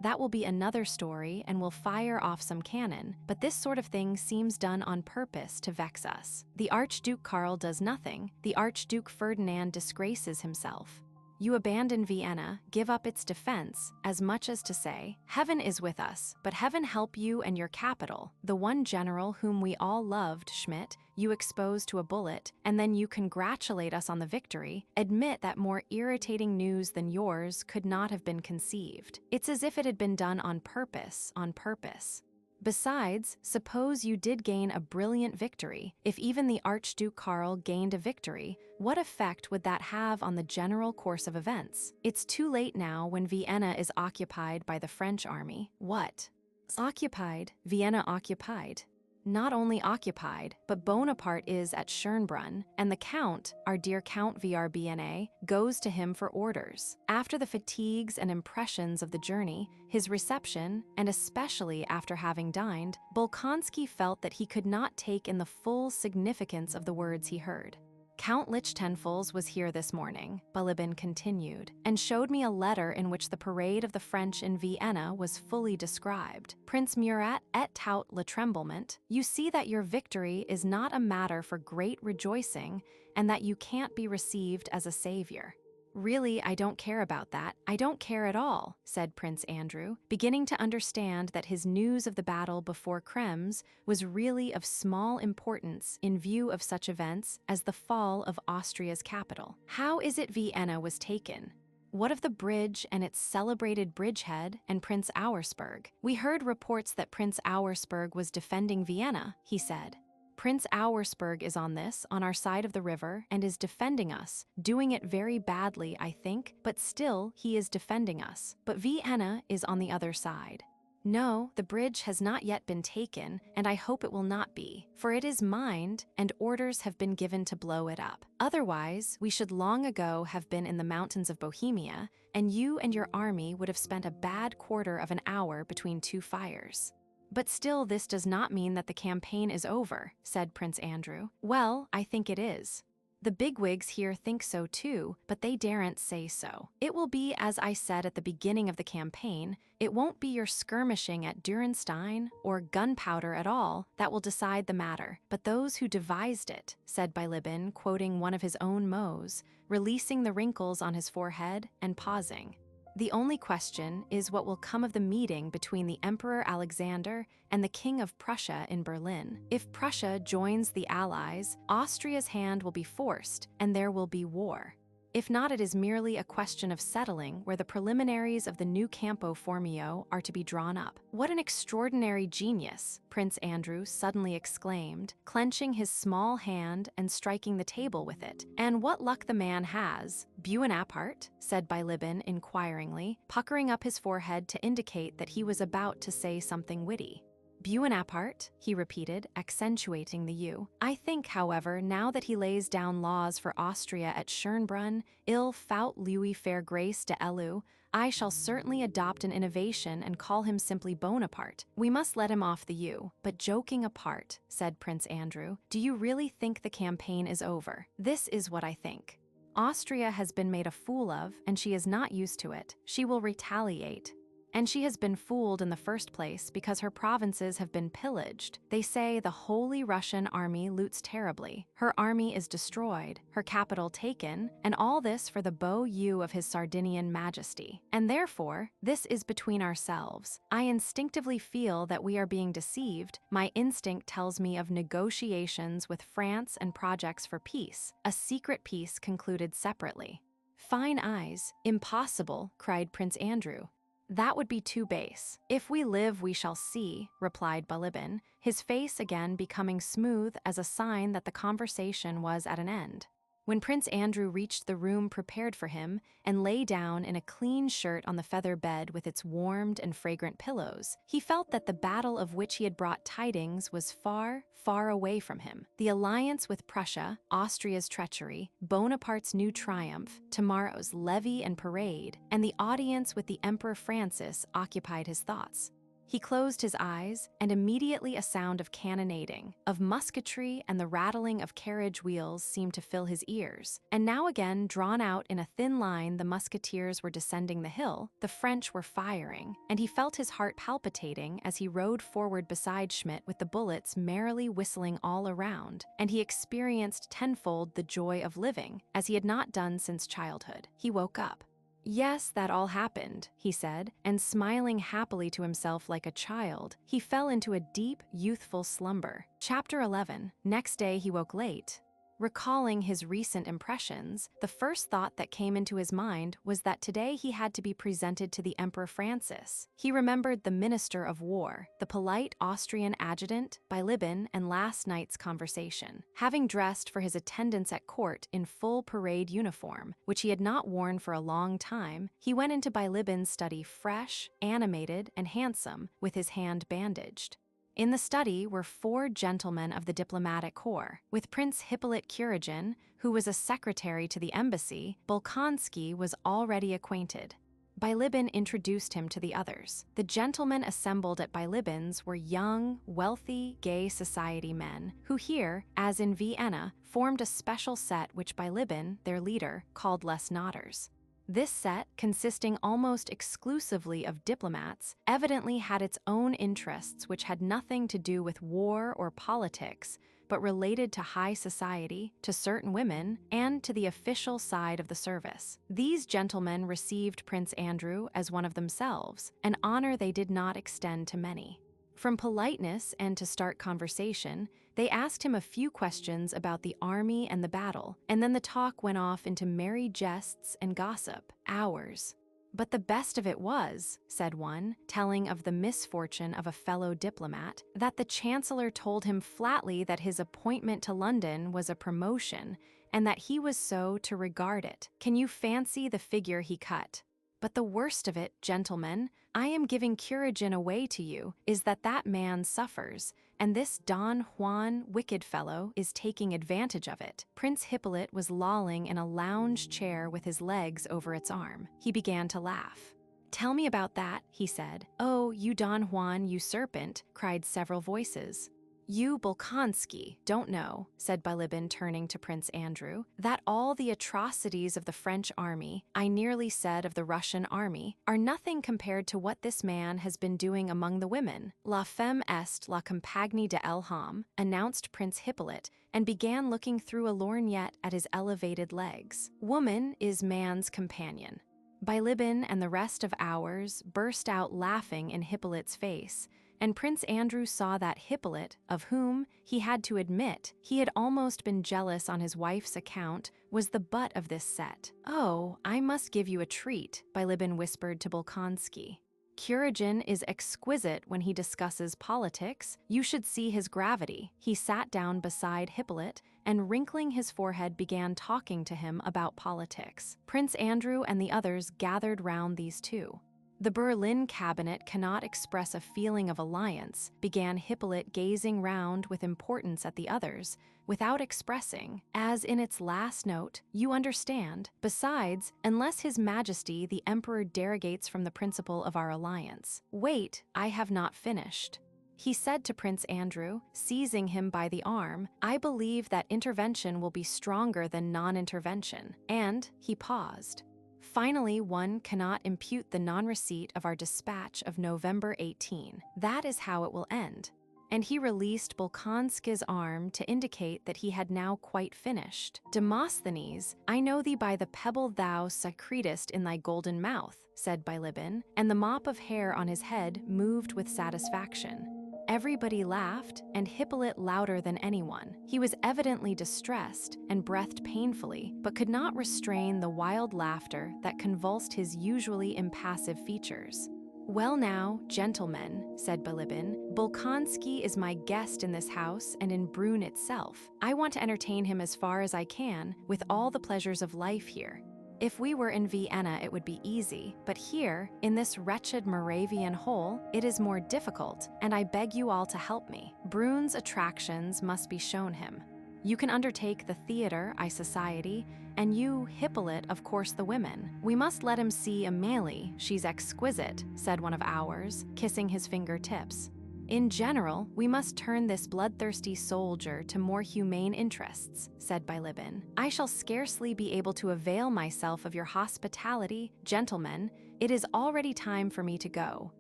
that will be another story and will fire off some cannon, but this sort of thing seems done on purpose to vex us. The Archduke Karl does nothing, the Archduke Ferdinand disgraces himself. You abandon Vienna, give up its defense, as much as to say, heaven is with us, but heaven help you and your capital. The one general whom we all loved, Schmidt, you expose to a bullet, and then you congratulate us on the victory, admit that more irritating news than yours could not have been conceived. It's as if it had been done on purpose, on purpose. Besides, suppose you did gain a brilliant victory. If even the Archduke Karl gained a victory, what effect would that have on the general course of events? It's too late now when Vienna is occupied by the French army. What? Occupied, Vienna occupied. Not only occupied, but Bonaparte is at Schönbrunn, and the Count, our dear Count VRBNA, goes to him for orders. After the fatigues and impressions of the journey, his reception, and especially after having dined, Bolkonsky felt that he could not take in the full significance of the words he heard. Count Lichtenfels was here this morning, Bilibin continued, and showed me a letter in which the parade of the French in Vienna was fully described. Prince Murat et tout le tremblement. You see that your victory is not a matter for great rejoicing, and that you can't be received as a savior. Really, I don't care about that. I don't care at all, said Prince Andrew, beginning to understand that his news of the battle before Krems was really of small importance in view of such events as the fall of Austria's capital. How is it Vienna was taken? What of the bridge and its celebrated bridgehead and Prince Auersperg? We heard reports that Prince Auersperg was defending Vienna, he said. Prince Auersperg is on our side of the river, and is defending us, doing it very badly, I think, but still he is defending us. But Vienna is on the other side. No, the bridge has not yet been taken, and I hope it will not be, for it is mined, and orders have been given to blow it up. Otherwise, we should long ago have been in the mountains of Bohemia, and you and your army would have spent a bad quarter of an hour between two fires. But still, this does not mean that the campaign is over, said Prince Andrew. Well, I think it is. The bigwigs here think so too, but they daren't say so. It will be as I said at the beginning of the campaign, it won't be your skirmishing at Dürrenstein or gunpowder at all that will decide the matter, but those who devised it, said Bilibin, quoting one of his own mots, releasing the wrinkles on his forehead and pausing. The only question is what will come of the meeting between the Emperor Alexander and the King of Prussia in Berlin. If Prussia joins the Allies, Austria's hand will be forced, and there will be war. If not, it is merely a question of settling where the preliminaries of the new Campo Formio are to be drawn up. What an extraordinary genius, Prince Andrew suddenly exclaimed, clenching his small hand and striking the table with it. And what luck the man has. Buonaparte, said Bilibin inquiringly, puckering up his forehead to indicate that he was about to say something witty. Buonaparte, he repeated, accentuating the U. I think, however, now that he lays down laws for Austria at Schönbrunn, il faut lui faire grâce de elu, I shall certainly adopt an innovation and call him simply Bonaparte. We must let him off the U. But joking apart, said Prince Andrew, do you really think the campaign is over? This is what I think. Austria has been made a fool of, and she is not used to it. She will retaliate. And she has been fooled in the first place because her provinces have been pillaged. They say the Holy Russian army loots terribly. Her army is destroyed, her capital taken, and all this for the beau you of his Sardinian Majesty. And therefore, this is between ourselves. I instinctively feel that we are being deceived. My instinct tells me of negotiations with France and projects for peace, a secret peace concluded separately. Fine eyes. Impossible, cried Prince Andrew. That would be too base. If we live, we shall see, replied Bilibin, his face again becoming smooth as a sign that the conversation was at an end. When Prince Andrew reached the room prepared for him and lay down in a clean shirt on the feather bed with its warmed and fragrant pillows, he felt that the battle of which he had brought tidings was far, far away from him. The alliance with Prussia, Austria's treachery, Bonaparte's new triumph, tomorrow's levee and parade, and the audience with the Emperor Francis occupied his thoughts. He closed his eyes, and immediately a sound of cannonading, of musketry and the rattling of carriage wheels seemed to fill his ears. And now again, drawn out in a thin line, the musketeers were descending the hill, the French were firing, and he felt his heart palpitating as he rode forward beside Schmidt with the bullets merrily whistling all around, and he experienced tenfold the joy of living, as he had not done since childhood. He woke up. Yes, that all happened, he said, and smiling happily to himself like a child, he fell into a deep, youthful slumber. Chapter 11. Next day he woke late. Recalling his recent impressions, the first thought that came into his mind was that today he had to be presented to the Emperor Francis. He remembered the Minister of War, the polite Austrian adjutant, Bilibin, and last night's conversation. Having dressed for his attendance at court in full parade uniform, which he had not worn for a long time, he went into Bilibin's study fresh, animated, and handsome, with his hand bandaged. In the study were 4 gentlemen of the diplomatic corps. With Prince Vasili Kuragin, who was a secretary to the embassy, Bolkonsky was already acquainted. Bilibin introduced him to the others. The gentlemen assembled at Bilibin's were young, wealthy, gay society men, who here, as in Vienna, formed a special set which Bilibin, their leader, called Les Nodders. This set, consisting almost exclusively of diplomats, evidently had its own interests which had nothing to do with war or politics, but related to high society, to certain women, and to the official side of the service. These gentlemen received Prince Andrew as one of themselves, an honor they did not extend to many. From politeness and to start conversation, they asked him a few questions about the army and the battle, and then the talk went off into merry jests and gossip, hours. But the best of it was, said one, telling of the misfortune of a fellow diplomat, that the Chancellor told him flatly that his appointment to London was a promotion, and that he was so to regard it. Can you fancy the figure he cut? But the worst of it, gentlemen, I am giving Kuragin away to you, is that man suffers, and this Don Juan wicked fellow is taking advantage of it. Prince Hippolyte was lolling in a lounge chair with his legs over its arm. He began to laugh. Tell me about that, he said. Oh, you Don Juan, you serpent, cried several voices. You, Bolkonsky, don't know, said Bilibin turning to Prince Andrew, that all the atrocities of the French army, I nearly said of the Russian army, are nothing compared to what this man has been doing among the women. La femme est la compagne de l'homme, announced Prince Hippolyte, and began looking through a lorgnette at his elevated legs. Woman is man's companion. Bilibin and the rest of ours burst out laughing in Hippolyte's face, and Prince Andrew saw that Hippolyte, of whom, he had to admit, he had almost been jealous on his wife's account, was the butt of this set. "Oh, I must give you a treat," Bilibin whispered to Bolkonsky. "Kuragin is exquisite when he discusses politics. You should see his gravity." He sat down beside Hippolyte and, wrinkling his forehead, began talking to him about politics. Prince Andrew and the others gathered round these two. "The Berlin cabinet cannot express a feeling of alliance," began Hippolyte, gazing round with importance at the others, "without expressing, as in its last note, you understand. Besides, unless His Majesty the Emperor derogates from the principle of our alliance." "Wait, I have not finished," he said to Prince Andrew, seizing him by the arm. "I believe that intervention will be stronger than non-intervention." And he paused. "Finally, one cannot impute the non-receipt of our dispatch of November 18. That is how it will end." And he released Bolkonsky's arm to indicate that he had now quite finished. "Demosthenes, I know thee by the pebble thou secretest in thy golden mouth," said Bilibin, and the mop of hair on his head moved with satisfaction. Everybody laughed, and Hippolyte louder than anyone. He was evidently distressed and breathed painfully, but could not restrain the wild laughter that convulsed his usually impassive features. "Well now, gentlemen," said Bilibin, "Bolkonsky is my guest in this house and in Brünn itself. I want to entertain him as far as I can, with all the pleasures of life here. If we were in Vienna, it would be easy, but here, in this wretched Moravian hole, it is more difficult, and I beg you all to help me. Brünn's attractions must be shown him. You can undertake the theater, society, and you, Hippolyte, of course the women. We must let him see Amélie, she's exquisite," said one of ours, kissing his fingertips. "In general, we must turn this bloodthirsty soldier to more humane interests," said Bilibin. "I shall scarcely be able to avail myself of your hospitality, gentlemen. It is already time for me to go,"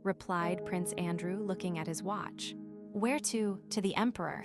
replied Prince Andrew, looking at his watch. "Where to? To the Emperor."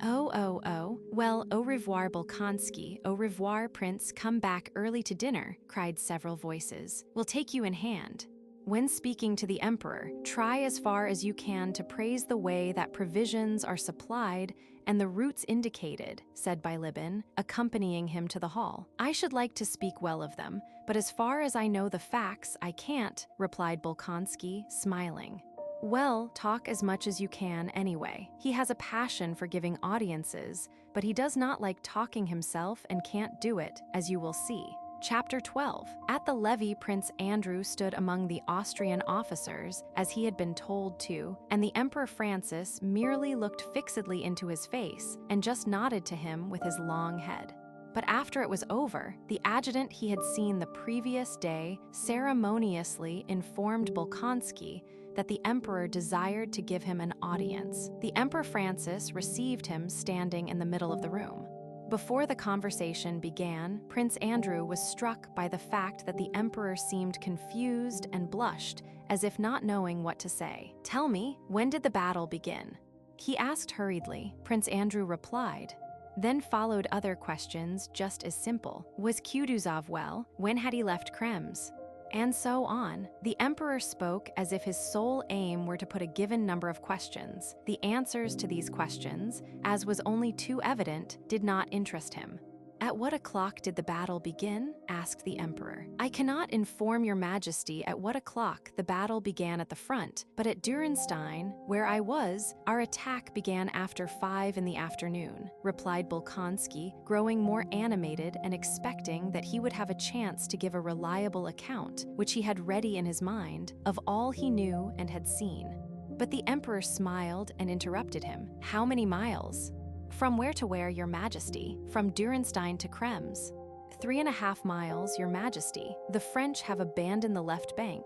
Oh. Well, au revoir, Bolkonsky. Au revoir, Prince. Come back early to dinner," cried several voices. "We'll take you in hand. When speaking to the Emperor, try as far as you can to praise the way that provisions are supplied and the routes indicated," said Bilibin, accompanying him to the hall. "I should like to speak well of them, but as far as I know the facts, I can't," replied Bolkonsky, smiling. "Well, talk as much as you can anyway. He has a passion for giving audiences, but he does not like talking himself and can't do it, as you will see." Chapter 12. At the levee, Prince Andrew stood among the Austrian officers, as he had been told to, and the Emperor Francis merely looked fixedly into his face and just nodded to him with his long head. But after it was over, the adjutant he had seen the previous day ceremoniously informed Bolkonsky that the emperor desired to give him an audience. The Emperor Francis received him standing in the middle of the room. Before the conversation began, Prince Andrew was struck by the fact that the emperor seemed confused and blushed, as if not knowing what to say. "Tell me, when did the battle begin?" he asked hurriedly. Prince Andrew replied. Then followed other questions just as simple. Was Kutuzov well? When had he left Krems? And so on. The emperor spoke as if his sole aim were to put a given number of questions. The answers to these questions, as was only too evident, did not interest him. "At what o'clock did the battle begin?" asked the emperor. "I cannot inform your majesty at what o'clock the battle began at the front, but at Dürrenstein, where I was, our attack began after 5 in the afternoon," replied Bolkonsky, growing more animated and expecting that he would have a chance to give a reliable account, which he had ready in his mind, of all he knew and had seen. But the emperor smiled and interrupted him. "How many miles?" "From where to where, your majesty?" "From Dürrenstein to Krems." 3.5 miles, your majesty. The French have abandoned the left bank.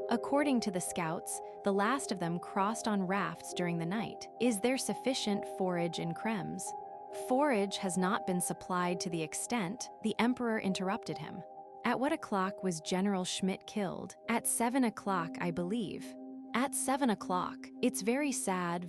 According to the scouts, the last of them crossed on rafts during the night. Is there sufficient forage in Krems? Forage has not been supplied to the extent, the emperor interrupted him. At what o'clock was General Schmidt killed? At 7 o'clock, I believe. At 7 o'clock. It's very sad,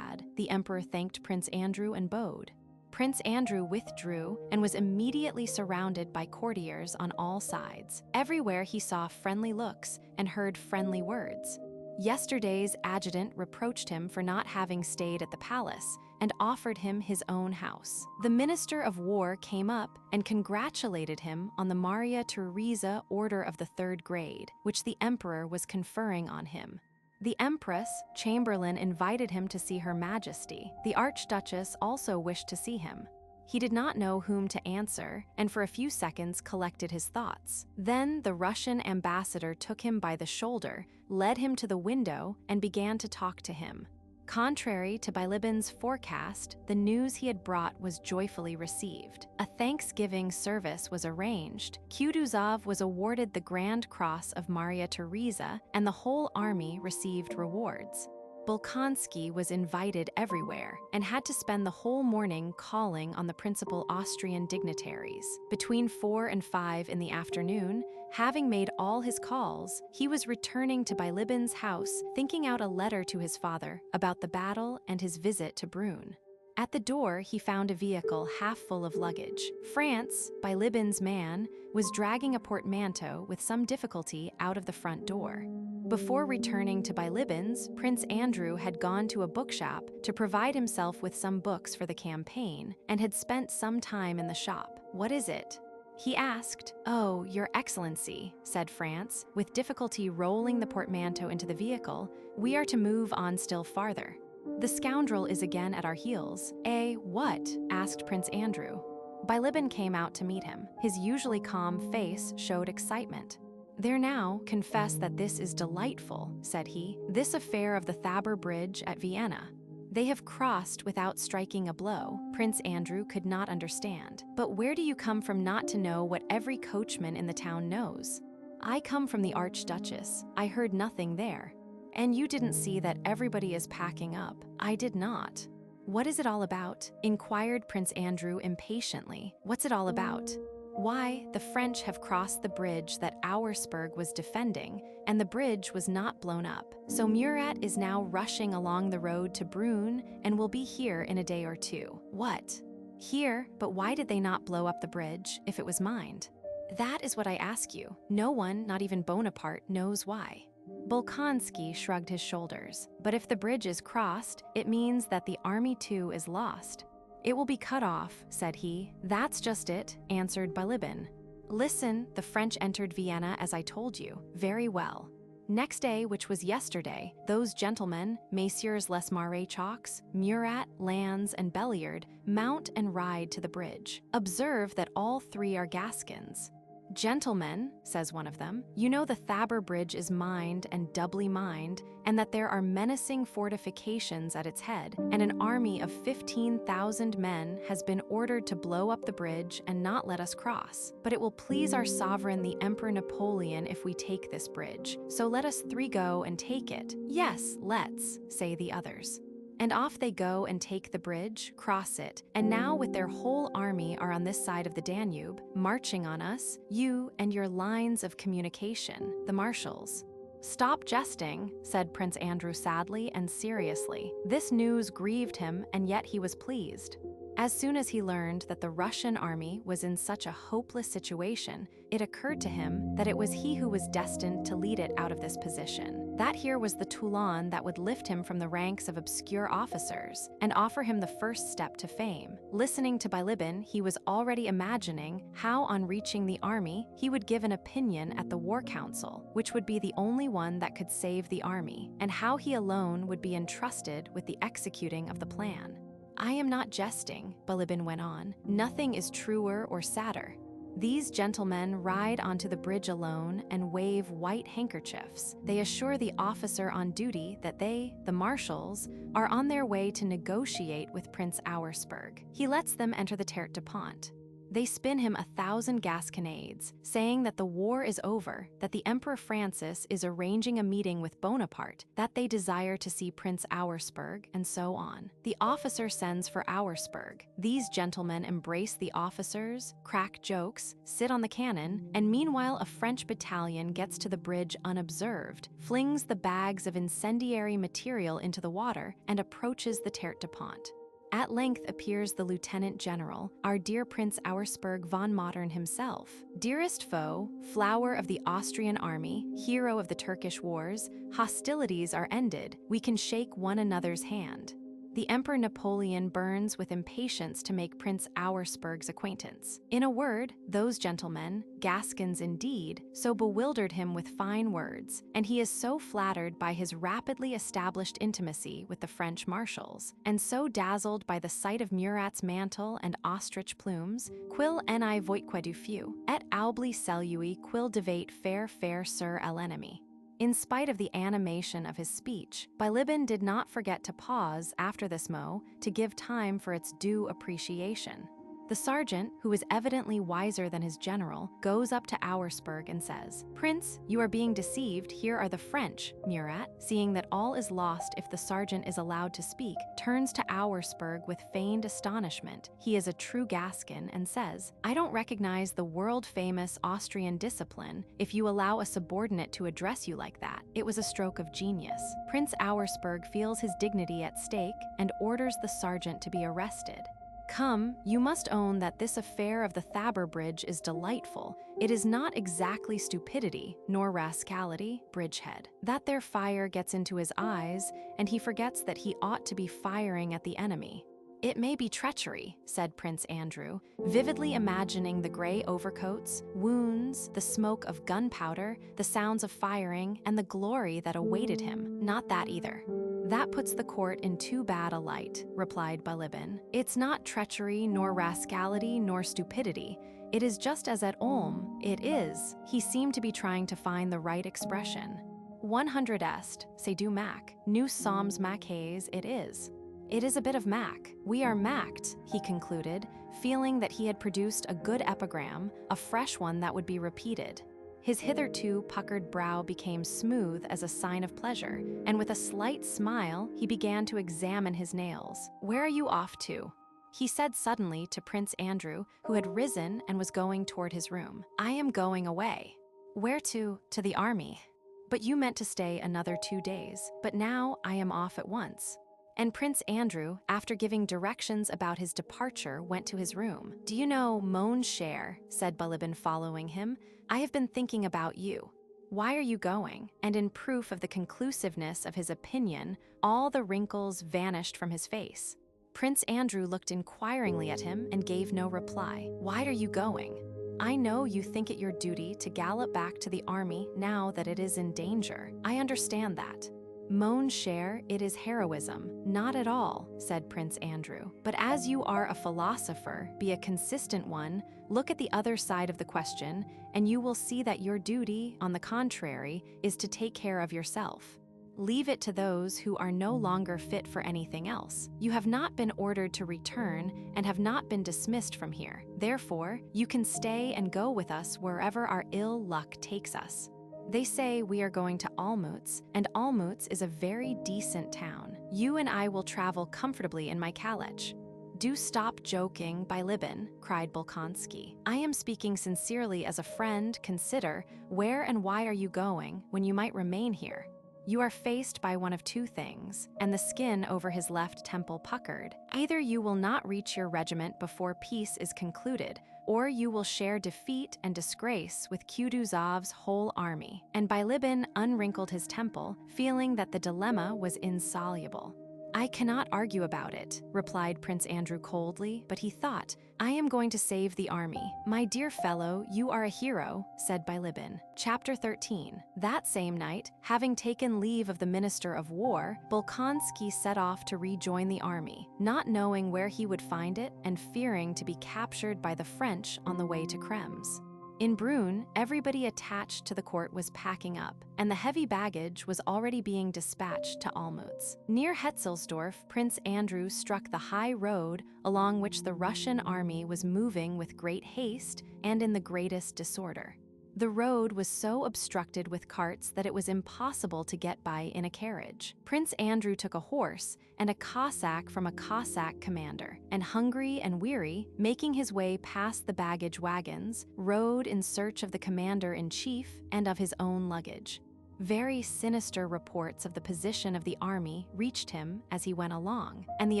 the emperor thanked Prince Andrew and bowed. Prince Andrew withdrew and was immediately surrounded by courtiers on all sides. Everywhere he saw friendly looks and heard friendly words. Yesterday's adjutant reproached him for not having stayed at the palace and offered him his own house. The Minister of War came up and congratulated him on the Maria Theresa Order of the Third Grade, which the Emperor was conferring on him. The Empress, Chamberlain, invited him to see Her Majesty. The Archduchess also wished to see him. He did not know whom to answer, and for a few seconds collected his thoughts. Then the Russian ambassador took him by the shoulder, led him to the window, and began to talk to him. Contrary to Bilibin's forecast, the news he had brought was joyfully received. A Thanksgiving service was arranged. Kutuzov was awarded the Grand Cross of Maria Theresa, and the whole army received rewards. Bolkonsky was invited everywhere and had to spend the whole morning calling on the principal Austrian dignitaries. Between 4 and 5 in the afternoon, having made all his calls, he was returning to Bilibin's house, thinking out a letter to his father about the battle and his visit to Brünn. At the door, he found a vehicle half full of luggage. France, Bilibin's man, was dragging a portmanteau with some difficulty out of the front door. Before returning to Bilibin's, Prince Andrew had gone to a bookshop to provide himself with some books for the campaign and had spent some time in the shop. "What is it?" he asked. "Oh, Your Excellency," said France, with difficulty rolling the portmanteau into the vehicle, "we are to move on still farther. The scoundrel is again at our heels." "Eh, what?" asked Prince Andrew. Bilibin came out to meet him. His usually calm face showed excitement. "There now, confess that this is delightful," said he. "This affair of the Thabor Bridge at Vienna. They have crossed without striking a blow." Prince Andrew could not understand. "But where do you come from not to know what every coachman in the town knows?" "I come from the Archduchess. I heard nothing there." "And you didn't see that everybody is packing up?" "I did not." "What is it all about?" inquired Prince Andrew impatiently. "What's it all about?" "Why, the French have crossed the bridge that Auersperg was defending, and the bridge was not blown up. So Murat is now rushing along the road to Brünn and will be here in a day or two." "What?" "Here, but why did they not blow up the bridge if it was mined?" "That is what I ask you. No one, not even Bonaparte, knows why." Bolkonsky shrugged his shoulders. "But if the bridge is crossed, it means that the army too is lost." "It will be cut off," said he. "That's just it," answered Bilibin. "Listen, the French entered Vienna as I told you. Very well. Next day, which was yesterday, those gentlemen, Messieurs Les Maréchaux, Murat, Lannes, and Belliard, mount and ride to the bridge. Observe that all three are Gascons. 'Gentlemen,' says one of them, 'you know the Thabor Bridge is mined and doubly mined, and that there are menacing fortifications at its head, and an army of 15,000 men has been ordered to blow up the bridge and not let us cross. But it will please our sovereign the Emperor Napoleon if we take this bridge, so let us three go and take it.' 'Yes, let's,' say the others. And off they go and take the bridge, cross it, and now with their whole army are on this side of the Danube, marching on us, you and your lines of communication, the marshals." "Stop jesting," said Prince Andrew sadly and seriously. This news grieved him, and yet he was pleased. As soon as he learned that the Russian army was in such a hopeless situation, it occurred to him that it was he who was destined to lead it out of this position. That here was the Toulon that would lift him from the ranks of obscure officers and offer him the first step to fame. Listening to Bilibin, he was already imagining how, on reaching the army, he would give an opinion at the War Council, which would be the only one that could save the army, and how he alone would be entrusted with the executing of the plan. "I am not jesting," Bilibin went on. "Nothing is truer or sadder. These gentlemen ride onto the bridge alone and wave white handkerchiefs. They assure the officer on duty that they, the marshals, are on their way to negotiate with Prince Auersperg. He lets them enter the Terre de Pont. They spin him 1,000 gasconades, saying that the war is over, that the Emperor Francis is arranging a meeting with Bonaparte, that they desire to see Prince Auersperg, and so on. The officer sends for Auersperg. These gentlemen embrace the officers, crack jokes, sit on the cannon, and meanwhile a French battalion gets to the bridge unobserved, flings the bags of incendiary material into the water, and approaches the Terre de Pont. At length appears the Lieutenant General, our dear Prince Auersperg von Modern himself. Dearest foe, flower of the Austrian army, hero of the Turkish wars, hostilities are ended, we can shake one another's hand. The Emperor Napoleon burns with impatience to make Prince Auersperg's acquaintance. In a word, those gentlemen, Gascons indeed, so bewildered him with fine words, and he is so flattered by his rapidly established intimacy with the French marshals, and so dazzled by the sight of Murat's mantle and ostrich plumes, quil eni voitque du few, et aubli celui quil devate fair sir l'ennemi. In spite of the animation of his speech, Bilibin did not forget to pause after this mot to give time for its due appreciation. The sergeant, who is evidently wiser than his general, goes up to Auersperg and says, "Prince, you are being deceived, here are the French." Murat, seeing that all is lost if the sergeant is allowed to speak, turns to Auersperg with feigned astonishment. He is a true Gascon and says, "I don't recognize the world-famous Austrian discipline if you allow a subordinate to address you like that." It was a stroke of genius. Prince Auersperg feels his dignity at stake and orders the sergeant to be arrested. "Come, you must own that this affair of the Thabur Bridge is delightful. It is not exactly stupidity, nor rascality, Bridgehead. That their fire gets into his eyes, and he forgets that he ought to be firing at the enemy." "It may be treachery," said Prince Andrew, vividly imagining the gray overcoats, wounds, the smoke of gunpowder, the sounds of firing, and the glory that awaited him. "Not that either." "That puts the court in too bad a light," replied Bilibin. "It's not treachery, nor rascality, nor stupidity. It is just as at Ulm. It is." He seemed to be trying to find the right expression. 100 est, c'est du Mac. Nous sommes Macs, it is. It is a bit of Mac. We are Macked, he concluded, feeling that he had produced a good epigram, a fresh one that would be repeated. His hitherto puckered brow became smooth as a sign of pleasure, and with a slight smile, he began to examine his nails. "Where are you off to?" he said suddenly to Prince Andrew, who had risen and was going toward his room. "I am going away." "Where to?" "To the army." "But you meant to stay another 2 days, but now I am off at once." And Prince Andrew, after giving directions about his departure, went to his room. "Do you know, mon cher," said Bilibin following him, "I have been thinking about you. Why are you going?" And in proof of the conclusiveness of his opinion, all the wrinkles vanished from his face. Prince Andrew looked inquiringly at him and gave no reply. "Why are you going?" "I know you think it your duty to gallop back to the army now that it is in danger. I understand that." "Mon cher, it is heroism." "Not at all," said Prince Andrew. "But as you are a philosopher, be a consistent one, look at the other side of the question, and you will see that your duty, on the contrary, is to take care of yourself. Leave it to those who are no longer fit for anything else. You have not been ordered to return and have not been dismissed from here. Therefore, you can stay and go with us wherever our ill luck takes us. They say we are going to Olmütz, and Olmütz is a very decent town. You and I will travel comfortably in my calèche." "Do stop joking, Bilibin," cried Bolkonsky. "I am speaking sincerely as a friend. Consider, where and why are you going when you might remain here? You are faced by one of two things," and the skin over his left temple puckered. "Either you will not reach your regiment before peace is concluded, or you will share defeat and disgrace with Kutuzov's whole army." And Bilibin unwrinkled his temple, feeling that the dilemma was insoluble. "I cannot argue about it," replied Prince Andrew coldly, but he thought, "I am going to save the army." "My dear fellow, you are a hero," said Bilibin. Chapter 13. That same night, having taken leave of the Minister of War, Bolkonsky set off to rejoin the army, not knowing where he would find it and fearing to be captured by the French on the way to Krems. In Brünn, everybody attached to the court was packing up, and the heavy baggage was already being dispatched to Olmütz. Near Hetzelsdorf, Prince Andrew struck the high road along which the Russian army was moving with great haste and in the greatest disorder. The road was so obstructed with carts that it was impossible to get by in a carriage. Prince Andrew took a horse and a Cossack from a Cossack commander, and hungry and weary, making his way past the baggage wagons, rode in search of the commander-in-chief and of his own luggage. Very sinister reports of the position of the army reached him as he went along, and the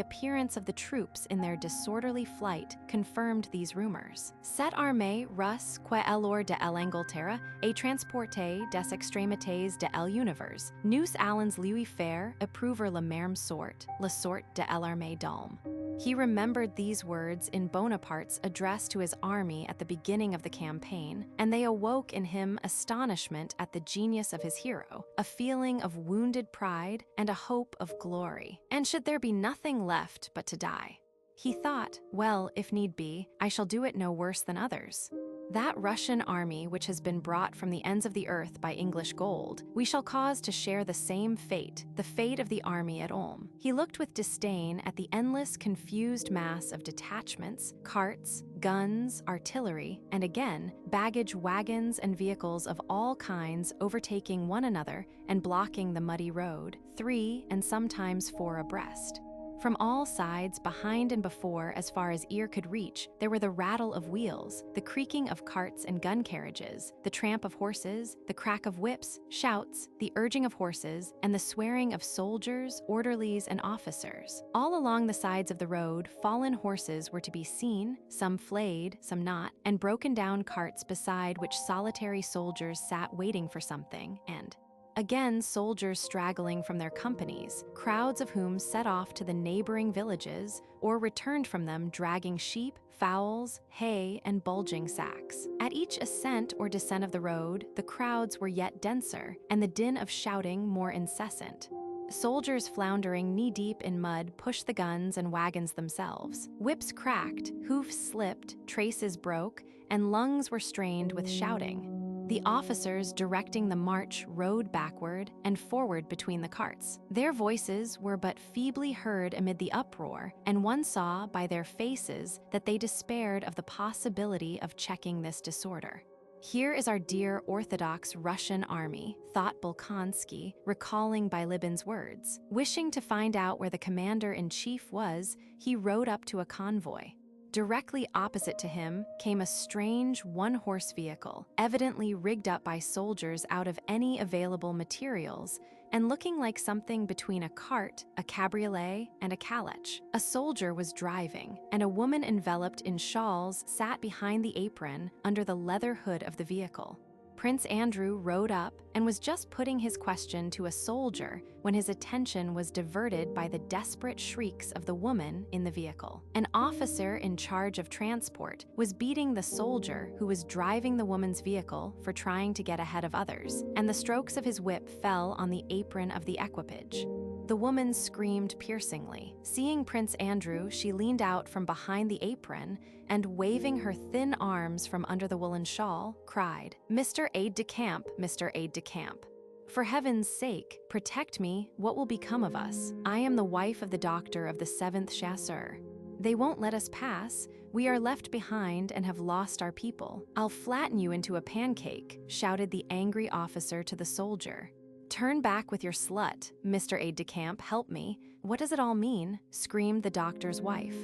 appearance of the troops in their disorderly flight confirmed these rumors. Cette armée russe que alors de l'Angleterre et transportée des extrémités de l'univers, nous allons lui faire éprouver la même sorte, la sorte de l'armée d'Ulm. He remembered these words in Bonaparte's address to his army at the beginning of the campaign, and they awoke in him astonishment at the genius of his hero, a feeling of wounded pride, and a hope of glory. And should there be nothing left but to die? He thought, well, if need be, I shall do it no worse than others. That Russian army which has been brought from the ends of the earth by English gold, we shall cause to share the same fate, the fate of the army at Ulm. He looked with disdain at the endless, confused mass of detachments, carts, guns, artillery, and again, baggage wagons and vehicles of all kinds overtaking one another and blocking the muddy road, 3 and sometimes 4 abreast. From all sides, behind and before, as far as ear could reach, there were the rattle of wheels, the creaking of carts and gun carriages, the tramp of horses, the crack of whips, shouts, the urging of horses, and the swearing of soldiers, orderlies, and officers. All along the sides of the road, fallen horses were to be seen, some flayed, some not, and broken down carts beside which solitary soldiers sat waiting for something, and again, soldiers straggling from their companies, crowds of whom set off to the neighboring villages or returned from them dragging sheep, fowls, hay, and bulging sacks. At each ascent or descent of the road, the crowds were yet denser, and the din of shouting more incessant. Soldiers floundering knee-deep in mud pushed the guns and wagons themselves. Whips cracked, hoofs slipped, traces broke, and lungs were strained with shouting. The officers directing the march rode backward and forward between the carts. Their voices were but feebly heard amid the uproar, and one saw by their faces that they despaired of the possibility of checking this disorder. Here is our dear Orthodox Russian army, thought Bolkonsky, recalling Bilibin's words. Wishing to find out where the commander-in-chief was, he rode up to a convoy. Directly opposite to him came a strange one-horse vehicle, evidently rigged up by soldiers out of any available materials, and looking like something between a cart, a cabriolet, and a calèche. A soldier was driving, and a woman enveloped in shawls sat behind the apron under the leather hood of the vehicle. Prince Andrew rode up and was just putting his question to a soldier when his attention was diverted by the desperate shrieks of the woman in the vehicle. An officer in charge of transport was beating the soldier who was driving the woman's vehicle for trying to get ahead of others, and the strokes of his whip fell on the apron of the equipage. The woman screamed piercingly. Seeing Prince Andrew, she leaned out from behind the apron and, waving her thin arms from under the woolen shawl, cried, "Mr. Aide-de-camp, Mr. Aide-de-camp. For heaven's sake, protect me. What will become of us? I am the wife of the doctor of the 7th Chasseur. They won't let us pass. We are left behind and have lost our people. I'll flatten you into a pancake," shouted the angry officer to the soldier. "Turn back with your slut, Mr. Aide-de-camp, help me. What does it all mean?" screamed the doctor's wife.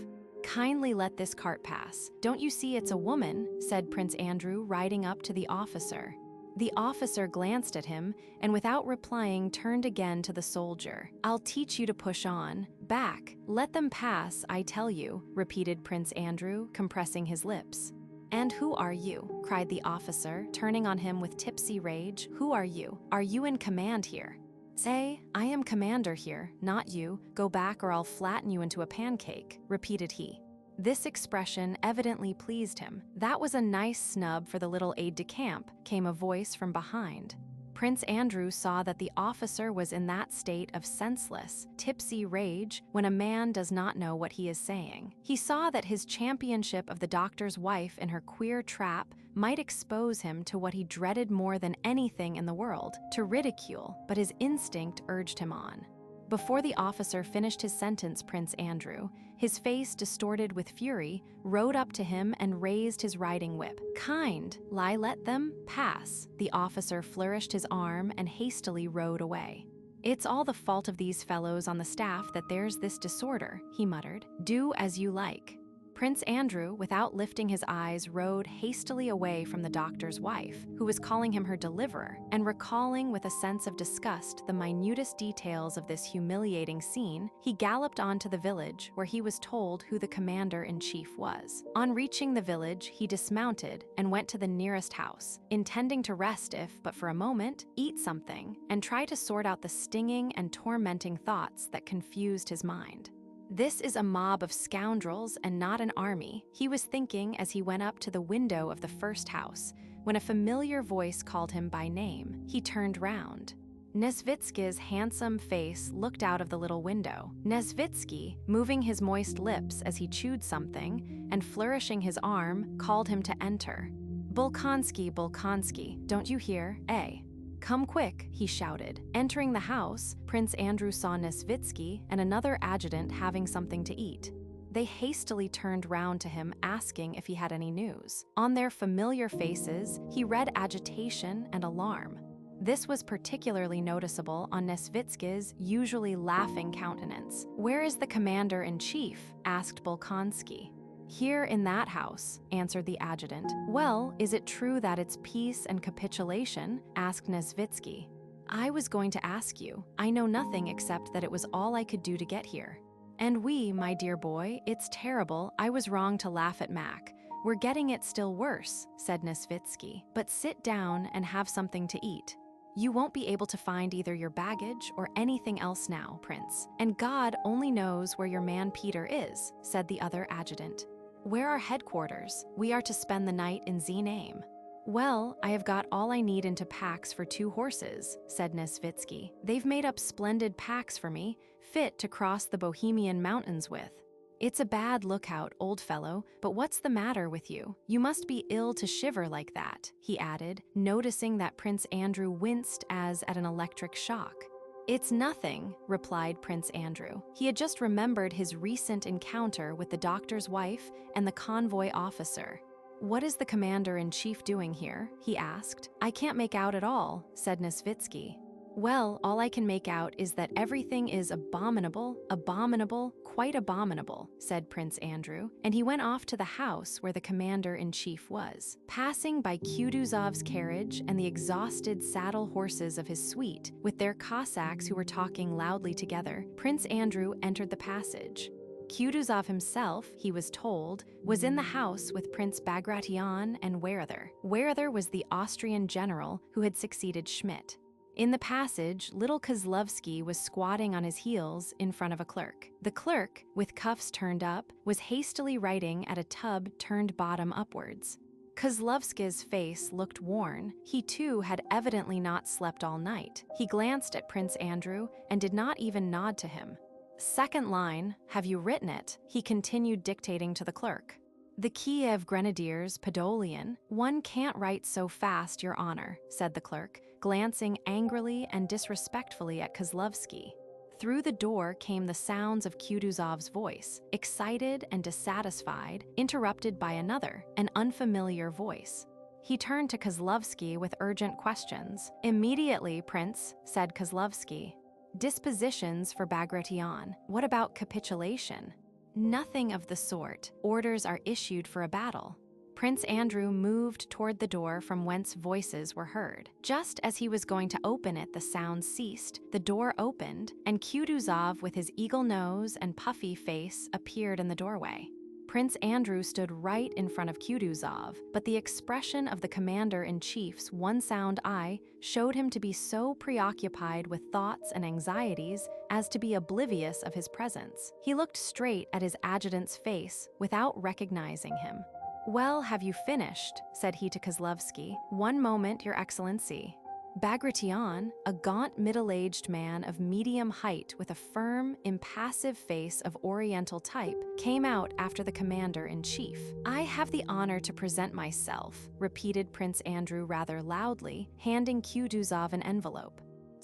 "Kindly let this cart pass. Don't you see it's a woman?" said Prince Andrew, riding up to the officer. The officer glanced at him and, without replying, turned again to the soldier. "I'll teach you to push on. Back. Let them pass, I tell you," repeated Prince Andrew, compressing his lips. "And who are you?" cried the officer, turning on him with tipsy rage. "Who are you? Are you in command here?" "Say, I am commander here, not you. Go back or I'll flatten you into a pancake," repeated he. This expression evidently pleased him. "That was a nice snub for the little aide-de-camp," came a voice from behind. Prince Andrew saw that the officer was in that state of senseless, tipsy rage when a man does not know what he is saying. He saw that his championship of the doctor's wife in her queer trap might expose him to what he dreaded more than anything in the world, to ridicule, but his instinct urged him on. Before the officer finished his sentence, Prince Andrew, his face distorted with fury, rode up to him and raised his riding whip. "Kind, lie, let them pass." The officer flourished his arm and hastily rode away. "It's all the fault of these fellows on the staff that there's this disorder," he muttered. "Do as you like." Prince Andrew, without lifting his eyes, rode hastily away from the doctor's wife, who was calling him her deliverer, and recalling with a sense of disgust the minutest details of this humiliating scene, he galloped on to the village, where he was told who the commander-in-chief was. On reaching the village, he dismounted and went to the nearest house, intending to rest if, but for a moment, eat something, and try to sort out the stinging and tormenting thoughts that confused his mind. "This is a mob of scoundrels and not an army," he was thinking as he went up to the window of the first house, when a familiar voice called him by name. He turned round. Nesvitsky's handsome face looked out of the little window. Nesvitsky, moving his moist lips as he chewed something and flourishing his arm, called him to enter. "Bolkonsky, Bolkonsky, don't you hear, eh? Come quick," he shouted. Entering the house, Prince Andrew saw Nesvitsky and another adjutant having something to eat. They hastily turned round to him, asking if he had any news. On their familiar faces, he read agitation and alarm. This was particularly noticeable on Nesvitsky's usually laughing countenance. "Where is the commander-in-chief?" asked Bolkonsky. "Here in that house," answered the adjutant. "Well, is it true that it's peace and capitulation?" asked Nesvitsky. "I was going to ask you. I know nothing except that it was all I could do to get here." "And we, my dear boy, it's terrible. I was wrong to laugh at Mac. We're getting it still worse," said Nesvitsky. "But sit down and have something to eat. You won't be able to find either your baggage or anything else now, Prince. And God only knows where your man Peter is," said the other adjutant. "Where are headquarters? We are to spend the night in Znaim." "Well, I have got all I need into packs for 2 horses," said Nesvitsky. "They've made up splendid packs for me, fit to cross the Bohemian mountains with. It's a bad lookout, old fellow, but what's the matter with you? You must be ill to shiver like that," he added, noticing that Prince Andrew winced as at an electric shock. "It's nothing," replied Prince Andrew. He had just remembered his recent encounter with the doctor's wife and the convoy officer. "What is the commander-in-chief doing here?" he asked. "I can't make out at all," said Nesvitsky. "Well, all I can make out is that everything is abominable, abominable, quite abominable," said Prince Andrew, and he went off to the house where the commander-in-chief was. Passing by Kutuzov's carriage and the exhausted saddle horses of his suite, with their Cossacks who were talking loudly together, Prince Andrew entered the passage. Kutuzov himself, he was told, was in the house with Prince Bagration and Werther. Werther was the Austrian general who had succeeded Schmidt. In the passage, little Kozlovsky was squatting on his heels in front of a clerk. The clerk, with cuffs turned up, was hastily writing at a tub turned bottom upwards. Kozlovsky's face looked worn. He too had evidently not slept all night. He glanced at Prince Andrew and did not even nod to him. "Second line, have you written it?" he continued dictating to the clerk. "The Kiev Grenadiers, Podolian. One can't write so fast, Your Honor," said the clerk, glancing angrily and disrespectfully at Kozlovsky. Through the door came the sounds of Kutuzov's voice, excited and dissatisfied, interrupted by another, an unfamiliar voice. He turned to Kozlovsky with urgent questions. "Immediately, Prince," said Kozlovsky. "Dispositions for Bagration. What about capitulation?" "Nothing of the sort. Orders are issued for a battle." Prince Andrew moved toward the door from whence voices were heard. Just as he was going to open it, the sound ceased, the door opened, and Kutuzov, with his eagle nose and puffy face, appeared in the doorway. Prince Andrew stood right in front of Kutuzov, but the expression of the commander-in-chief's one-sound eye showed him to be so preoccupied with thoughts and anxieties as to be oblivious of his presence. He looked straight at his adjutant's face without recognizing him. "Well, have you finished?" said he to Kozlovsky. "One moment, Your Excellency." Bagration, a gaunt middle-aged man of medium height with a firm, impassive face of Oriental type, came out after the commander-in-chief. "I have the honor to present myself," repeated Prince Andrew rather loudly, handing Kutuzov an envelope.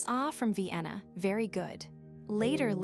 "Ah, from Vienna. Very good." Later,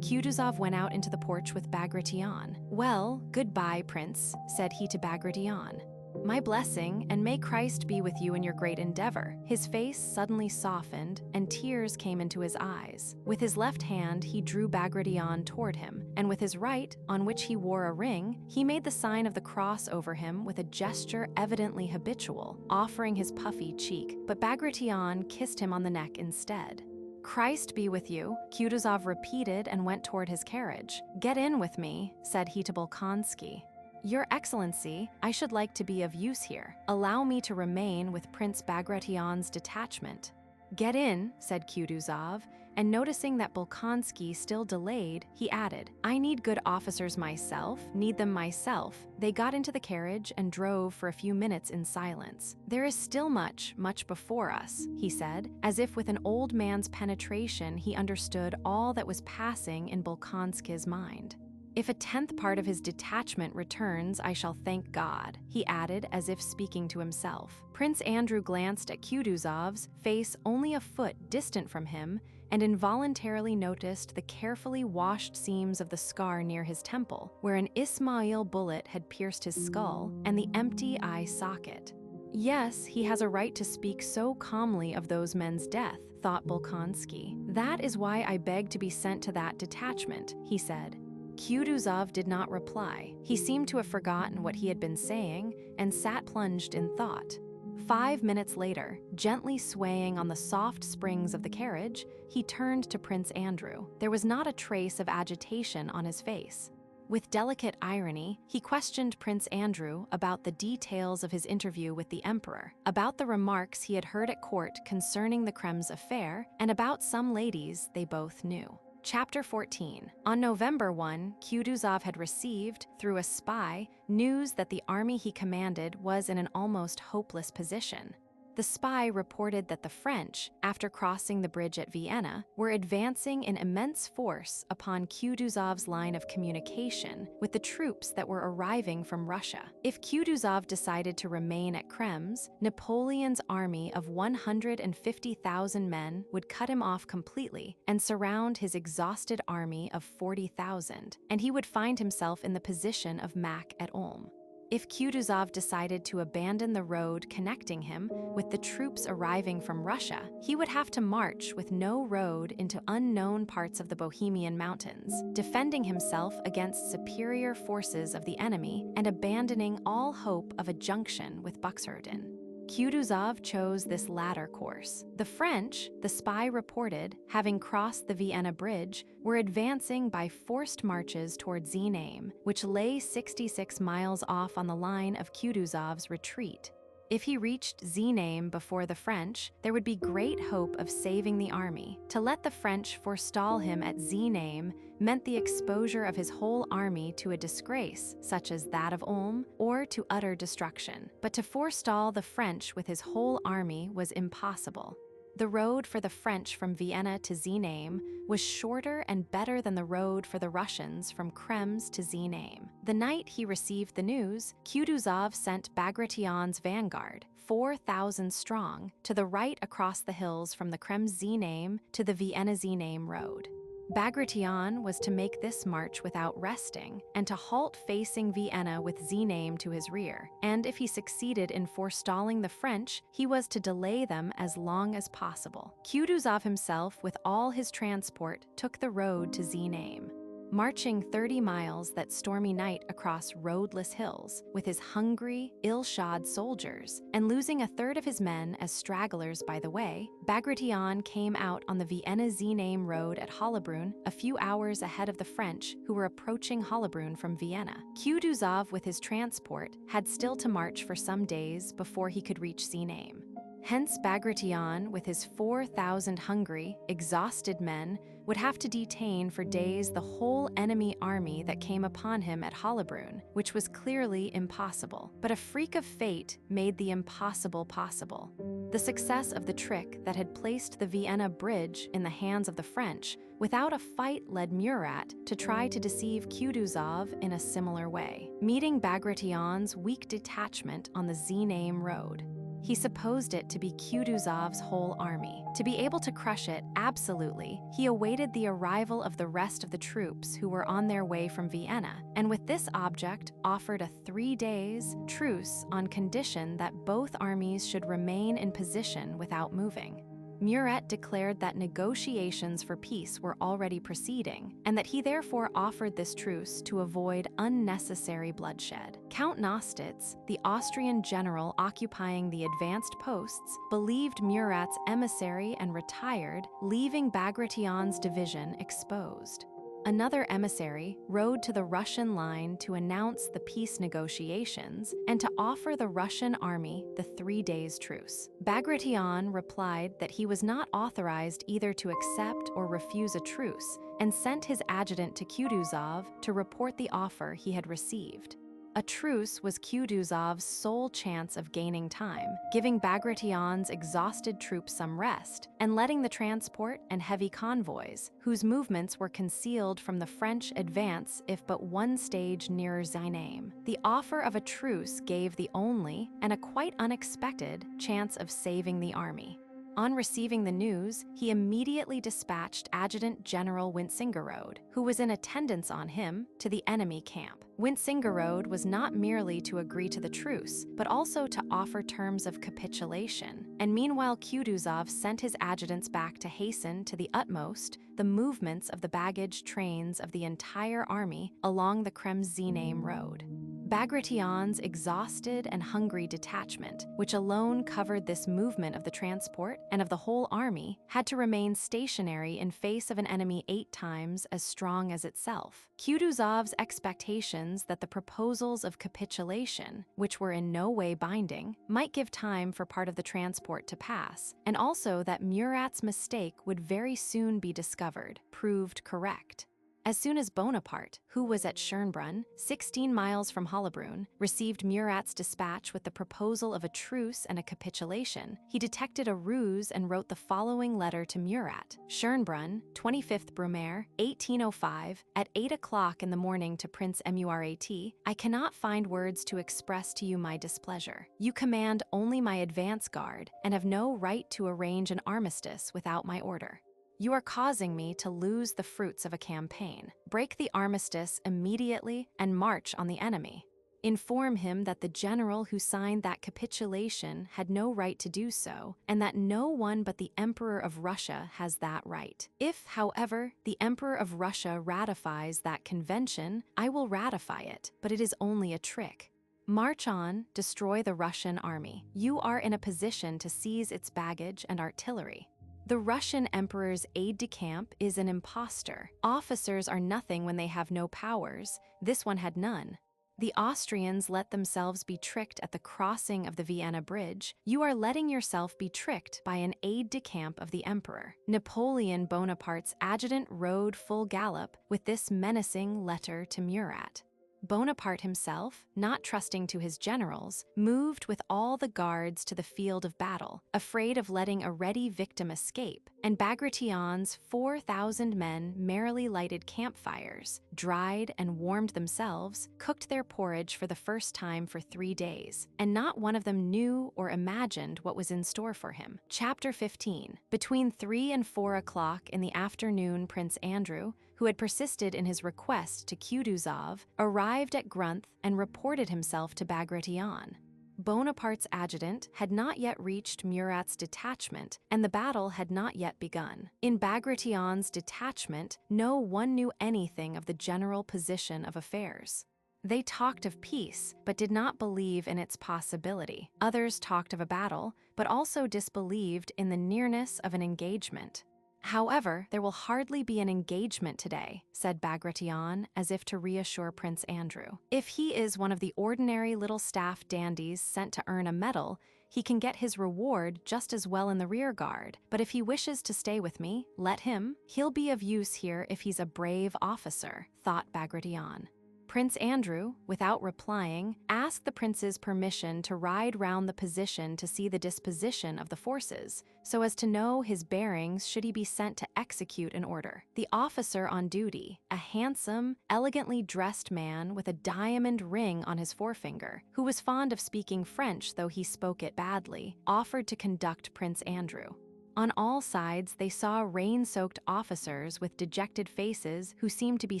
Kutuzov went out into the porch with Bagration. "Well, goodbye, Prince," said he to Bagration. "My blessing, and may Christ be with you in your great endeavor." His face suddenly softened, and tears came into his eyes. With his left hand, he drew Bagration toward him, and with his right, on which he wore a ring, he made the sign of the cross over him with a gesture evidently habitual, offering his puffy cheek. But Bagration kissed him on the neck instead. "Christ be with you," Kutuzov repeated and went toward his carriage. "Get in with me," said he to Bolkonsky. "Your Excellency, I should like to be of use here. Allow me to remain with Prince Bagration's detachment." "Get in," said Kutuzov, and noticing that Bolkonsky still delayed, he added, "I need good officers myself, need them myself." They got into the carriage and drove for a few minutes in silence. "There is still much, much before us," he said, as if with an old man's penetration he understood all that was passing in Bolkonsky's mind. "If a 10th part of his detachment returns, I shall thank God," he added as if speaking to himself. Prince Andrew glanced at Kutuzov's face only a foot distant from him and involuntarily noticed the carefully washed seams of the scar near his temple, where an Ismail bullet had pierced his skull, and the empty eye socket. "Yes, he has a right to speak so calmly of those men's death," thought Bolkonsky. "That is why I beg to be sent to that detachment," he said. Kutuzov did not reply. He seemed to have forgotten what he had been saying and sat plunged in thought. 5 minutes later, gently swaying on the soft springs of the carriage, he turned to Prince Andrew. There was not a trace of agitation on his face. With delicate irony, he questioned Prince Andrew about the details of his interview with the emperor, about the remarks he had heard at court concerning the Krem's affair, and about some ladies they both knew. Chapter 14. On November 1, Kutuzov had received, through a spy, news that the army he commanded was in an almost hopeless position. The spy reported that the French, after crossing the bridge at Vienna, were advancing in immense force upon Kutuzov's line of communication with the troops that were arriving from Russia. If Kutuzov decided to remain at Krems, Napoleon's army of 150,000 men would cut him off completely and surround his exhausted army of 40,000, and he would find himself in the position of Mack at Ulm. If Kutuzov decided to abandon the road connecting him with the troops arriving from Russia, he would have to march with no road into unknown parts of the Bohemian mountains, defending himself against superior forces of the enemy and abandoning all hope of a junction with Buxtehude. Kutuzov chose this latter course. The French, the spy reported, having crossed the Vienna Bridge, were advancing by forced marches toward Znaim, which lay 66 miles off on the line of Kutuzov's retreat. If he reached Znaim before the French, there would be great hope of saving the army. To let the French forestall him at Znaim meant the exposure of his whole army to a disgrace, such as that of Ulm, or to utter destruction. But to forestall the French with his whole army was impossible. The road for the French from Vienna to Znaim was shorter and better than the road for the Russians from Krems to Znaim. The night he received the news, Kutuzov sent Bagration's vanguard, 4,000 strong, to the right across the hills from the Krems-Znaim to the Vienna-Znaim road. Bagration was to make this march without resting and to halt facing Vienna with Znaim to his rear, and if he succeeded in forestalling the French, he was to delay them as long as possible. Kutuzov himself, with all his transport, took the road to Znaim. Marching 30 miles that stormy night across roadless hills with his hungry, ill-shod soldiers, and losing a third of his men as stragglers by the way, Bagration came out on the Vienna-Znaim road at Hollabrunn a few hours ahead of the French who were approaching Hollabrunn from Vienna. Kutuzov, with his transport, had still to march for some days before he could reach Znaim. Hence Bagration, with his 4,000 hungry, exhausted men, would have to detain for days the whole enemy army that came upon him at Hollabrunn, which was clearly impossible. But a freak of fate made the impossible possible. The success of the trick that had placed the Vienna Bridge in the hands of the French without a fight led Murat to try to deceive Kutuzov in a similar way, meeting Bagration's weak detachment on the Znaim road. He supposed it to be Kutuzov's whole army. To be able to crush it, absolutely, he awaited the arrival of the rest of the troops who were on their way from Vienna, and with this object offered a 3 days truce on condition that both armies should remain in position without moving. Murat declared that negotiations for peace were already proceeding, and that he therefore offered this truce to avoid unnecessary bloodshed. Count Nostitz, the Austrian general occupying the advanced posts, believed Murat's emissary and retired, leaving Bagration's division exposed. Another emissary rode to the Russian line to announce the peace negotiations and to offer the Russian army the 3 days truce. Bagration replied that he was not authorized either to accept or refuse a truce and sent his adjutant to Kutuzov to report the offer he had received. A truce was Kutuzov's sole chance of gaining time, giving Bagration's exhausted troops some rest, and letting the transport and heavy convoys, whose movements were concealed from the French advance if but one stage nearer Znaim. The offer of a truce gave the only, and a quite unexpected, chance of saving the army. On receiving the news, he immediately dispatched Adjutant General Wintzingerode, who was in attendance on him, to the enemy camp. Wintzingerode was not merely to agree to the truce, but also to offer terms of capitulation. And meanwhile, Kutuzov sent his adjutants back to hasten to the utmost the movements of the baggage trains of the entire army along the Kremzinaim road. Bagration's exhausted and hungry detachment, which alone covered this movement of the transport and of the whole army, had to remain stationary in face of an enemy 8 times as strong as itself. Kutuzov's expectations that the proposals of capitulation, which were in no way binding, might give time for part of the transport to pass, and also that Murat's mistake would very soon be discovered, proved correct. As soon as Bonaparte, who was at Schönbrunn, 16 miles from Hollabrunn, received Murat's dispatch with the proposal of a truce and a capitulation, he detected a ruse and wrote the following letter to Murat. Schönbrunn, 25th Brumaire, 1805, at 8 o'clock in the morning to Prince Murat, I cannot find words to express to you my displeasure. You command only my advance guard and have no right to arrange an armistice without my order. You are causing me to lose the fruits of a campaign. Break the armistice immediately and march on the enemy. Inform him that the general who signed that capitulation had no right to do so, and that no one but the Emperor of Russia has that right. If, however, the Emperor of Russia ratifies that convention, I will ratify it, but it is only a trick. March on, destroy the Russian army. You are in a position to seize its baggage and artillery. The Russian emperor's aide-de-camp is an impostor. Officers are nothing when they have no powers. This one had none. The Austrians let themselves be tricked at the crossing of the Vienna Bridge. You are letting yourself be tricked by an aide-de-camp of the emperor. Napoleon Bonaparte's adjutant rode full gallop with this menacing letter to Murat. Bonaparte himself, not trusting to his generals, moved with all the guards to the field of battle, afraid of letting a ready victim escape, and Bagration's 4,000 men merrily lighted campfires, dried and warmed themselves, cooked their porridge for the first time for 3 days, and not one of them knew or imagined what was in store for him. Chapter 15. Between 3 and 4 o'clock in the afternoon, Prince Andrew, who had persisted in his request to Kutuzov, arrived at Grunth and reported himself to Bagration. Bonaparte's adjutant had not yet reached Murat's detachment, and the battle had not yet begun. In Bagration's detachment, no one knew anything of the general position of affairs. They talked of peace, but did not believe in its possibility. Others talked of a battle, but also disbelieved in the nearness of an engagement. However, there will hardly be an engagement today, said Bagration, as if to reassure Prince Andrew. If he is one of the ordinary little staff dandies sent to earn a medal, he can get his reward just as well in the rear guard. But if he wishes to stay with me, let him. He'll be of use here if he's a brave officer, thought Bagration. Prince Andrew, without replying, asked the prince's permission to ride round the position to see the disposition of the forces, so as to know his bearings should he be sent to execute an order. The officer on duty, a handsome, elegantly dressed man with a diamond ring on his forefinger, who was fond of speaking French though he spoke it badly, offered to conduct Prince Andrew. On all sides, they saw rain-soaked officers with dejected faces who seemed to be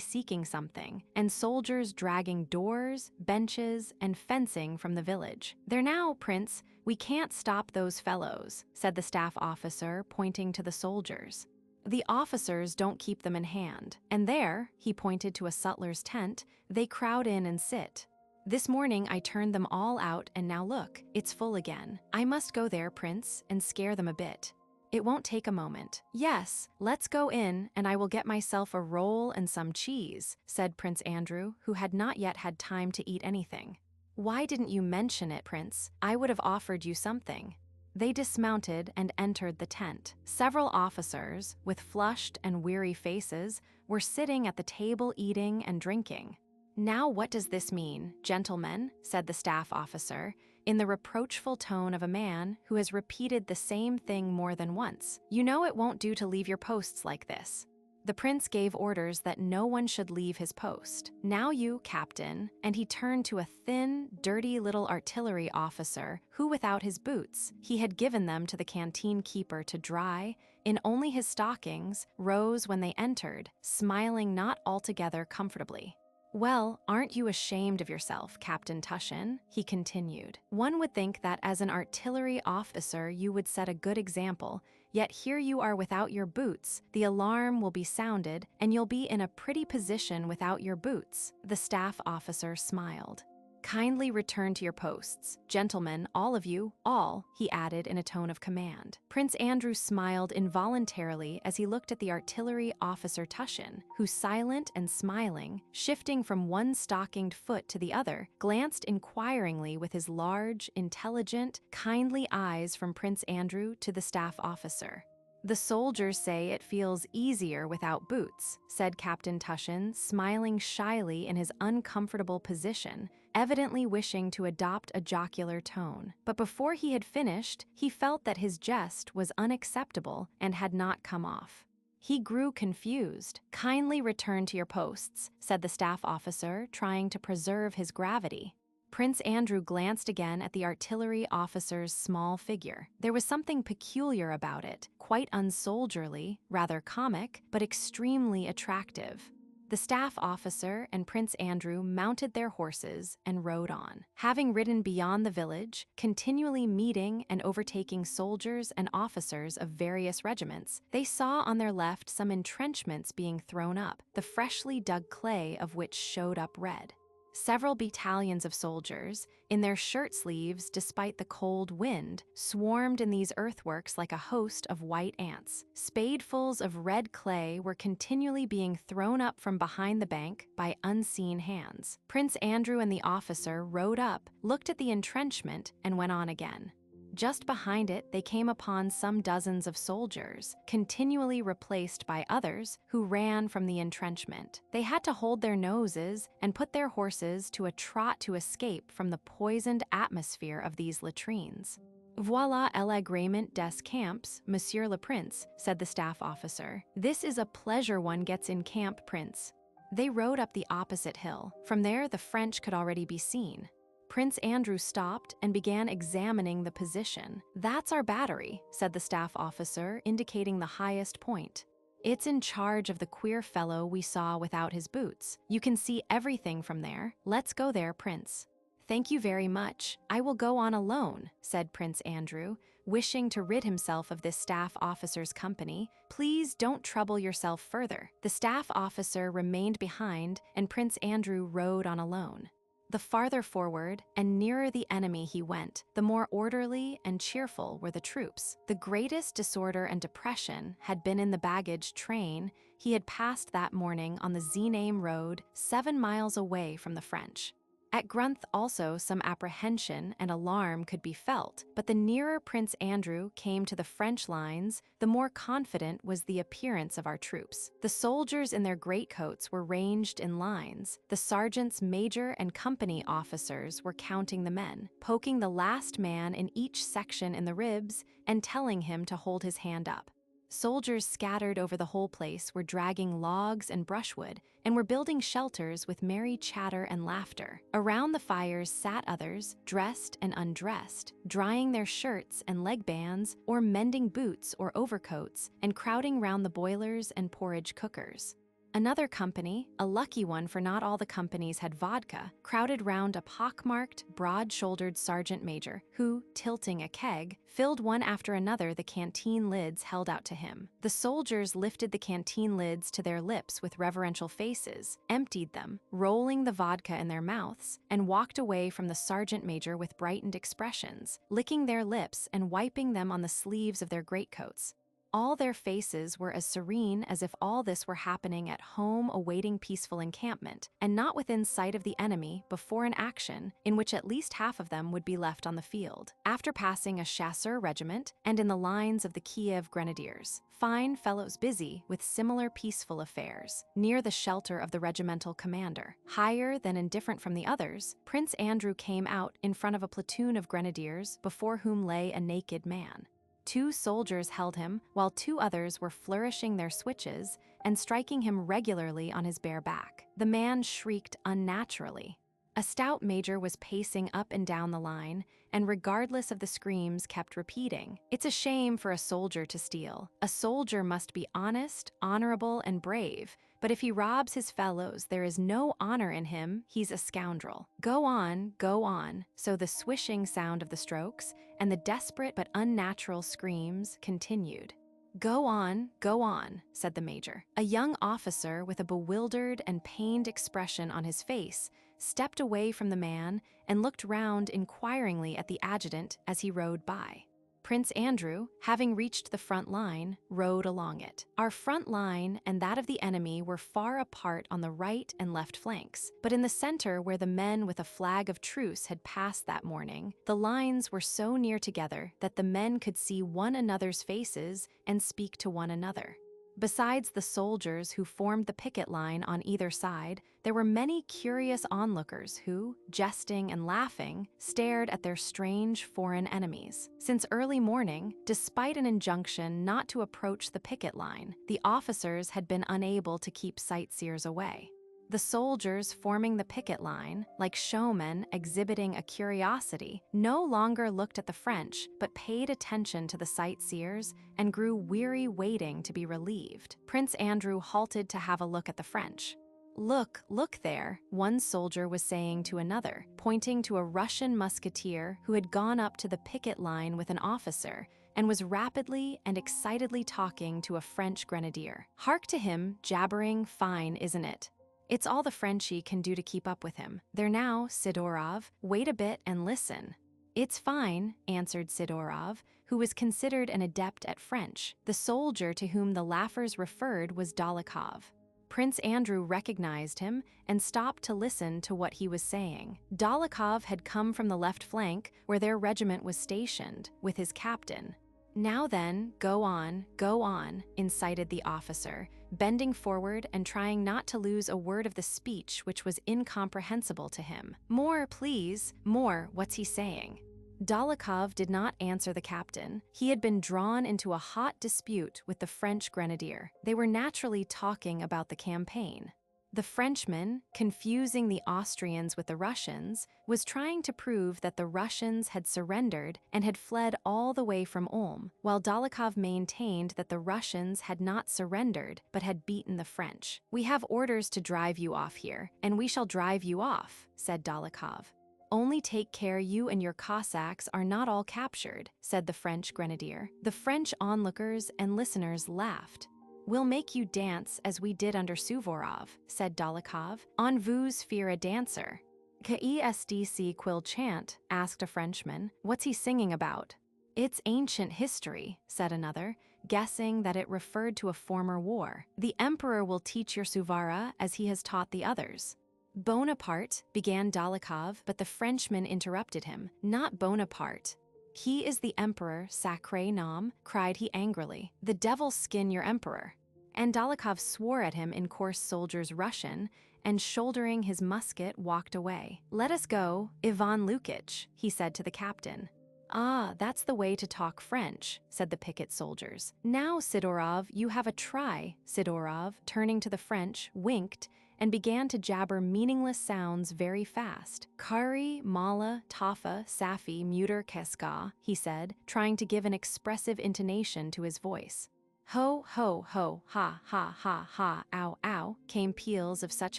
seeking something, and soldiers dragging doors, benches, and fencing from the village. "There now, Prince, we can't stop those fellows," said the staff officer, pointing to the soldiers. "The officers don't keep them in hand, and there," he pointed to a sutler's tent, "they crowd in and sit. This morning I turned them all out, and now look, it's full again. I must go there, Prince, and scare them a bit. It won't take a moment." "Yes, let's go in, and I will get myself a roll and some cheese," said Prince Andrew, who had not yet had time to eat anything. "Why didn't you mention it, Prince? I would have offered you something." They dismounted and entered the tent. Several officers, with flushed and weary faces, were sitting at the table eating and drinking. "Now what does this mean, gentlemen?" said the staff officer, in the reproachful tone of a man who has repeated the same thing more than once. "You know it won't do to leave your posts like this." The prince gave orders that no one should leave his post. "Now you, captain," and he turned to a thin, dirty little artillery officer who, without his boots, he had given them to the canteen keeper to dry, in only his stockings, rose when they entered, smiling not altogether comfortably. "Well, aren't you ashamed of yourself, Captain Tushin?" he continued. "One would think that as an artillery officer you would set a good example, yet here you are without your boots, the alarm will be sounded, and you'll be in a pretty position without your boots." The staff officer smiled. "Kindly return to your posts. Gentlemen, all of you, all," he added in a tone of command. Prince Andrew smiled involuntarily as he looked at the artillery officer Tushin, who, silent and smiling, shifting from one stockinged foot to the other, glanced inquiringly with his large, intelligent, kindly eyes from Prince Andrew to the staff officer. "The soldiers say it feels easier without boots," said Captain Tushin, smiling shyly in his uncomfortable position, evidently wishing to adopt a jocular tone. But before he had finished, he felt that his jest was unacceptable and had not come off. He grew confused. "Kindly return to your posts," said the staff officer, trying to preserve his gravity. Prince Andrew glanced again at the artillery officer's small figure. There was something peculiar about it, quite unsoldierly, rather comic, but extremely attractive. The staff officer and Prince Andrew mounted their horses and rode on. Having ridden beyond the village, continually meeting and overtaking soldiers and officers of various regiments, they saw on their left some entrenchments being thrown up, the freshly dug clay of which showed up red. Several battalions of soldiers, in their shirt sleeves despite the cold wind, swarmed in these earthworks like a host of white ants. Spadefuls of red clay were continually being thrown up from behind the bank by unseen hands. Prince Andrew and the officer rode up, looked at the entrenchment, and went on again. Just behind it, they came upon some dozens of soldiers, continually replaced by others who ran from the entrenchment. They had to hold their noses and put their horses to a trot to escape from the poisoned atmosphere of these latrines. "Voilà l'agrément des camps, Monsieur le Prince," said the staff officer. "This is a pleasure one gets in camp, Prince." They rode up the opposite hill. From there, the French could already be seen. Prince Andrew stopped and began examining the position. "That's our battery," said the staff officer, indicating the highest point. "It's in charge of the queer fellow we saw without his boots. You can see everything from there. Let's go there, Prince." "Thank you very much. I will go on alone," said Prince Andrew, wishing to rid himself of this staff officer's company. "Please don't trouble yourself further." The staff officer remained behind, and Prince Andrew rode on alone. The farther forward and nearer the enemy he went, the more orderly and cheerful were the troops. The greatest disorder and depression had been in the baggage train he had passed that morning on the Znaim road 7 miles away from the French. At Grunth also some apprehension and alarm could be felt, but the nearer Prince Andrew came to the French lines, the more confident was the appearance of our troops. The soldiers in their greatcoats were ranged in lines. The sergeants major and company officers were counting the men, poking the last man in each section in the ribs and telling him to hold his hand up. Soldiers scattered over the whole place were dragging logs and brushwood and were building shelters with merry chatter and laughter. Around the fires sat others, dressed and undressed, drying their shirts and leg bands or mending boots or overcoats and crowding round the boilers and porridge cookers. Another company, a lucky one for not all the companies had vodka, crowded round a pockmarked, broad-shouldered sergeant major who, tilting a keg, filled one after another the canteen lids held out to him. The soldiers lifted the canteen lids to their lips with reverential faces, emptied them, rolling the vodka in their mouths, and walked away from the sergeant major with brightened expressions, licking their lips and wiping them on the sleeves of their greatcoats. All their faces were as serene as if all this were happening at home awaiting peaceful encampment, and not within sight of the enemy before an action in which at least half of them would be left on the field. After passing a chasseur regiment and in the lines of the Kiev Grenadiers, fine fellows busy with similar peaceful affairs, near the shelter of the regimental commander. Higher than and different from the others, Prince Andrew came out in front of a platoon of grenadiers before whom lay a naked man. 2 soldiers held him, while 2 others were flourishing their switches and striking him regularly on his bare back. The man shrieked unnaturally. A stout major was pacing up and down the line, and regardless of the screams kept repeating, "It's a shame for a soldier to steal. A soldier must be honest, honorable, and brave, but if he robs his fellows, there is no honor in him, he's a scoundrel. Go on, go on." So the swishing sound of the strokes and the desperate but unnatural screams continued. Go on, said the major. A young officer with a bewildered and pained expression on his face stepped away from the man and looked round inquiringly at the adjutant as he rode by. Prince Andrew, having reached the front line, rode along it. Our front line and that of the enemy were far apart on the right and left flanks, but in the center where the men with a flag of truce had passed that morning, the lines were so near together that the men could see one another's faces and speak to one another. Besides the soldiers who formed the picket line on either side, there were many curious onlookers who, jesting and laughing, stared at their strange foreign enemies. Since early morning, despite an injunction not to approach the picket line, the officers had been unable to keep sightseers away. The soldiers forming the picket line, like showmen exhibiting a curiosity, no longer looked at the French, but paid attention to the sightseers and grew weary waiting to be relieved. Prince Andrew halted to have a look at the French. Look there," one soldier was saying to another, pointing to a Russian musketeer who had gone up to the picket line with an officer and was rapidly and excitedly talking to a French grenadier. "Hark to him, jabbering, fine, isn't it? It's all the Frenchie can do to keep up with him. There now, Sidorov, wait a bit and listen." "It's fine," answered Sidorov, who was considered an adept at French. The soldier to whom the laughers referred was Dólokhov. Prince Andrew recognized him and stopped to listen to what he was saying. Dólokhov had come from the left flank, where their regiment was stationed, with his captain. "Now then, go on," incited the officer, bending forward and trying not to lose a word of the speech which was incomprehensible to him. "More, please, more, what's he saying?" Dólokhov did not answer the captain. He had been drawn into a hot dispute with the French grenadier. They were naturally talking about the campaign. The Frenchman, confusing the Austrians with the Russians, was trying to prove that the Russians had surrendered and had fled all the way from Ulm, while Dólokhov maintained that the Russians had not surrendered but had beaten the French. "We have orders to drive you off here, and we shall drive you off," said Dólokhov. "Only take care you and your Cossacks are not all captured," said the French grenadier. The French onlookers and listeners laughed. "We'll make you dance as we did under Suvorov," said Dólokhov. "On vous faire a dancer." "Qu'est-ce qu'il chante?" asked a Frenchman. "What's he singing about?" "It's ancient history," said another, guessing that it referred to a former war. "The emperor will teach your Suvara as he has taught the others." Bonaparte, began Dólokhov, but the Frenchman interrupted him. Not Bonaparte. He is the emperor, sacré nom, cried he angrily. The devil skin your emperor. And Dólokhov swore at him in coarse soldier's Russian, and shouldering his musket walked away. Let us go, Ivan Lukitch, he said to the captain. Ah, that's the way to talk French, said the picket soldiers. Now, Sidorov, you have a try. Sidorov, turning to the French, winked and began to jabber meaningless sounds very fast. Kari, Mala, Tafa, Safi, Muter, Keska, he said, trying to give an expressive intonation to his voice. Ho, ho, ho, ha, ha, ha, ha, ow, ow, came peals of such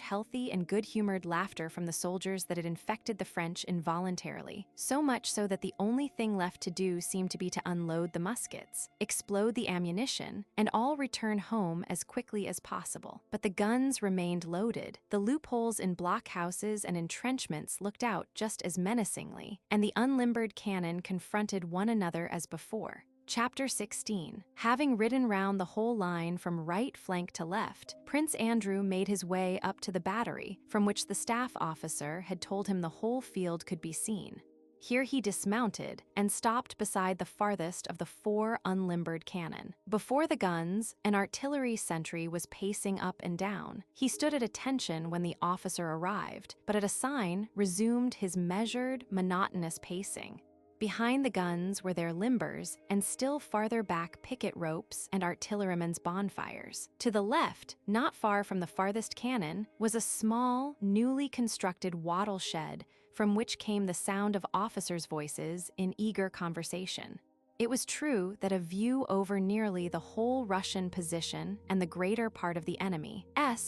healthy and good-humored laughter from the soldiers that it infected the French involuntarily, so much so that the only thing left to do seemed to be to unload the muskets, explode the ammunition, and all return home as quickly as possible. But the guns remained loaded, the loopholes in blockhouses and entrenchments looked out just as menacingly, and the unlimbered cannon confronted one another as before. Chapter 16. Having ridden round the whole line from right flank to left, Prince Andrew made his way up to the battery, from which the staff officer had told him the whole field could be seen. Here he dismounted and stopped beside the farthest of the 4 unlimbered cannon. Before the guns, an artillery sentry was pacing up and down. He stood at attention when the officer arrived, but at a sign resumed his measured, monotonous pacing. Behind the guns were their limbers, and still farther back picket ropes and artillerymen's bonfires. To the left, not far from the farthest cannon, was a small, newly constructed wattle shed from which came the sound of officers' voices in eager conversation. It was true that a view over nearly the whole Russian position and the greater part of the enemy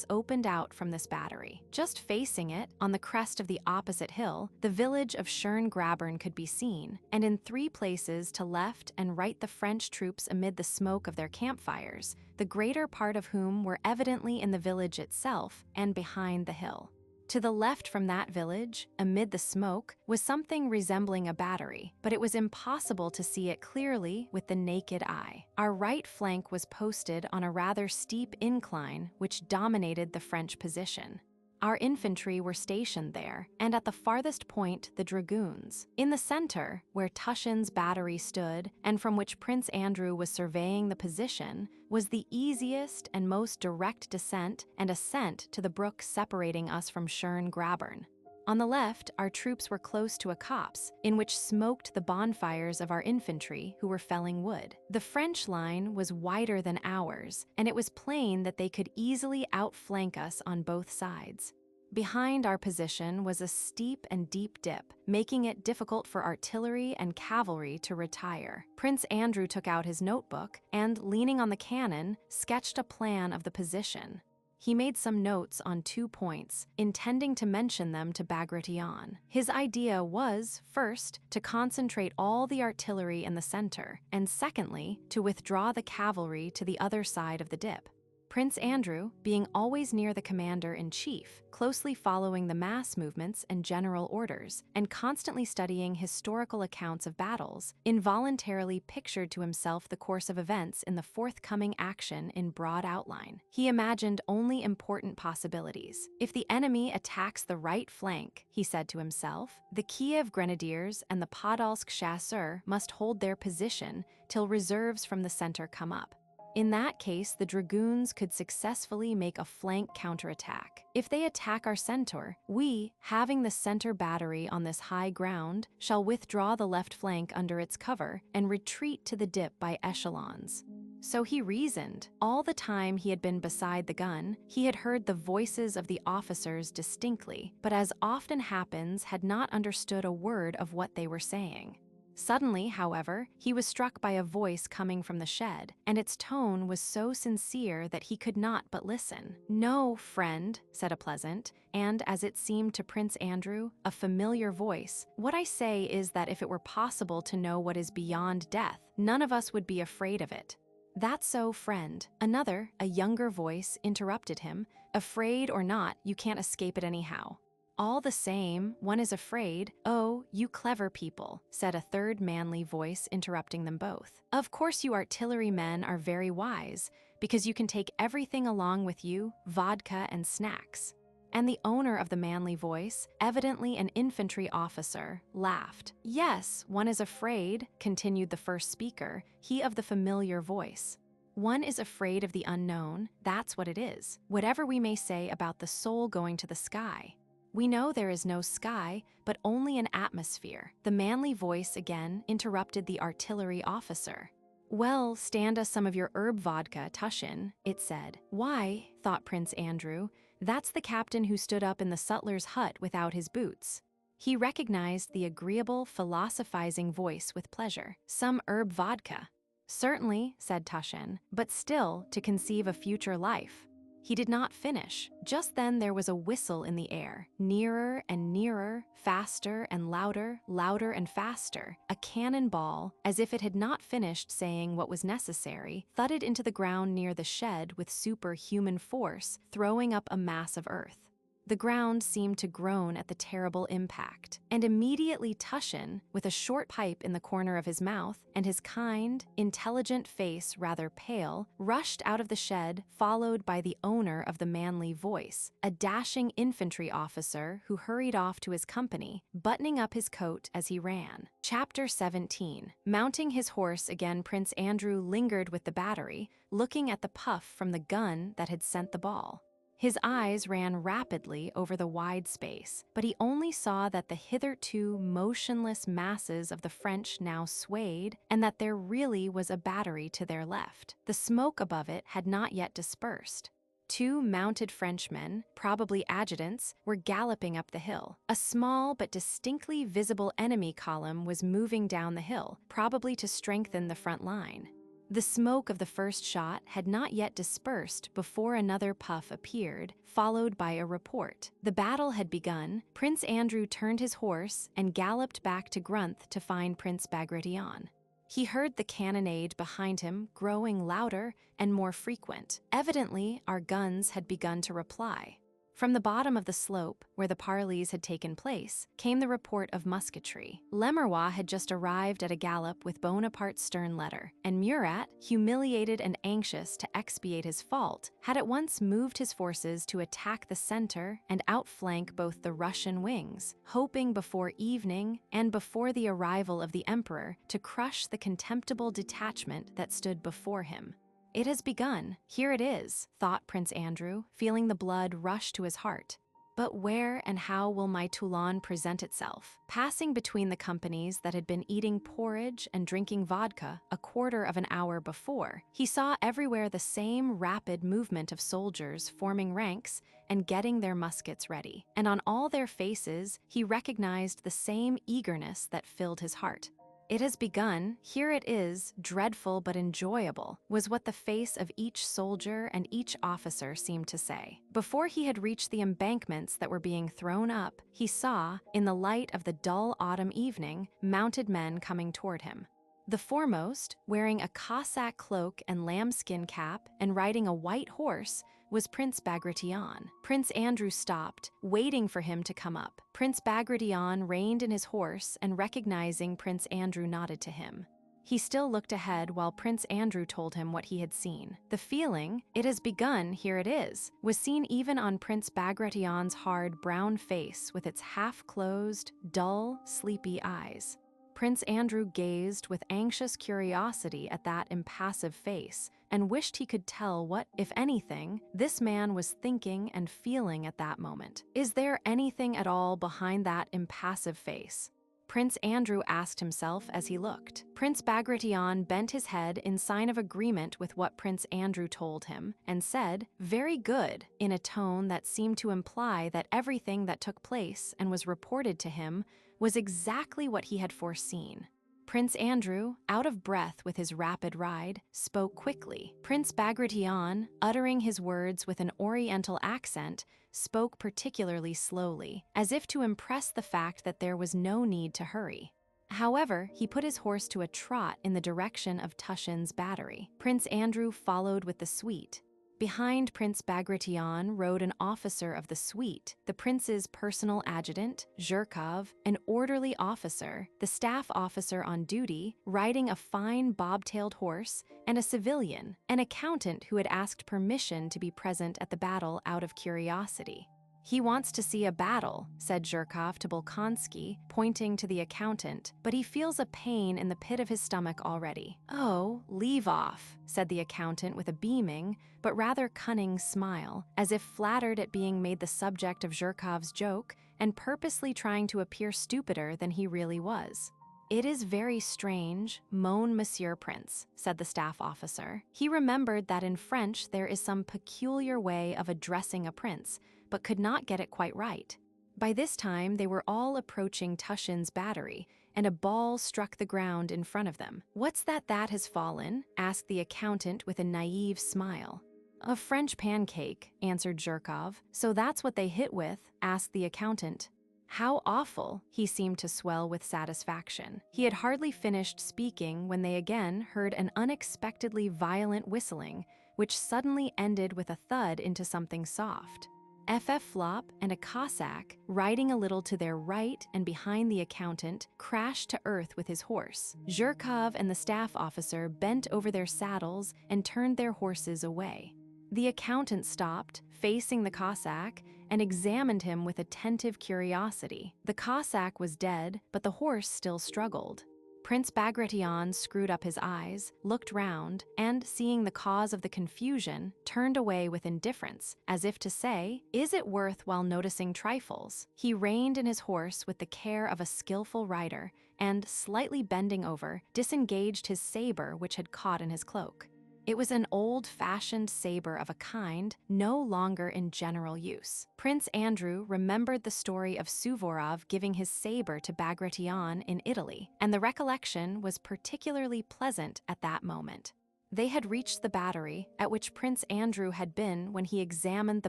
opened out from this battery. Just facing it, on the crest of the opposite hill, the village of Schön-Grabern could be seen, and in 3 places to left and right the French troops amid the smoke of their campfires, the greater part of whom were evidently in the village itself and behind the hill. To the left from that village, amid the smoke, was something resembling a battery, but it was impossible to see it clearly with the naked eye. Our right flank was posted on a rather steep incline which dominated the French position. Our infantry were stationed there, and at the farthest point the dragoons. In the center, where Tushin's battery stood, and from which Prince Andrew was surveying the position, was the easiest and most direct descent and ascent to the brook separating us from Schön-Grabern. On the left, our troops were close to a copse, in which smoked the bonfires of our infantry who were felling wood. The French line was wider than ours, and it was plain that they could easily outflank us on both sides. Behind our position was a steep and deep dip, making it difficult for artillery and cavalry to retire. Prince Andrew took out his notebook and, leaning on the cannon, sketched a plan of the position. He made some notes on 2 points, intending to mention them to Bagration. His idea was, first, to concentrate all the artillery in the center, and secondly, to withdraw the cavalry to the other side of the dip. Prince Andrew, being always near the commander-in-chief, closely following the mass movements and general orders, and constantly studying historical accounts of battles, involuntarily pictured to himself the course of events in the forthcoming action in broad outline. He imagined only important possibilities. If the enemy attacks the right flank, he said to himself, the Kiev Grenadiers and the Podolsk chasseurs must hold their position till reserves from the center come up. In that case, the dragoons could successfully make a flank counterattack. If they attack our center, we, having the center battery on this high ground, shall withdraw the left flank under its cover and retreat to the dip by echelons. So he reasoned. All the time he had been beside the gun, he had heard the voices of the officers distinctly, but as often happens, had not understood a word of what they were saying. Suddenly, however, he was struck by a voice coming from the shed, and its tone was so sincere that he could not but listen. "No, friend," said a pleasant, and, as it seemed to Prince Andrew, a familiar voice. "What I say is that if it were possible to know what is beyond death, none of us would be afraid of it." "That's so, friend." Another, a younger voice, interrupted him. "Afraid or not, you can't escape it anyhow." "All the same, one is afraid." "Oh, you clever people," said a third manly voice, interrupting them both. "Of course you artillerymen are very wise, because you can take everything along with you, vodka and snacks." And the owner of the manly voice, evidently an infantry officer, laughed. "Yes, one is afraid," continued the first speaker, he of the familiar voice. "One is afraid of the unknown, that's what it is. Whatever we may say about the soul going to the sky. We know there is no sky, but only an atmosphere." The manly voice again interrupted the artillery officer. "Well, stand us some of your herb vodka, Tushin," it said. "Why," thought Prince Andrew, "that's the captain who stood up in the sutler's hut without his boots." He recognized the agreeable, philosophizing voice with pleasure. "Some herb vodka." "Certainly," said Tushin, "but still, to conceive a future life." He did not finish. Just then there was a whistle in the air, nearer and nearer, faster and louder, louder and faster. A cannonball, as if it had not finished saying what was necessary, thudded into the ground near the shed with superhuman force, throwing up a mass of earth. The ground seemed to groan at the terrible impact, and immediately Tushin, with a short pipe in the corner of his mouth and his kind, intelligent face rather pale, rushed out of the shed, followed by the owner of the manly voice, a dashing infantry officer who hurried off to his company, buttoning up his coat as he ran. Chapter 17. Mounting his horse again, Prince Andrew lingered with the battery, looking at the puff from the gun that had sent the ball. His eyes ran rapidly over the wide space, but he only saw that the hitherto motionless masses of the French now swayed, and that there really was a battery to their left. The smoke above it had not yet dispersed. 2 mounted Frenchmen, probably adjutants, were galloping up the hill. A small but distinctly visible enemy column was moving down the hill, probably to strengthen the front line. The smoke of the first shot had not yet dispersed before another puff appeared, followed by a report. The battle had begun. Prince Andrew turned his horse and galloped back to Grunth to find Prince Bagration. He heard the cannonade behind him growing louder and more frequent. Evidently, our guns had begun to reply. From the bottom of the slope, where the parleys had taken place, came the report of musketry. Lemerroy had just arrived at a gallop with Bonaparte's stern letter, and Murat, humiliated and anxious to expiate his fault, had at once moved his forces to attack the center and outflank both the Russian wings, hoping before evening and before the arrival of the emperor to crush the contemptible detachment that stood before him. "It has begun. Here it is," thought Prince Andrew, feeling the blood rush to his heart. "But where and how will my Toulon present itself?" Passing between the companies that had been eating porridge and drinking vodka a quarter of an hour before, he saw everywhere the same rapid movement of soldiers forming ranks and getting their muskets ready. And on all their faces, he recognized the same eagerness that filled his heart. "It has begun, here it is, dreadful but enjoyable," was what the face of each soldier and each officer seemed to say. Before he had reached the embankments that were being thrown up, he saw, in the light of the dull autumn evening, mounted men coming toward him. The foremost, wearing a Cossack cloak and lambskin cap and riding a white horse, was Prince Bagration. Prince Andrew stopped, waiting for him to come up. Prince Bagration reined in his horse and, recognizing Prince Andrew, nodded to him. He still looked ahead while Prince Andrew told him what he had seen. The feeling, "It has begun, here it is," was seen even on Prince Bagration's hard brown face with its half-closed, dull, sleepy eyes. Prince Andrew gazed with anxious curiosity at that impassive face and wished he could tell what, if anything, this man was thinking and feeling at that moment. Is there anything at all behind that impassive face? Prince Andrew asked himself as he looked. Prince Bagration bent his head in sign of agreement with what Prince Andrew told him and said, "Very good," in a tone that seemed to imply that everything that took place and was reported to him was exactly what he had foreseen. Prince Andrew, out of breath with his rapid ride, spoke quickly. Prince Bagration, uttering his words with an oriental accent, spoke particularly slowly, as if to impress the fact that there was no need to hurry. However, he put his horse to a trot in the direction of Tushin's battery. Prince Andrew followed with the suite. Behind Prince Bagration rode an officer of the suite, the prince's personal adjutant, Zherkov, an orderly officer, the staff officer on duty, riding a fine bob-tailed horse, and a civilian, an accountant who had asked permission to be present at the battle out of curiosity. "He wants to see a battle," said Zhirkov to Bolkonsky, pointing to the accountant, "but he feels a pain in the pit of his stomach already." "Oh, leave off," said the accountant with a beaming, but rather cunning smile, as if flattered at being made the subject of Zhirkov's joke and purposely trying to appear stupider than he really was. "It is very strange, mon monsieur prince," said the staff officer. He remembered that in French there is some peculiar way of addressing a prince, but could not get it quite right. By this time, they were all approaching Tushin's battery, and a ball struck the ground in front of them. "What's that has fallen?" asked the accountant with a naive smile. "A French pancake," answered Zhirkov. "So that's what they hit with?" asked the accountant. "How awful!" He seemed to swell with satisfaction. He had hardly finished speaking when they again heard an unexpectedly violent whistling, which suddenly ended with a thud into something soft. FF Flop and a Cossack, riding a little to their right and behind the accountant, crashed to earth with his horse. Zhirkov and the staff officer bent over their saddles and turned their horses away. The accountant stopped, facing the Cossack, and examined him with attentive curiosity. The Cossack was dead, but the horse still struggled. Prince Bagration screwed up his eyes, looked round, and, seeing the cause of the confusion, turned away with indifference, as if to say, "Is it worth while noticing trifles?" He reined in his horse with the care of a skillful rider, and, slightly bending over, disengaged his saber which had caught in his cloak. It was an old-fashioned saber of a kind no longer in general use. Prince Andrew remembered the story of Suvorov giving his saber to Bagration in Italy, and the recollection was particularly pleasant at that moment. They had reached the battery, at which Prince Andrew had been when he examined the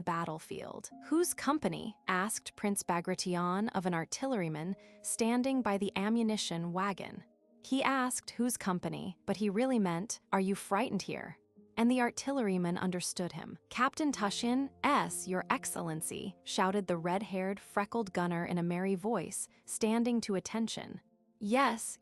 battlefield. "Whose company?" asked Prince Bagration of an artilleryman standing by the ammunition wagon. He asked whose company, but he really meant, "Are you frightened here?" And the artilleryman understood him. "Captain Tushin, Your Excellency," shouted the red-haired, freckled gunner in a merry voice, standing to attention. Yes,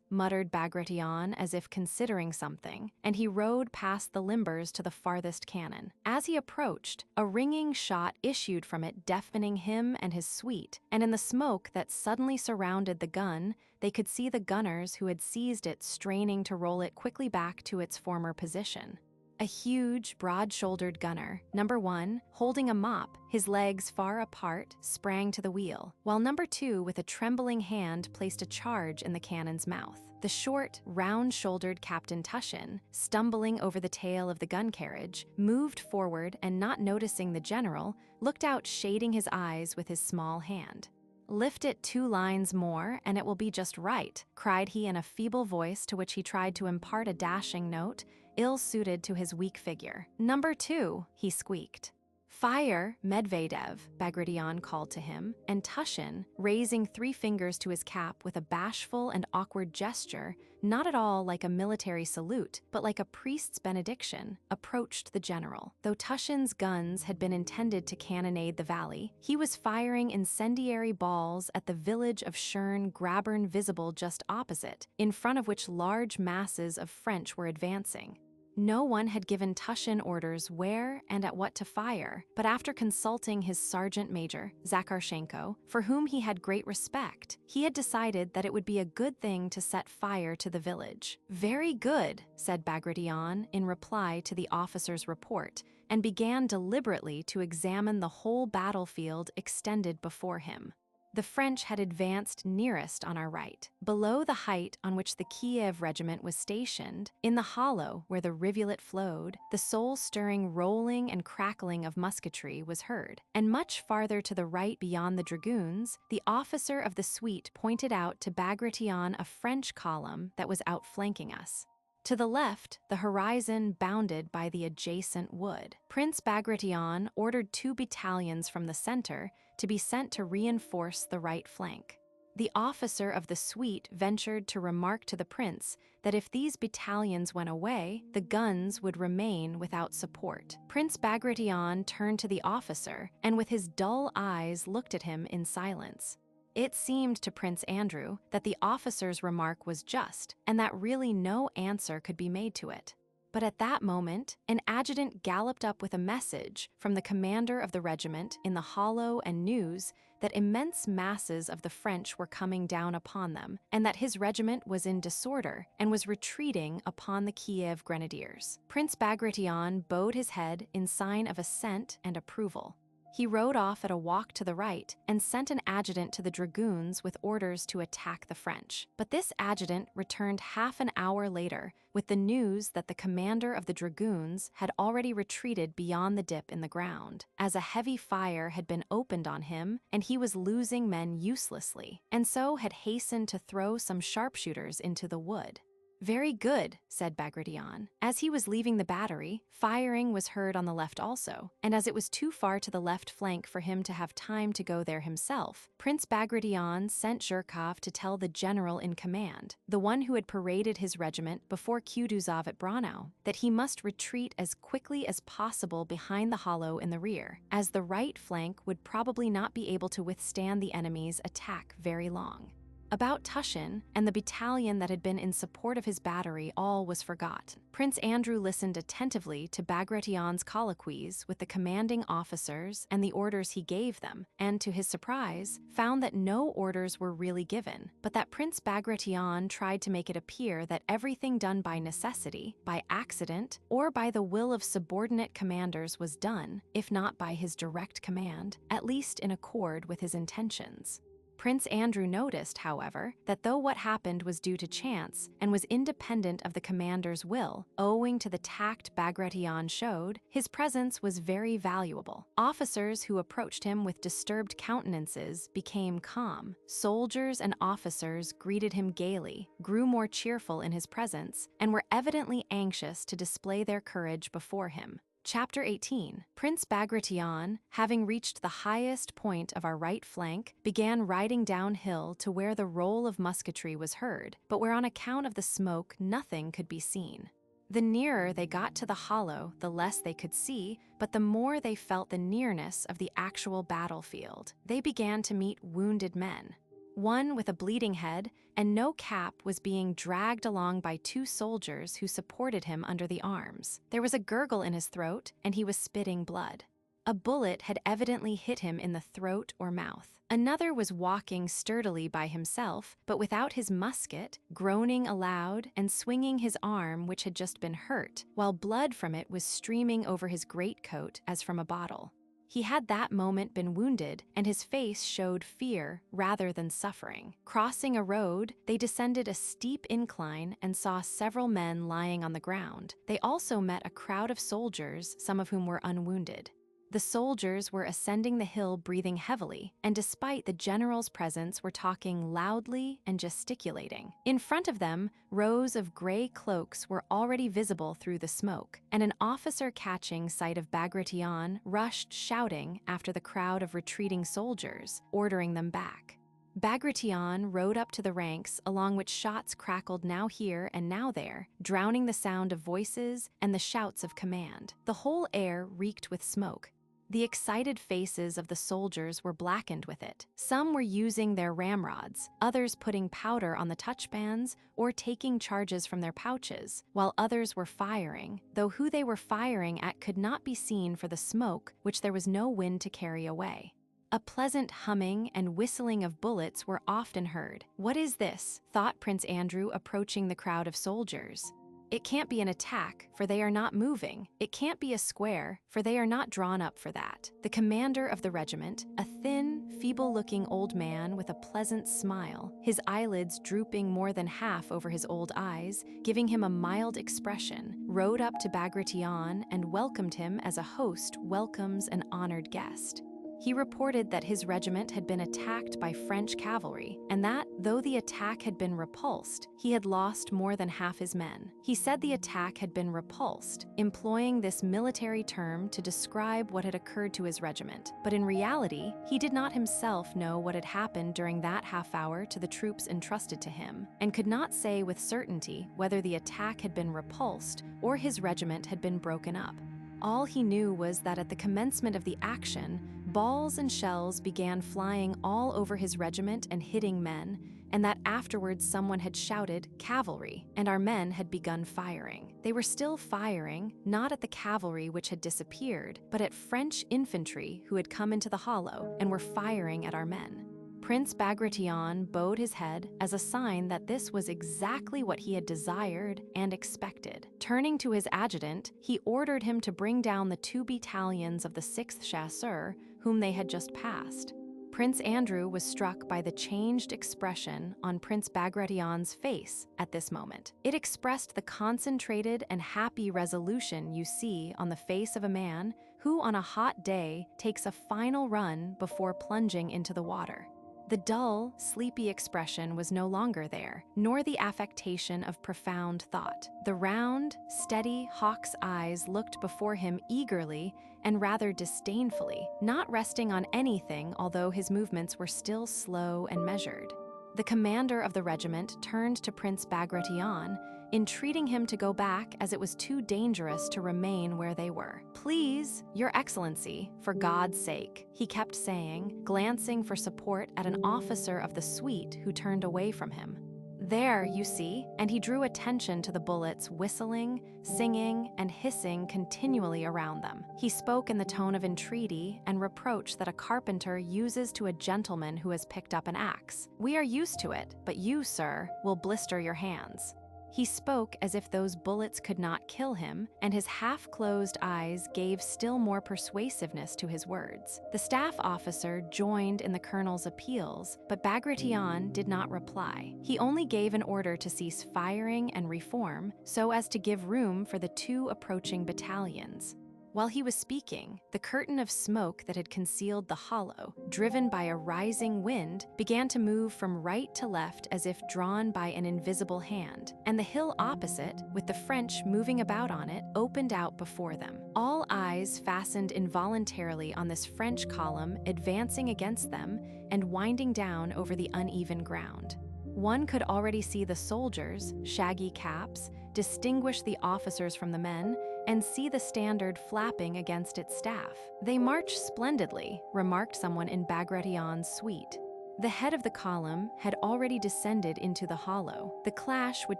muttered Bagration as if considering something, and he rode past the limbers to the farthest cannon. As he approached, a ringing shot issued from it, deafening him and his suite, and in the smoke that suddenly surrounded the gun, they could see the gunners who had seized it straining to roll it quickly back to its former position. A huge, broad-shouldered gunner, number 1, holding a mop, his legs far apart, sprang to the wheel, while number 2, with a trembling hand, placed a charge in the cannon's mouth. The short, round-shouldered Captain Tushin, stumbling over the tail of the gun carriage, moved forward and, not noticing the general, looked out, shading his eyes with his small hand. "Lift it 2 lines more, and it will be just right," cried he in a feeble voice to which he tried to impart a dashing note, ill-suited to his weak figure. "Number 2, he squeaked. "Fire, Medvedev," Bagration called to him, and Tushin, raising 3 fingers to his cap with a bashful and awkward gesture, not at all like a military salute, but like a priest's benediction, approached the general. Though Tushin's guns had been intended to cannonade the valley, he was firing incendiary balls at the village of Schern Grabern, visible just opposite, in front of which large masses of French were advancing. No one had given Tushin orders where and at what to fire, but after consulting his sergeant major, Zakharshenko, for whom he had great respect, he had decided that it would be a good thing to set fire to the village. "Very good," said Bagration in reply to the officer's report, and began deliberately to examine the whole battlefield extended before him. The French had advanced nearest on our right, below the height on which the Kiev regiment was stationed, in the hollow where the rivulet flowed. The soul-stirring rolling and crackling of musketry was heard, and much farther to the right beyond the dragoons, the officer of the suite pointed out to Bagration a French column that was outflanking us. To the left, the horizon bounded by the adjacent wood. Prince Bagration ordered 2 battalions from the center to be sent to reinforce the right flank. The officer of the suite ventured to remark to the prince that if these battalions went away, the guns would remain without support. Prince Bagration turned to the officer and with his dull eyes looked at him in silence. It seemed to Prince Andrew that the officer's remark was just, and that really no answer could be made to it. But at that moment, an adjutant galloped up with a message from the commander of the regiment in the hollow and news that immense masses of the French were coming down upon them, and that his regiment was in disorder and was retreating upon the Kiev grenadiers. Prince Bagration bowed his head in sign of assent and approval. He rode off at a walk to the right and sent an adjutant to the dragoons with orders to attack the French. But this adjutant returned half an hour later with the news that the commander of the dragoons had already retreated beyond the dip in the ground, as a heavy fire had been opened on him and he was losing men uselessly, and so had hastened to throw some sharpshooters into the wood. "Very good," said Bagration. As he was leaving the battery, firing was heard on the left also, and as it was too far to the left flank for him to have time to go there himself, Prince Bagration sent Zherkov to tell the general in command, the one who had paraded his regiment before Kutuzov at Braunau, that he must retreat as quickly as possible behind the hollow in the rear, as the right flank would probably not be able to withstand the enemy's attack very long. About Tushin and the battalion that had been in support of his battery, all was forgotten. Prince Andrew listened attentively to Bagration's colloquies with the commanding officers and the orders he gave them, and to his surprise, found that no orders were really given, but that Prince Bagration tried to make it appear that everything done by necessity, by accident, or by the will of subordinate commanders was done, if not by his direct command, at least in accord with his intentions. Prince Andrew noticed, however, that though what happened was due to chance and was independent of the commander's will, owing to the tact Bagration showed, his presence was very valuable. Officers who approached him with disturbed countenances became calm. Soldiers and officers greeted him gaily, grew more cheerful in his presence, and were evidently anxious to display their courage before him. Chapter 18. Prince Bagration, having reached the highest point of our right flank, began riding downhill to where the roll of musketry was heard, but where on account of the smoke nothing could be seen. The nearer they got to the hollow, the less they could see, but the more they felt the nearness of the actual battlefield. They began to meet wounded men. One with a bleeding head and no cap was being dragged along by two soldiers who supported him under the arms. There was a gurgle in his throat, and he was spitting blood. A bullet had evidently hit him in the throat or mouth. Another was walking sturdily by himself, but without his musket, groaning aloud and swinging his arm which had just been hurt, while blood from it was streaming over his greatcoat as from a bottle. He had that moment been wounded, and his face showed fear rather than suffering. Crossing a road, they descended a steep incline and saw several men lying on the ground. They also met a crowd of soldiers, some of whom were unwounded. The soldiers were ascending the hill breathing heavily, and despite the general's presence were talking loudly and gesticulating. In front of them, rows of gray cloaks were already visible through the smoke, and an officer catching sight of Bagration rushed shouting after the crowd of retreating soldiers, ordering them back. Bagration rode up to the ranks along which shots crackled now here and now there, drowning the sound of voices and the shouts of command. The whole air reeked with smoke. The excited faces of the soldiers were blackened with it. Some were using their ramrods, others putting powder on the touchbands or taking charges from their pouches, while others were firing, though who they were firing at could not be seen for the smoke, which there was no wind to carry away. A pleasant humming and whistling of bullets were often heard. "What is this?" thought Prince Andrew, approaching the crowd of soldiers. "It can't be an attack, for they are not moving. It can't be a square, for they are not drawn up for that." The commander of the regiment, a thin, feeble-looking old man with a pleasant smile, his eyelids drooping more than half over his old eyes, giving him a mild expression, rode up to Bagration and welcomed him as a host welcomes an honored guest. He reported that his regiment had been attacked by French cavalry, and that, though the attack had been repulsed, he had lost more than half his men. He said the attack had been repulsed, employing this military term to describe what had occurred to his regiment, but in reality, he did not himself know what had happened during that half hour to the troops entrusted to him, and could not say with certainty whether the attack had been repulsed or his regiment had been broken up. All he knew was that at the commencement of the action, balls and shells began flying all over his regiment and hitting men, and that afterwards someone had shouted, "Cavalry," and our men had begun firing. They were still firing, not at the cavalry which had disappeared, but at French infantry who had come into the hollow and were firing at our men. Prince Bagration bowed his head as a sign that this was exactly what he had desired and expected. Turning to his adjutant, he ordered him to bring down the 2 battalions of the 6th Chasseurs, whom they had just passed. Prince Andrew was struck by the changed expression on Prince Bagration's face at this moment. It expressed the concentrated and happy resolution you see on the face of a man who on a hot day takes a final run before plunging into the water. The dull, sleepy expression was no longer there, nor the affectation of profound thought. The round, steady hawk's eyes looked before him eagerly and rather disdainfully, not resting on anything, although his movements were still slow and measured. The commander of the regiment turned to Prince Bagration, entreating him to go back as it was too dangerous to remain where they were. "Please, Your Excellency, for God's sake," he kept saying, glancing for support at an officer of the suite who turned away from him. "There, you see," and he drew attention to the bullets whistling, singing, and hissing continually around them. He spoke in the tone of entreaty and reproach that a carpenter uses to a gentleman who has picked up an axe. "We are used to it, but you, sir, will blister your hands." He spoke as if those bullets could not kill him, and his half-closed eyes gave still more persuasiveness to his words. The staff officer joined in the colonel's appeals, but Bagration did not reply. He only gave an order to cease firing and reform, so as to give room for the 2 approaching battalions. While he was speaking, the curtain of smoke that had concealed the hollow, driven by a rising wind, began to move from right to left as if drawn by an invisible hand, and the hill opposite, with the French moving about on it, opened out before them. All eyes fastened involuntarily on this French column advancing against them and winding down over the uneven ground. One could already see the soldiers, shaggy caps, distinguish the officers from the men, and see the standard flapping against its staff. "They march splendidly," remarked someone in Bagration's suite. The head of the column had already descended into the hollow. The clash would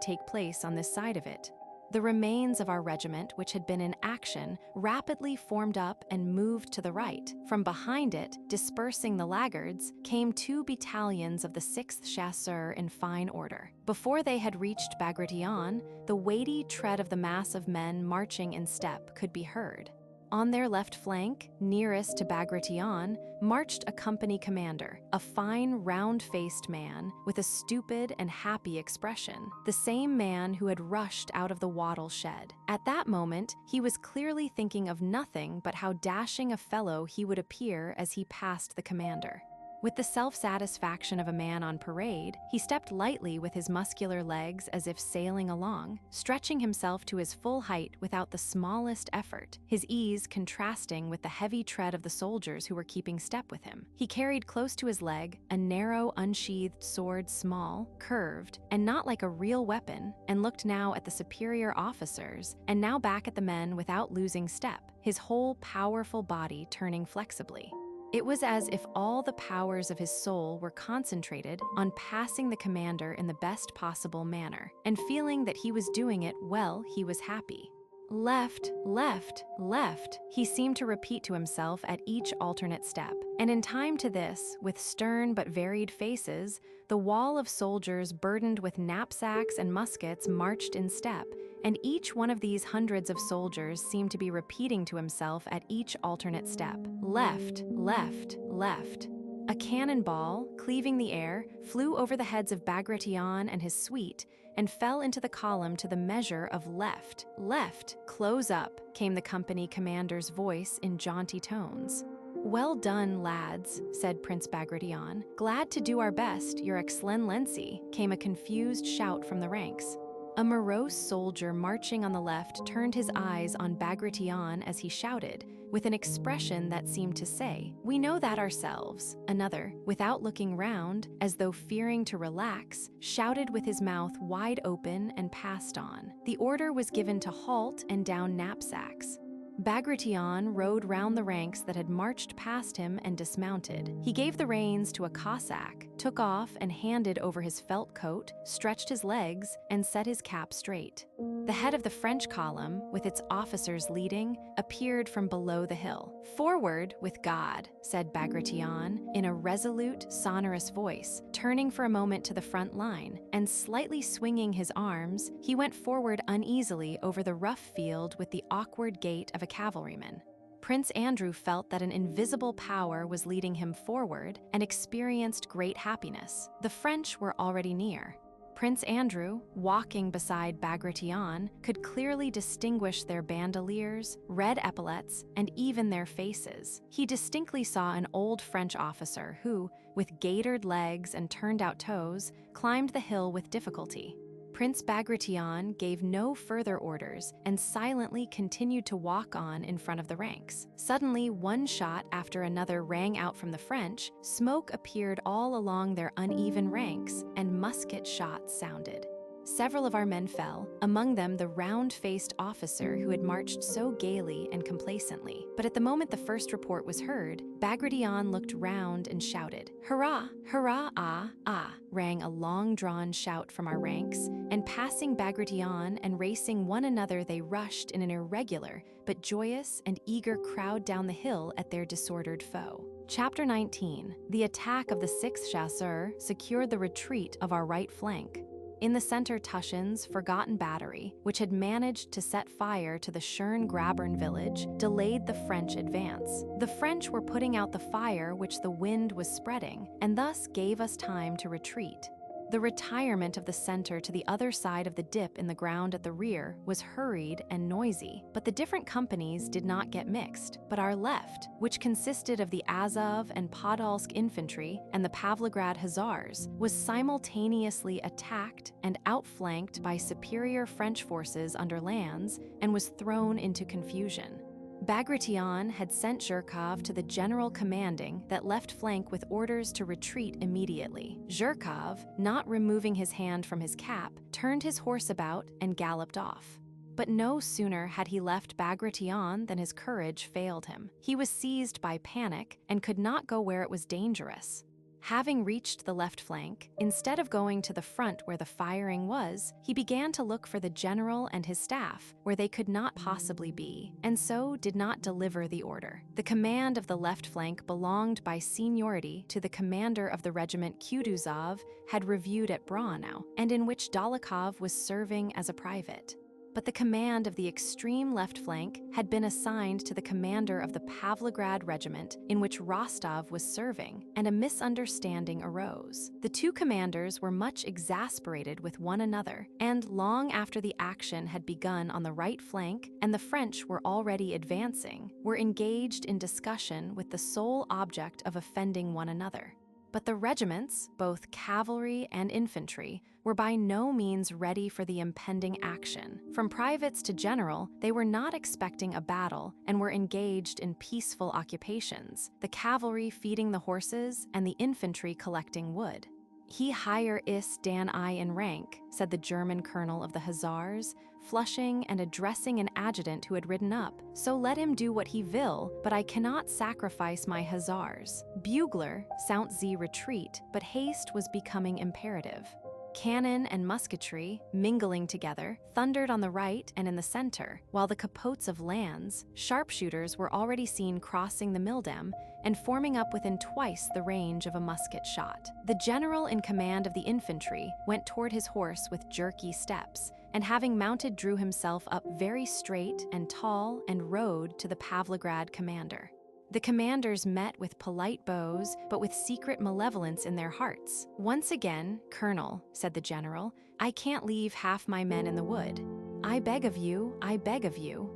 take place on this side of it. The remains of our regiment, which had been in action, rapidly formed up and moved to the right. From behind it, dispersing the laggards, came 2 battalions of the 6th Chasseurs in fine order. Before they had reached Bagration, the weighty tread of the mass of men marching in step could be heard. On their left flank, nearest to Bagration, marched a company commander, a fine, round-faced man with a stupid and happy expression, the same man who had rushed out of the wattle shed. At that moment, he was clearly thinking of nothing but how dashing a fellow he would appear as he passed the commander. With the self-satisfaction of a man on parade, he stepped lightly with his muscular legs as if sailing along, stretching himself to his full height without the smallest effort, his ease contrasting with the heavy tread of the soldiers who were keeping step with him. He carried close to his leg a narrow, unsheathed sword, small, curved, and not like a real weapon, and looked now at the superior officers, and now back at the men without losing step, his whole powerful body turning flexibly. It was as if all the powers of his soul were concentrated on passing the commander in the best possible manner, and feeling that he was doing it well, he was happy. "Left, left, left," he seemed to repeat to himself at each alternate step. And in time to this, with stern but varied faces, the wall of soldiers burdened with knapsacks and muskets marched in step, and each one of these hundreds of soldiers seemed to be repeating to himself at each alternate step, "Left, left, left." A cannonball, cleaving the air, flew over the heads of Bagration and his suite, and fell into the column to the measure of "left, left, close up," came the company commander's voice in jaunty tones. "Well done, lads," said Prince Bagration. "Glad to do our best, Your Excellency," came a confused shout from the ranks. A morose soldier marching on the left turned his eyes on Bagration as he shouted, with an expression that seemed to say, "We know that ourselves." Another, without looking round, as though fearing to relax, shouted with his mouth wide open and passed on. The order was given to halt and down knapsacks. Bagration rode round the ranks that had marched past him and dismounted. He gave the reins to a Cossack, took off and handed over his felt coat, stretched his legs, and set his cap straight. The head of the French column, with its officers leading, appeared from below the hill. "Forward with God," said Bagration in a resolute, sonorous voice, turning for a moment to the front line, and slightly swinging his arms, he went forward uneasily over the rough field with the awkward gait of a cavalryman. Prince Andrew felt that an invisible power was leading him forward and experienced great happiness. The French were already near. Prince Andrew, walking beside Bagration, could clearly distinguish their bandoliers, red epaulets, and even their faces. He distinctly saw an old French officer who, with gaitered legs and turned-out toes, climbed the hill with difficulty. Prince Bagration gave no further orders and silently continued to walk on in front of the ranks. Suddenly, one shot after another rang out from the French, smoke appeared all along their uneven ranks, and musket shots sounded. Several of our men fell, among them the round-faced officer who had marched so gaily and complacently. But at the moment the first report was heard, Bagration looked round and shouted, "Hurrah! Hurrah! Ah! Ah!" rang a long-drawn shout from our ranks, and passing Bagration and racing one another they rushed in an irregular but joyous and eager crowd down the hill at their disordered foe. Chapter 19. The attack of the 6th Chasseurs secured the retreat of our right flank. In the center, Tushin's forgotten battery, which had managed to set fire to the Schön-Grabern village, delayed the French advance. The French were putting out the fire which the wind was spreading, and thus gave us time to retreat. The retirement of the center to the other side of the dip in the ground at the rear was hurried and noisy, but the different companies did not get mixed. But our left, which consisted of the Azov and Podolsk infantry and the Pavlograd Hussars, was simultaneously attacked and outflanked by superior French forces under Lannes and was thrown into confusion. Bagration had sent Zhirkov to the general commanding that left flank with orders to retreat immediately. Zhirkov, not removing his hand from his cap, turned his horse about and galloped off. But no sooner had he left Bagration than his courage failed him. He was seized by panic and could not go where it was dangerous. Having reached the left flank, instead of going to the front where the firing was, he began to look for the general and his staff, where they could not possibly be, and so did not deliver the order. The command of the left flank belonged by seniority to the commander of the regiment Kutuzov had reviewed at Braunau, and in which Dolokhov was serving as a private. But the command of the extreme left flank had been assigned to the commander of the Pavlograd regiment in which Rostov was serving, and a misunderstanding arose. The two commanders were much exasperated with one another, and long after the action had begun on the right flank and the French were already advancing, were engaged in discussion with the sole object of offending one another. But the regiments, both cavalry and infantry, were by no means ready for the impending action. From privates to general, they were not expecting a battle and were engaged in peaceful occupations, the cavalry feeding the horses and the infantry collecting wood. "He higher is than I in rank," said the German colonel of the Hussars, flushing and addressing an adjutant who had ridden up. "So let him do what he will, but I cannot sacrifice my Hussars." Bugler, sound Sie retreat, but haste was becoming imperative. Cannon and musketry, mingling together, thundered on the right and in the center, while the capotes of Lannes, sharpshooters were already seen crossing the Milldam and forming up within twice the range of a musket shot. The general in command of the infantry went toward his horse with jerky steps, and having mounted drew himself up very straight and tall and rode to the Pavlograd commander. The commanders met with polite bows, but with secret malevolence in their hearts. "Once again, Colonel," said the general, "I can't leave half my men in the wood. I beg of you,"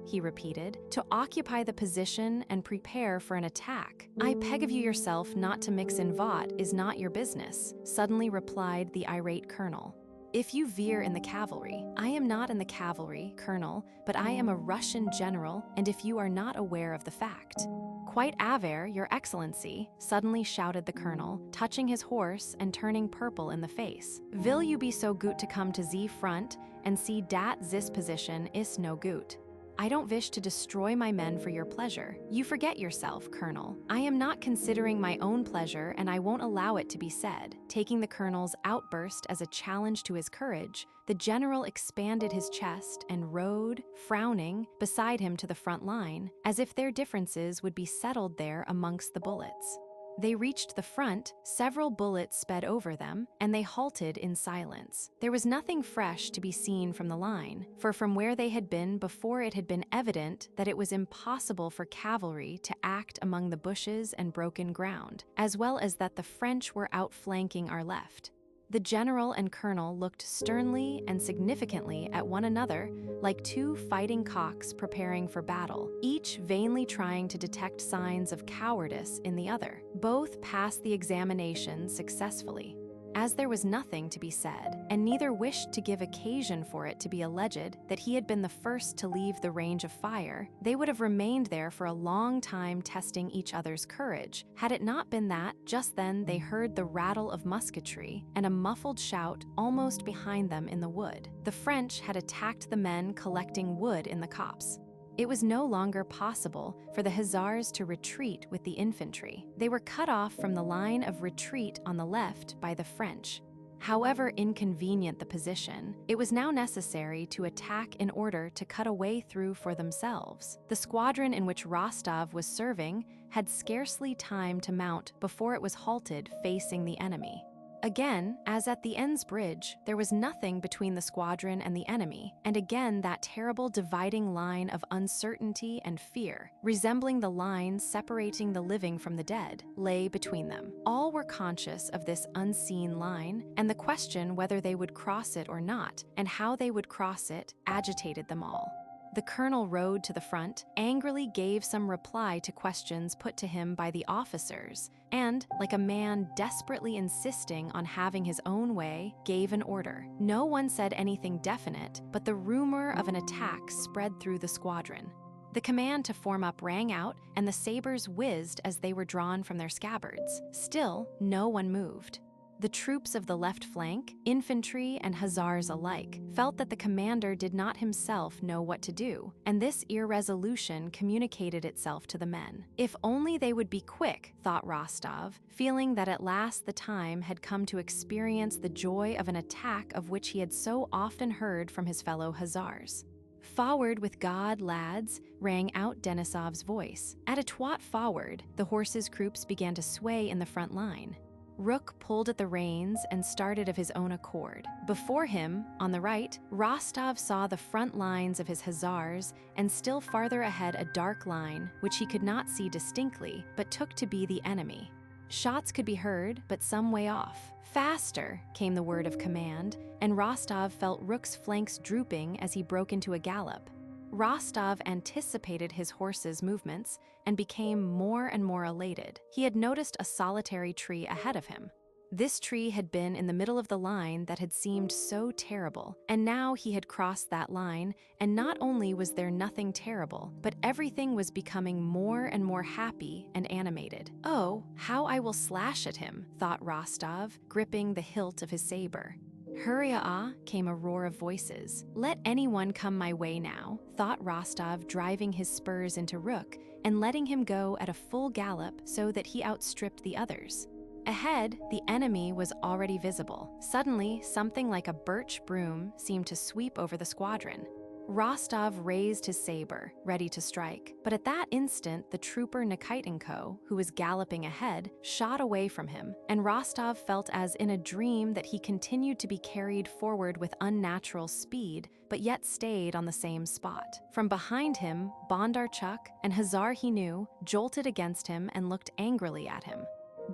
he repeated, "to occupy the position and prepare for an attack." "I beg of you yourself not to mix in Vought is not your business," suddenly replied the irate colonel. "If you veer in the cavalry, I am not in the cavalry, Colonel, but I am a Russian general, and if you are not aware of the fact." "Quite avare, Your Excellency," suddenly shouted the colonel, touching his horse and turning purple in the face. "Will you be so gut to come to Z front and see dat this position is no gut?" "I don't wish to destroy my men for your pleasure. You forget yourself, Colonel. I am not considering my own pleasure, and I won't allow it to be said." Taking the colonel's outburst as a challenge to his courage, the general expanded his chest and rode, frowning, beside him to the front line, as if their differences would be settled there amongst the bullets. They reached the front, several bullets sped over them, and they halted in silence. There was nothing fresh to be seen from the line, for from where they had been before it had been evident that it was impossible for cavalry to act among the bushes and broken ground, as well as that the French were outflanking our left. The general and colonel looked sternly and significantly at one another like two fighting cocks preparing for battle, each vainly trying to detect signs of cowardice in the other. Both passed the examination successfully. As there was nothing to be said, and neither wished to give occasion for it to be alleged that he had been the first to leave the range of fire, they would have remained there for a long time testing each other's courage, had it not been that, just then, they heard the rattle of musketry and a muffled shout almost behind them in the wood. The French had attacked the men collecting wood in the copse. It was no longer possible for the hussars to retreat with the infantry. They were cut off from the line of retreat on the left by the French. However inconvenient the position, it was now necessary to attack in order to cut a way through for themselves. The squadron in which Rostov was serving had scarcely time to mount before it was halted facing the enemy. Again, as at the Enns Bridge, there was nothing between the squadron and the enemy, and again that terrible dividing line of uncertainty and fear, resembling the line separating the living from the dead, lay between them. All were conscious of this unseen line, and the question whether they would cross it or not, and how they would cross it, agitated them all. The colonel rode to the front, angrily gave some reply to questions put to him by the officers, and, like a man desperately insisting on having his own way, gave an order. No one said anything definite, but the rumor of an attack spread through the squadron. The command to form up rang out, and the sabers whizzed as they were drawn from their scabbards. Still, no one moved. The troops of the left flank, infantry and hussars alike, felt that the commander did not himself know what to do, and this irresolution communicated itself to the men. If only they would be quick, thought Rostov, feeling that at last the time had come to experience the joy of an attack of which he had so often heard from his fellow hussars. "Forward with God, lads," rang out Denisov's voice. At a trot forward, the horses' croups began to sway in the front line. Rook pulled at the reins and started of his own accord. Before him, on the right, Rostov saw the front lines of his hussars, and still farther ahead a dark line, which he could not see distinctly, but took to be the enemy. Shots could be heard, but some way off. "Faster," came the word of command, and Rostov felt Rook's flanks drooping as he broke into a gallop. Rostov anticipated his horse's movements and became more and more elated. He had noticed a solitary tree ahead of him. This tree had been in the middle of the line that had seemed so terrible, and now he had crossed that line, and not only was there nothing terrible, but everything was becoming more and more happy and animated. "Oh, how I will slash at him," thought Rostov, gripping the hilt of his saber. "Hurrah!" came a roar of voices. "Let anyone come my way now," thought Rostov, driving his spurs into Rook and letting him go at a full gallop so that he outstripped the others. Ahead, the enemy was already visible. Suddenly, something like a birch broom seemed to sweep over the squadron. Rostov raised his saber, ready to strike, but at that instant the trooper Nikitenko, who was galloping ahead, shot away from him, and Rostov felt as in a dream that he continued to be carried forward with unnatural speed, but yet stayed on the same spot. From behind him, Bondarchuk, an hussar he knew, jolted against him and looked angrily at him.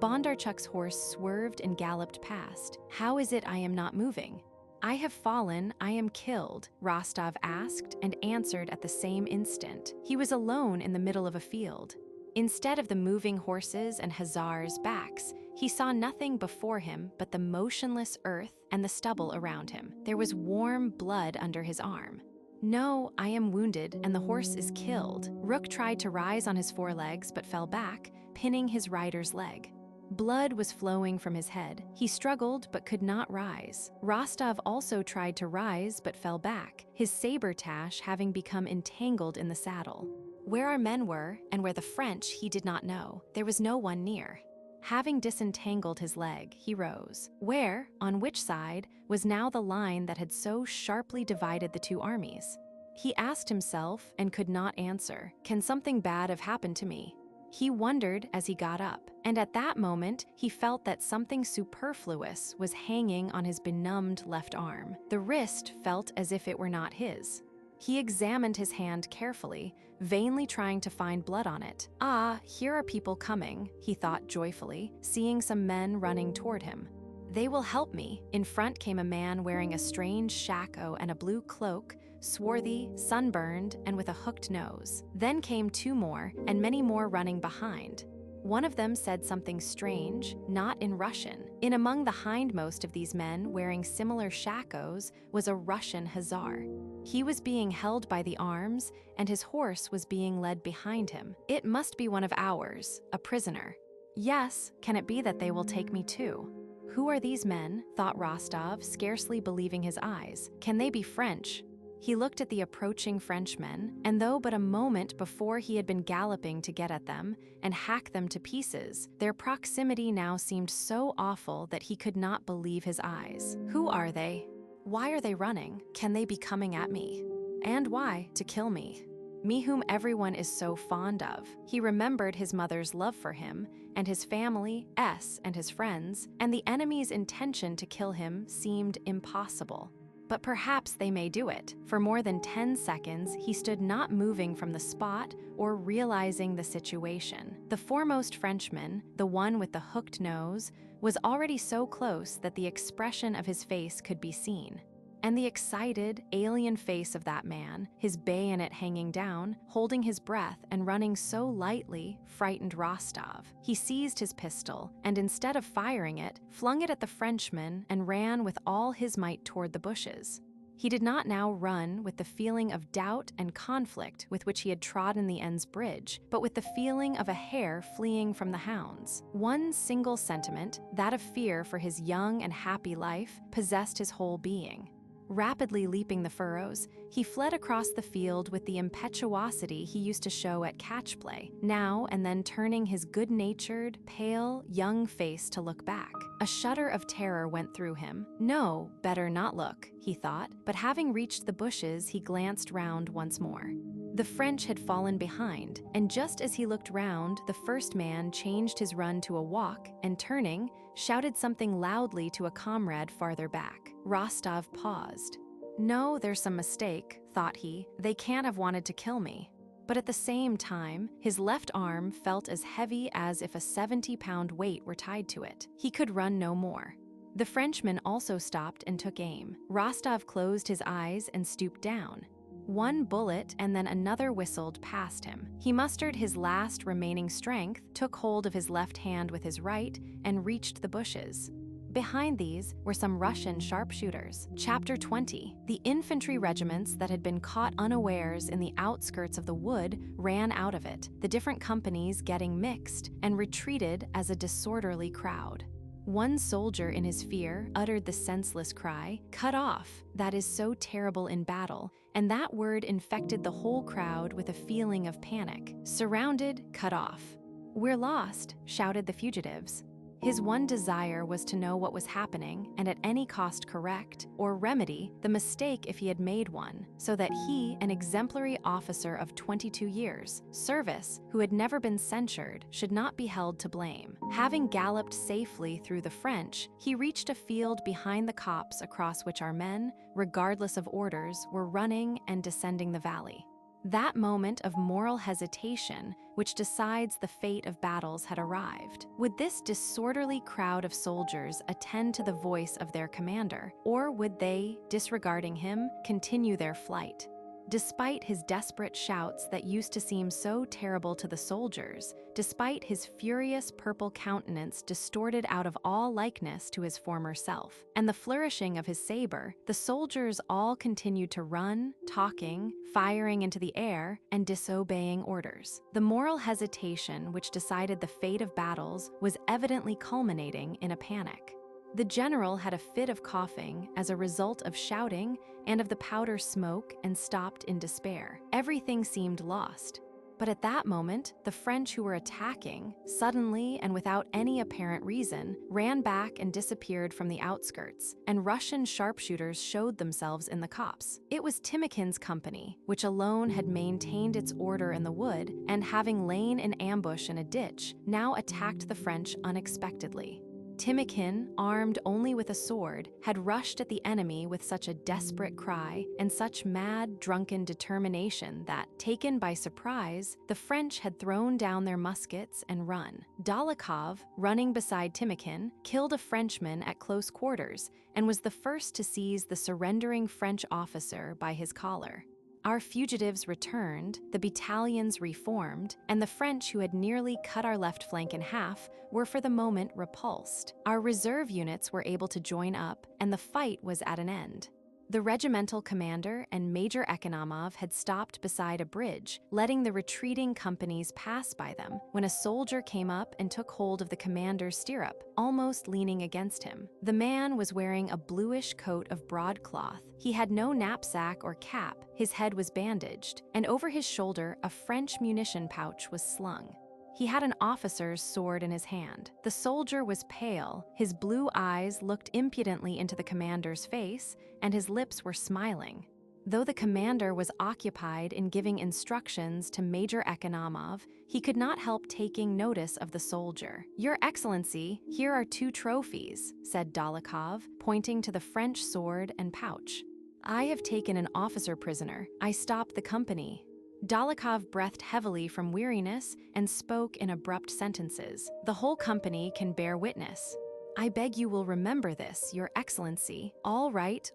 Bondarchuk's horse swerved and galloped past. "How is it I am not moving?" "I have fallen, I am killed," Rostov asked and answered at the same instant. He was alone in the middle of a field. Instead of the moving horses and hussars' backs, he saw nothing before him but the motionless earth and the stubble around him. There was warm blood under his arm. "No, I am wounded, and the horse is killed." Rook tried to rise on his forelegs but fell back, pinning his rider's leg. Blood was flowing from his head. He struggled but could not rise. Rostov also tried to rise but fell back, his saber-tash having become entangled in the saddle. Where our men were, and where the French, he did not know. There was no one near. Having disentangled his leg, he rose. Where, on which side, was now the line that had so sharply divided the two armies? He asked himself and could not answer. Can something bad have happened to me? He wondered as he got up, and at that moment, he felt that something superfluous was hanging on his benumbed left arm. The wrist felt as if it were not his. He examined his hand carefully, vainly trying to find blood on it. Ah, here are people coming, he thought joyfully, seeing some men running toward him. They will help me. In front came a man wearing a strange shako and a blue cloak, swarthy, sunburned, and with a hooked nose. Then came two more, and many more running behind. One of them said something strange, not in Russian. In among the hindmost of these men wearing similar shakos was a Russian hussar. He was being held by the arms, and his horse was being led behind him. It must be one of ours, a prisoner. Yes, can it be that they will take me too? Who are these men? Thought Rostov, scarcely believing his eyes. Can they be French? He looked at the approaching Frenchmen, and though but a moment before he had been galloping to get at them and hack them to pieces, their proximity now seemed so awful that he could not believe his eyes. Who are they? Why are they running? Can they be coming at me? And why? To kill me. Me whom everyone is so fond of. He remembered his mother's love for him, and his family, and his friends, and the enemy's intention to kill him seemed impossible. But perhaps they may do it. For more than 10 seconds, he stood not moving from the spot or realizing the situation. The foremost Frenchman, the one with the hooked nose, was already so close that the expression of his face could be seen. And the excited, alien face of that man, his bayonet hanging down, holding his breath and running so lightly, frightened Rostov. He seized his pistol, and instead of firing it, flung it at the Frenchman and ran with all his might toward the bushes. He did not now run with the feeling of doubt and conflict with which he had trodden the Enns bridge, but with the feeling of a hare fleeing from the hounds. One single sentiment, that of fear for his young and happy life, possessed his whole being. Rapidly leaping the furrows, he fled across the field with the impetuosity he used to show at catch play, now and then turning his good-natured, pale, young face to look back. A shudder of terror went through him. No, better not look, he thought, but having reached the bushes, he glanced round once more. The French had fallen behind, and just as he looked round, the first man changed his run to a walk and, turning, shouted something loudly to a comrade farther back. Rostov paused. No, there's some mistake, thought he. They can't have wanted to kill me. But at the same time, his left arm felt as heavy as if a 70-pound weight were tied to it. He could run no more. The Frenchman also stopped and took aim. Rostov closed his eyes and stooped down. One bullet and then another whistled past him. He mustered his last remaining strength, took hold of his left hand with his right, and reached the bushes. Behind these were some Russian sharpshooters. Chapter 20. The infantry regiments that had been caught unawares in the outskirts of the wood ran out of it, the different companies getting mixed, and retreated as a disorderly crowd. One soldier in his fear uttered the senseless cry, "Cut off!" that is so terrible in battle, and that word infected the whole crowd with a feeling of panic. Surrounded, cut off. "We're lost," shouted the fugitives. His one desire was to know what was happening and at any cost correct or remedy the mistake if he had made one, so that he, an exemplary officer of 22 years, service, who had never been censured, should not be held to blame. Having galloped safely through the French, he reached a field behind the copse across which our men, regardless of orders, were running and descending the valley. That moment of moral hesitation, which decides the fate of battles, had arrived. Would this disorderly crowd of soldiers attend to the voice of their commander, or would they, disregarding him, continue their flight? Despite his desperate shouts that used to seem so terrible to the soldiers, despite his furious purple countenance distorted out of all likeness to his former self, and the flourishing of his saber, the soldiers all continued to run, talking, firing into the air, and disobeying orders. The moral hesitation which decided the fate of battles was evidently culminating in a panic. The general had a fit of coughing as a result of shouting and of the powder smoke and stopped in despair. Everything seemed lost. But at that moment, the French who were attacking, suddenly and without any apparent reason, ran back and disappeared from the outskirts, and Russian sharpshooters showed themselves in the copse. It was Timokhin's company, which alone had maintained its order in the wood, and having lain in ambush in a ditch, now attacked the French unexpectedly. Timokhin, armed only with a sword, had rushed at the enemy with such a desperate cry and such mad, drunken determination that, taken by surprise, the French had thrown down their muskets and run. Dólokhov, running beside Timokhin, killed a Frenchman at close quarters and was the first to seize the surrendering French officer by his collar. Our fugitives returned, the battalions reformed, and the French who had nearly cut our left flank in half were for the moment repulsed. Our reserve units were able to join up, and the fight was at an end. The regimental commander and Major Ekonomov had stopped beside a bridge, letting the retreating companies pass by them, when a soldier came up and took hold of the commander's stirrup, almost leaning against him. The man was wearing a bluish coat of broadcloth. He had no knapsack or cap, his head was bandaged, and over his shoulder a French munition pouch was slung. He had an officer's sword in his hand. The soldier was pale, his blue eyes looked impudently into the commander's face, and his lips were smiling. Though the commander was occupied in giving instructions to Major Ekonomov, he could not help taking notice of the soldier. "Your Excellency, here are 2 trophies," said Dólokhov, pointing to the French sword and pouch. "I have taken an officer prisoner. I stopped the company." Dólokhov breathed heavily from weariness and spoke in abrupt sentences. "The whole company can bear witness." "I beg you will remember this, Your Excellency." All right,"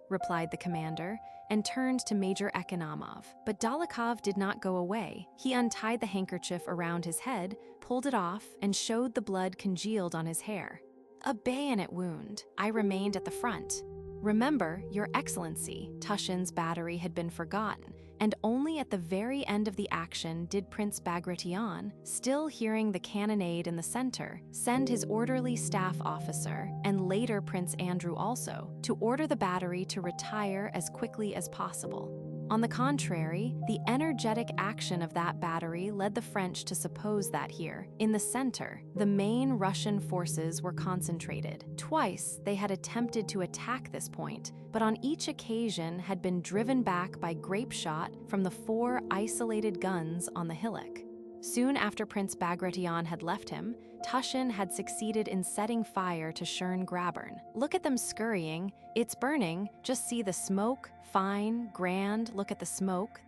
replied the commander, and turned to Major Ekonomov. But Dólokhov did not go away. He untied the handkerchief around his head, pulled it off, and showed the blood congealed on his hair. "A bayonet wound. I remained at the front." "Remember, Your Excellency," Tushin's battery had been forgotten, and only at the very end of the action did Prince Bagration, still hearing the cannonade in the center, send his orderly staff officer, and later Prince Andrew also, to order the battery to retire as quickly as possible. On the contrary, the energetic action of that battery led the French to suppose that here, in the center, the main Russian forces were concentrated. Twice they had attempted to attack this point, but on each occasion had been driven back by grape shot from the 4 isolated guns on the hillock. Soon after Prince Bagration had left him, Tushin had succeeded in setting fire to Schön Grabern. "Look at them scurrying. It's burning. Just see the smoke. Fine, grand, look at the smoke,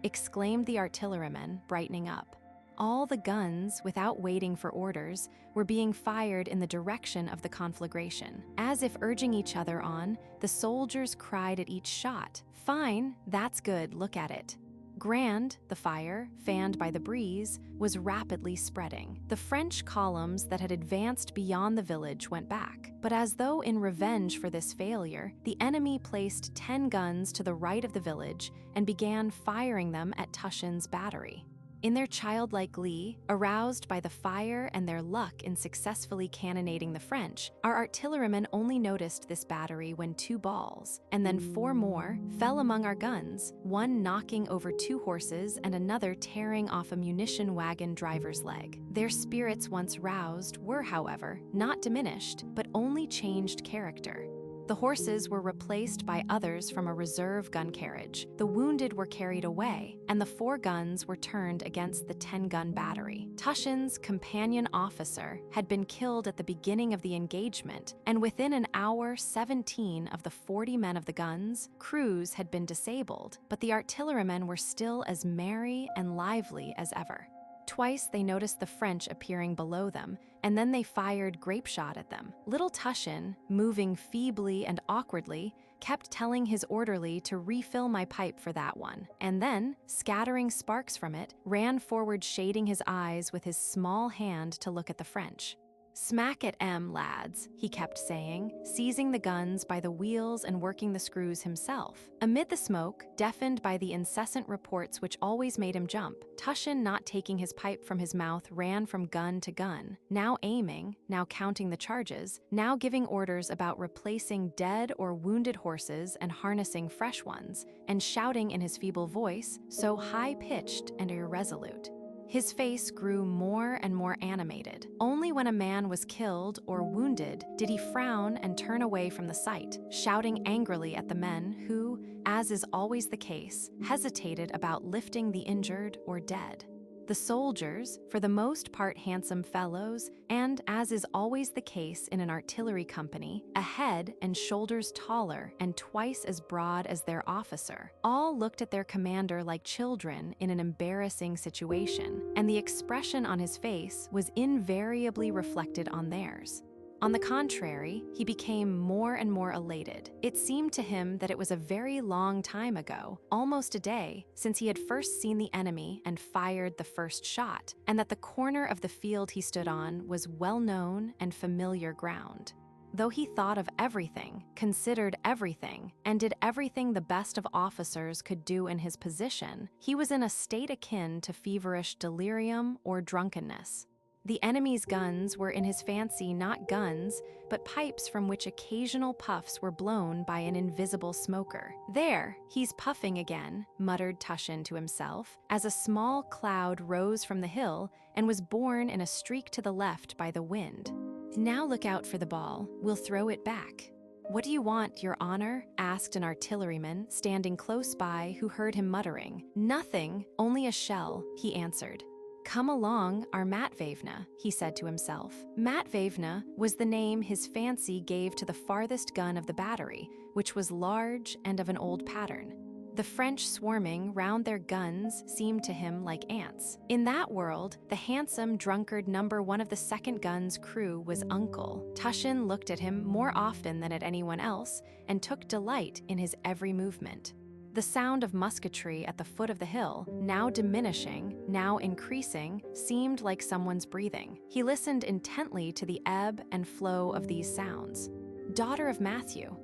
exclaimed the artilleryman, brightening up. All the guns, without waiting for orders, were being fired in the direction of the conflagration. As if urging each other on, the soldiers cried at each shot, "Fine, that's good, look at it." Grand, the fire, fanned by the breeze, was rapidly spreading. The French columns that had advanced beyond the village went back, but as though in revenge for this failure, the enemy placed 10 guns to the right of the village and began firing them at Tushin's battery. In their childlike glee, aroused by the fire and their luck in successfully cannonading the French, our artillerymen only noticed this battery when 2 balls, and then 4 more, fell among our guns, one knocking over 2 horses and another tearing off a munition wagon driver's leg. Their spirits once roused were, however, not diminished, but only changed character. The horses were replaced by others from a reserve gun carriage, the wounded were carried away, and the 4 guns were turned against the 10-gun battery. Tushin's companion officer had been killed at the beginning of the engagement, and within an hour 17 of the 40 men of the guns' crews had been disabled, but the artillerymen were still as merry and lively as ever. Twice they noticed the French appearing below them, and then they fired grape shot at them. Little Tushin, moving feebly and awkwardly, kept telling his orderly to refill my pipe for that one, and then, scattering sparks from it, ran forward shading his eyes with his small hand to look at the French. "Smack at 'em, lads," he kept saying, seizing the guns by the wheels and working the screws himself. Amid the smoke, deafened by the incessant reports which always made him jump, Tushin, not taking his pipe from his mouth, ran from gun to gun, now aiming, now counting the charges, now giving orders about replacing dead or wounded horses and harnessing fresh ones, and shouting in his feeble voice, so high-pitched and irresolute. His face grew more and more animated. Only when a man was killed or wounded did he frown and turn away from the sight, shouting angrily at the men who, as is always the case, hesitated about lifting the injured or dead. The soldiers, for the most part handsome fellows, and, as is always the case in an artillery company, a head and shoulders taller and twice as broad as their officer, all looked at their commander like children in an embarrassing situation, and the expression on his face was invariably reflected on theirs. On the contrary, he became more and more elated. It seemed to him that it was a very long time ago, almost a day, since he had first seen the enemy and fired the first shot, and that the corner of the field he stood on was well-known and familiar ground. Though he thought of everything, considered everything, and did everything the best of officers could do in his position, he was in a state akin to feverish delirium or drunkenness. The enemy's guns were in his fancy not guns, but pipes from which occasional puffs were blown by an invisible smoker. "There, he's puffing again," muttered Tushin to himself, as a small cloud rose from the hill and was borne in a streak to the left by the wind. "Now look out for the ball. We'll throw it back." "What do you want, Your Honor?" asked an artilleryman standing close by who heard him muttering. "Nothing, only a shell," he answered. "Come along, our Matveyevna," he said to himself. Matveyevna was the name his fancy gave to the farthest gun of the battery, which was large and of an old pattern. The French swarming round their guns seemed to him like ants. In that world, the handsome drunkard number 1 of the second gun's crew was Uncle. Tushin looked at him more often than at anyone else and took delight in his every movement. The sound of musketry at the foot of the hill, now diminishing, now increasing, seemed like someone's breathing. He listened intently to the ebb and flow of these sounds. "Daughter of Matthew,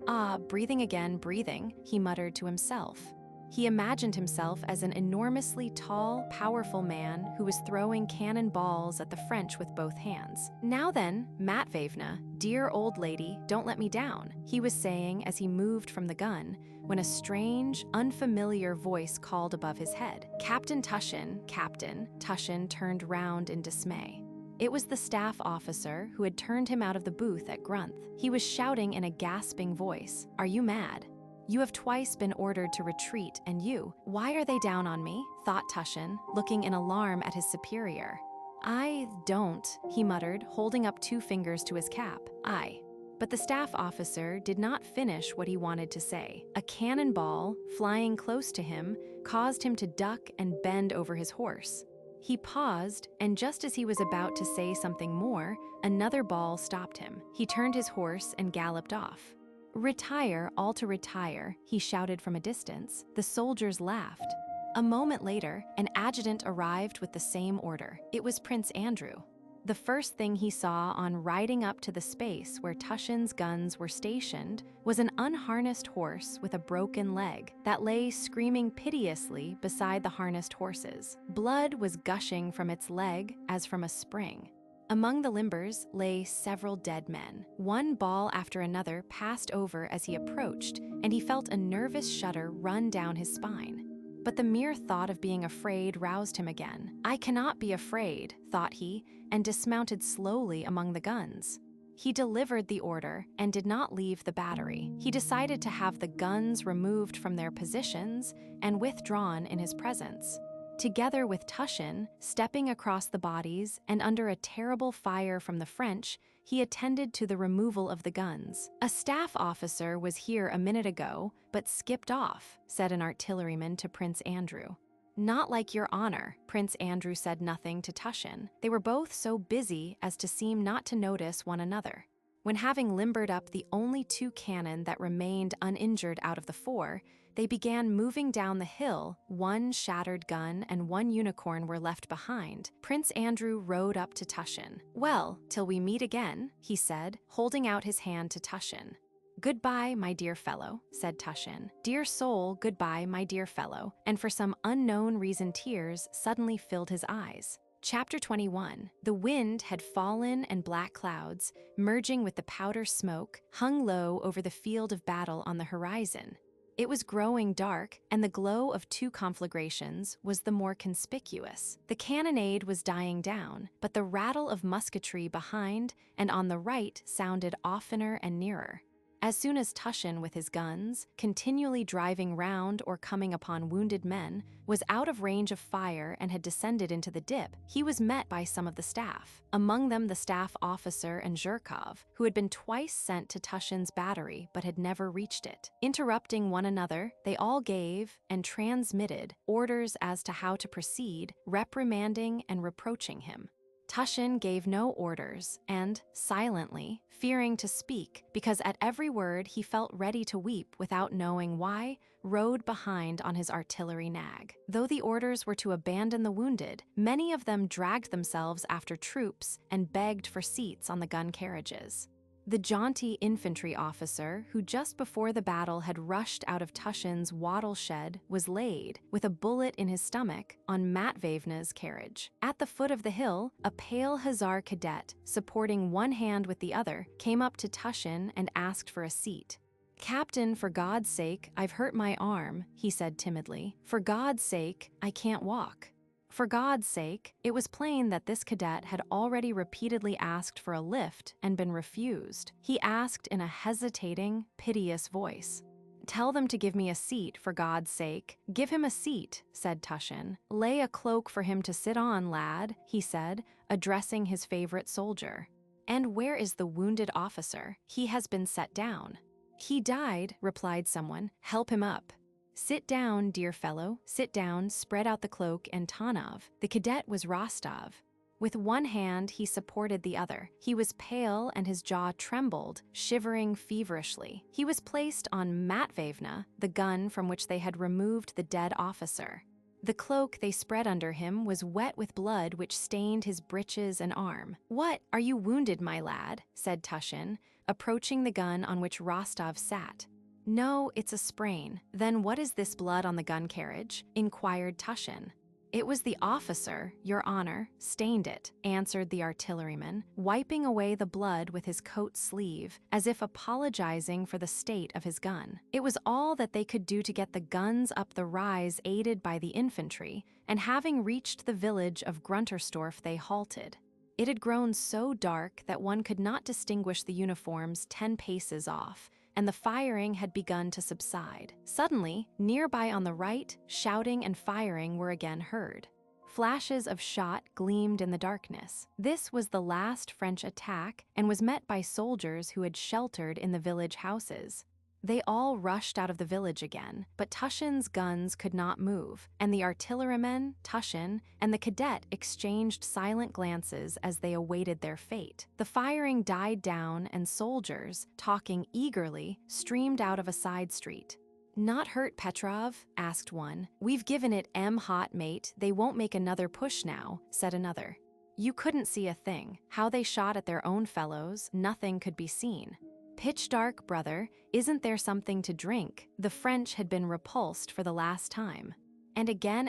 breathing again, breathing," he muttered to himself. He imagined himself as an enormously tall, powerful man who was throwing cannon balls at the French with both hands. "Now then, Matveyevna, dear old lady, don't let me down," he was saying as he moved from the gun, when a strange, unfamiliar voice called above his head. "Captain Tushin, Captain." Tushin turned round in dismay. It was the staff officer who had turned him out of the booth at Grunth. He was shouting in a gasping voice, "Are you mad? You have twice been ordered to retreat, and you— Why are they down on me?" thought Tushin, looking in alarm at his superior. "I don't," he muttered, holding up 2 fingers to his cap. "I." But the staff officer did not finish what he wanted to say. A cannonball, flying close to him, caused him to duck and bend over his horse. He paused, and just as he was about to say something more, another ball stopped him. He turned his horse and galloped off. "Retire, all to retire," he shouted from a distance. The soldiers laughed. A moment later, an adjutant arrived with the same order. It was Prince Andrew. The first thing he saw on riding up to the space where Tushin's guns were stationed was an unharnessed horse with a broken leg that lay screaming piteously beside the harnessed horses. Blood was gushing from its leg as from a spring. Among the limbers lay several dead men. One ball after another passed over as he approached, and he felt a nervous shudder run down his spine. But the mere thought of being afraid roused him again. "I cannot be afraid," thought he, and dismounted slowly among the guns. He delivered the order and did not leave the battery. He decided to have the guns removed from their positions and withdrawn in his presence. Together with Tushin, stepping across the bodies and under a terrible fire from the French, he attended to the removal of the guns. "A staff officer was here a minute ago, but skipped off," said an artilleryman to Prince Andrew. "Not like your honor." Prince Andrew said nothing to Tushin. They were both so busy as to seem not to notice one another. When having limbered up the only 2 cannon that remained uninjured out of the 4, they began moving down the hill. 1 shattered gun and 1 unicorn were left behind. Prince Andrew rode up to Tushin. "Well, till we meet again," he said, holding out his hand to Tushin. "Goodbye, my dear fellow," said Tushin. "Dear soul, goodbye, my dear fellow," and for some unknown reason tears suddenly filled his eyes. Chapter 21. The wind had fallen and black clouds, merging with the powder smoke, hung low over the field of battle on the horizon. It was growing dark, and the glow of 2 conflagrations was the more conspicuous. The cannonade was dying down, but the rattle of musketry behind and on the right sounded oftener and nearer. As soon as Tushin with his guns, continually driving round or coming upon wounded men, was out of range of fire and had descended into the dip, he was met by some of the staff, among them the staff officer and Zherkov, who had been twice sent to Tushin's battery but had never reached it. Interrupting one another, they all gave and transmitted orders as to how to proceed, reprimanding and reproaching him. Tushin gave no orders and, silently, fearing to speak, because at every word he felt ready to weep without knowing why, rode behind on his artillery nag. Though the orders were to abandon the wounded, many of them dragged themselves after troops and begged for seats on the gun carriages. The jaunty infantry officer, who just before the battle had rushed out of Tushin's wattle shed, was laid, with a bullet in his stomach, on Matveyevna's carriage. At the foot of the hill, a pale hussar cadet, supporting one hand with the other, came up to Tushin and asked for a seat. "Captain, for God's sake, I've hurt my arm," he said timidly. "For God's sake, I can't walk." For God's sake, it was plain that this cadet had already repeatedly asked for a lift and been refused. He asked in a hesitating, piteous voice. "Tell them to give me a seat, for God's sake. Give him a seat," said Tushin. "Lay a cloak for him to sit on, lad," he said, addressing his favorite soldier. "And where is the wounded officer? He has been set down." "He died," replied someone. "Help him up." "Sit down, dear fellow, sit down," spread out the cloak and Tanov. The cadet was Rostov. With one hand, he supported the other. He was pale and his jaw trembled, shivering feverishly. He was placed on Matveyevna, the gun from which they had removed the dead officer. The cloak they spread under him was wet with blood which stained his breeches and arm. "What, are you wounded, my lad?" said Tushin, approaching the gun on which Rostov sat. "No, it's a sprain." "Then what is this blood on the gun carriage?" inquired Tushin. "It was the officer, your honor, stained it," answered the artilleryman, wiping away the blood with his coat sleeve, as if apologizing for the state of his gun. It was all that they could do to get the guns up the rise aided by the infantry, and having reached the village of Gruntersdorf they halted. It had grown so dark that one could not distinguish the uniforms 10 paces off, and the firing had begun to subside. Suddenly, nearby on the right, shouting and firing were again heard. Flashes of shot gleamed in the darkness. This was the last French attack and was met by soldiers who had sheltered in the village houses. They all rushed out of the village again, but Tushin's guns could not move, and the artillerymen, Tushin, and the cadet exchanged silent glances as they awaited their fate. The firing died down, and soldiers, talking eagerly, streamed out of a side street. "Not hurt, Petrov?" asked one. "We've given it hot, mate. They won't make another push now," said another. You couldn't see a thing. How they shot at their own fellows, nothing could be seen. "Pitch dark, brother. Isn't there something to drink?" The French had been repulsed for the last time. And again,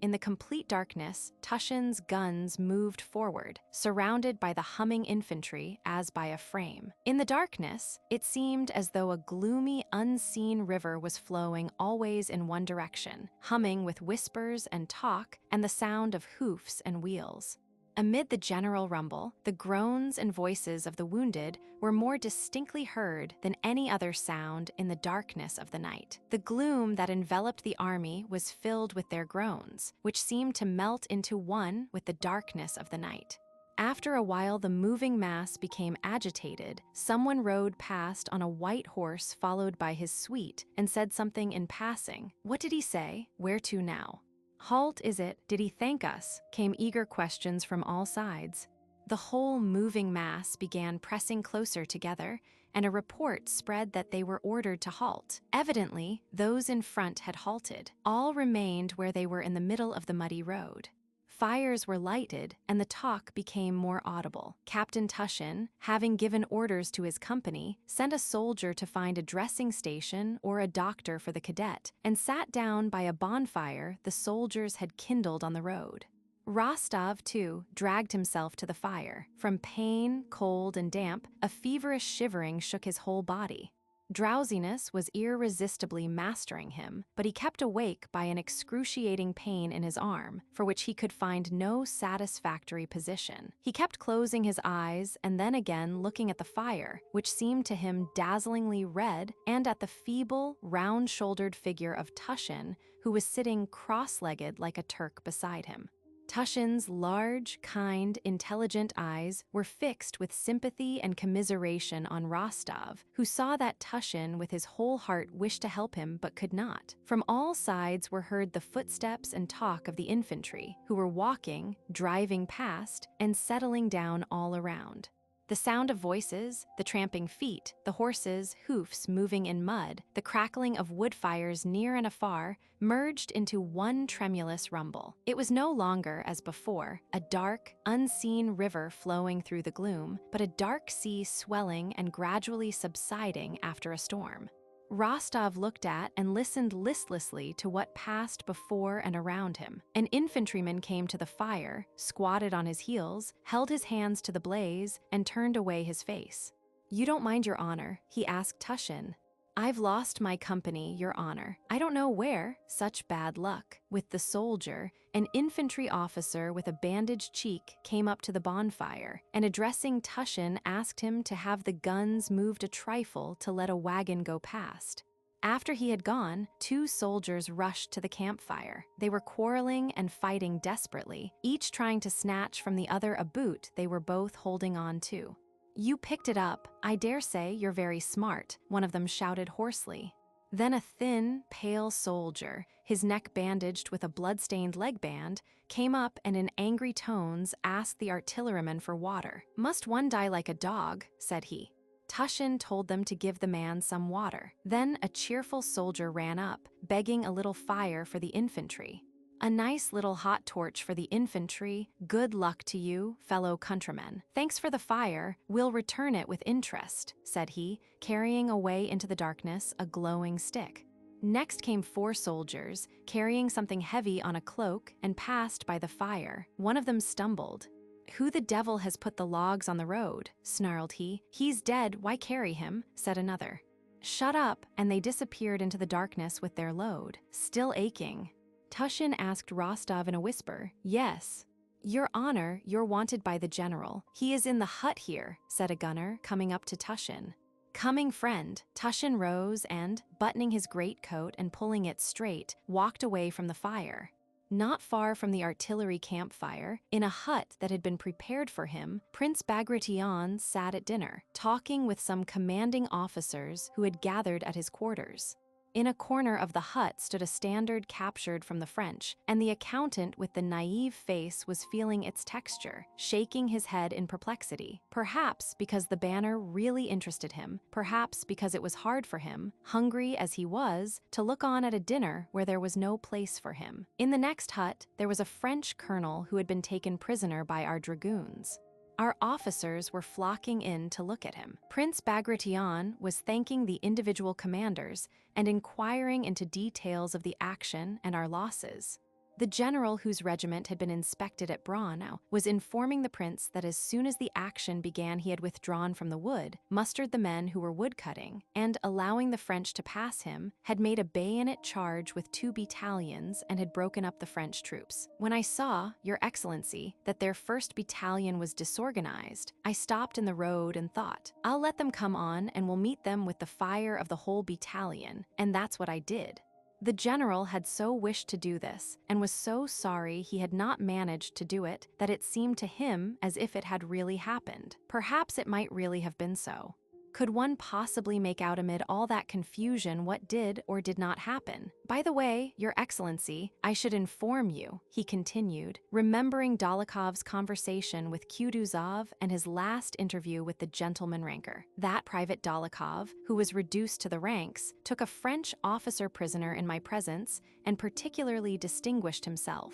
in the complete darkness, Tushin's guns moved forward, surrounded by the humming infantry as by a frame. In the darkness, it seemed as though a gloomy, unseen river was flowing always in one direction, humming with whispers and talk and the sound of hoofs and wheels. Amid the general rumble, the groans and voices of the wounded were more distinctly heard than any other sound in the darkness of the night. The gloom that enveloped the army was filled with their groans, which seemed to melt into one with the darkness of the night. After a while, the moving mass became agitated. Someone rode past on a white horse followed by his suite and said something in passing. What did he say? Where to now? "Halt, is it? Did he thank us?" came eager questions from all sides. The whole moving mass began pressing closer together, and a report spread that they were ordered to halt. Evidently, those in front had halted. All remained where they were in the middle of the muddy road. Fires were lighted, and the talk became more audible. Captain Tushin, having given orders to his company, sent a soldier to find a dressing station or a doctor for the cadet, and sat down by a bonfire the soldiers had kindled on the road. Rostov, too, dragged himself to the fire. From pain, cold, and damp, a feverish shivering shook his whole body. Drowsiness was irresistibly mastering him, but he kept awake by an excruciating pain in his arm, for which he could find no satisfactory position. He kept closing his eyes and then again looking at the fire, which seemed to him dazzlingly red, and at the feeble, round-shouldered figure of Tushin, who was sitting cross-legged like a Turk beside him. Tushin's large, kind, intelligent eyes were fixed with sympathy and commiseration on Rostov, who saw that Tushin with his whole heart wished to help him but could not. From all sides were heard the footsteps and talk of the infantry, who were walking, driving past, and settling down all around. The sound of voices, the tramping feet, the horses' hoofs moving in mud, the crackling of wood fires near and afar, merged into one tremulous rumble. It was no longer, as before, a dark, unseen river flowing through the gloom, but a dark sea swelling and gradually subsiding after a storm. Rostov looked at and listened listlessly to what passed before and around him. An infantryman came to the fire, squatted on his heels, held his hands to the blaze, and turned away his face. "You don't mind, Your Honor?" he asked Tushin. "I've lost my company, Your Honor. I don't know where. Such bad luck." With the soldier, an infantry officer with a bandaged cheek came up to the bonfire, and addressing Tushin asked him to have the guns moved a trifle to let a wagon go past. After he had gone, two soldiers rushed to the campfire. They were quarreling and fighting desperately, each trying to snatch from the other a boot they were both holding on to. "You picked it up. I dare say you're very smart," one of them shouted hoarsely. Then a thin, pale soldier, his neck bandaged with a blood-stained leg band, came up and in angry tones asked the artilleryman for water. "Must one die like a dog?" said he. Tushin told them to give the man some water. Then a cheerful soldier ran up, begging a little fire for the infantry. "A nice little hot torch for the infantry. Good luck to you, fellow countrymen. Thanks for the fire. We'll return it with interest," said he, carrying away into the darkness a glowing stick. Next came four soldiers, carrying something heavy on a cloak, and passed by the fire. One of them stumbled. "Who the devil has put the logs on the road?" snarled he. "He's dead, why carry him?" said another. "Shut up," and they disappeared into the darkness with their load, still aching. Tushin asked Rostov in a whisper. "Yes." "Your Honor, you're wanted by the general. He is in the hut here," said a gunner, coming up to Tushin. "Coming, friend." Tushin rose and, buttoning his greatcoat and pulling it straight, walked away from the fire. Not far from the artillery campfire, in a hut that had been prepared for him, Prince Bagration sat at dinner, talking with some commanding officers who had gathered at his quarters. In a corner of the hut stood a standard captured from the French, and the accountant with the naive face was feeling its texture, shaking his head in perplexity. Perhaps because the banner really interested him, perhaps because it was hard for him, hungry as he was, to look on at a dinner where there was no place for him. In the next hut, there was a French colonel who had been taken prisoner by our dragoons. Our officers were flocking in to look at him. Prince Bagration was thanking the individual commanders and inquiring into details of the action and our losses. The general whose regiment had been inspected at Braunau was informing the prince that as soon as the action began he had withdrawn from the wood, mustered the men who were woodcutting, and, allowing the French to pass him, had made a bayonet charge with 2 battalions and had broken up the French troops. When I saw, Your Excellency, that their 1st battalion was disorganized, I stopped in the road and thought, I'll let them come on and we'll meet them with the fire of the whole battalion, and that's what I did. The general had so wished to do this, and was so sorry he had not managed to do it, that it seemed to him as if it had really happened. Perhaps it might really have been so. Could one possibly make out amid all that confusion what did or did not happen? By the way, Your Excellency, I should inform you, he continued, remembering Dólokhov's conversation with Kutuzov and his last interview with the gentleman ranker. That Private Dólokhov, who was reduced to the ranks, took a French officer prisoner in my presence and particularly distinguished himself.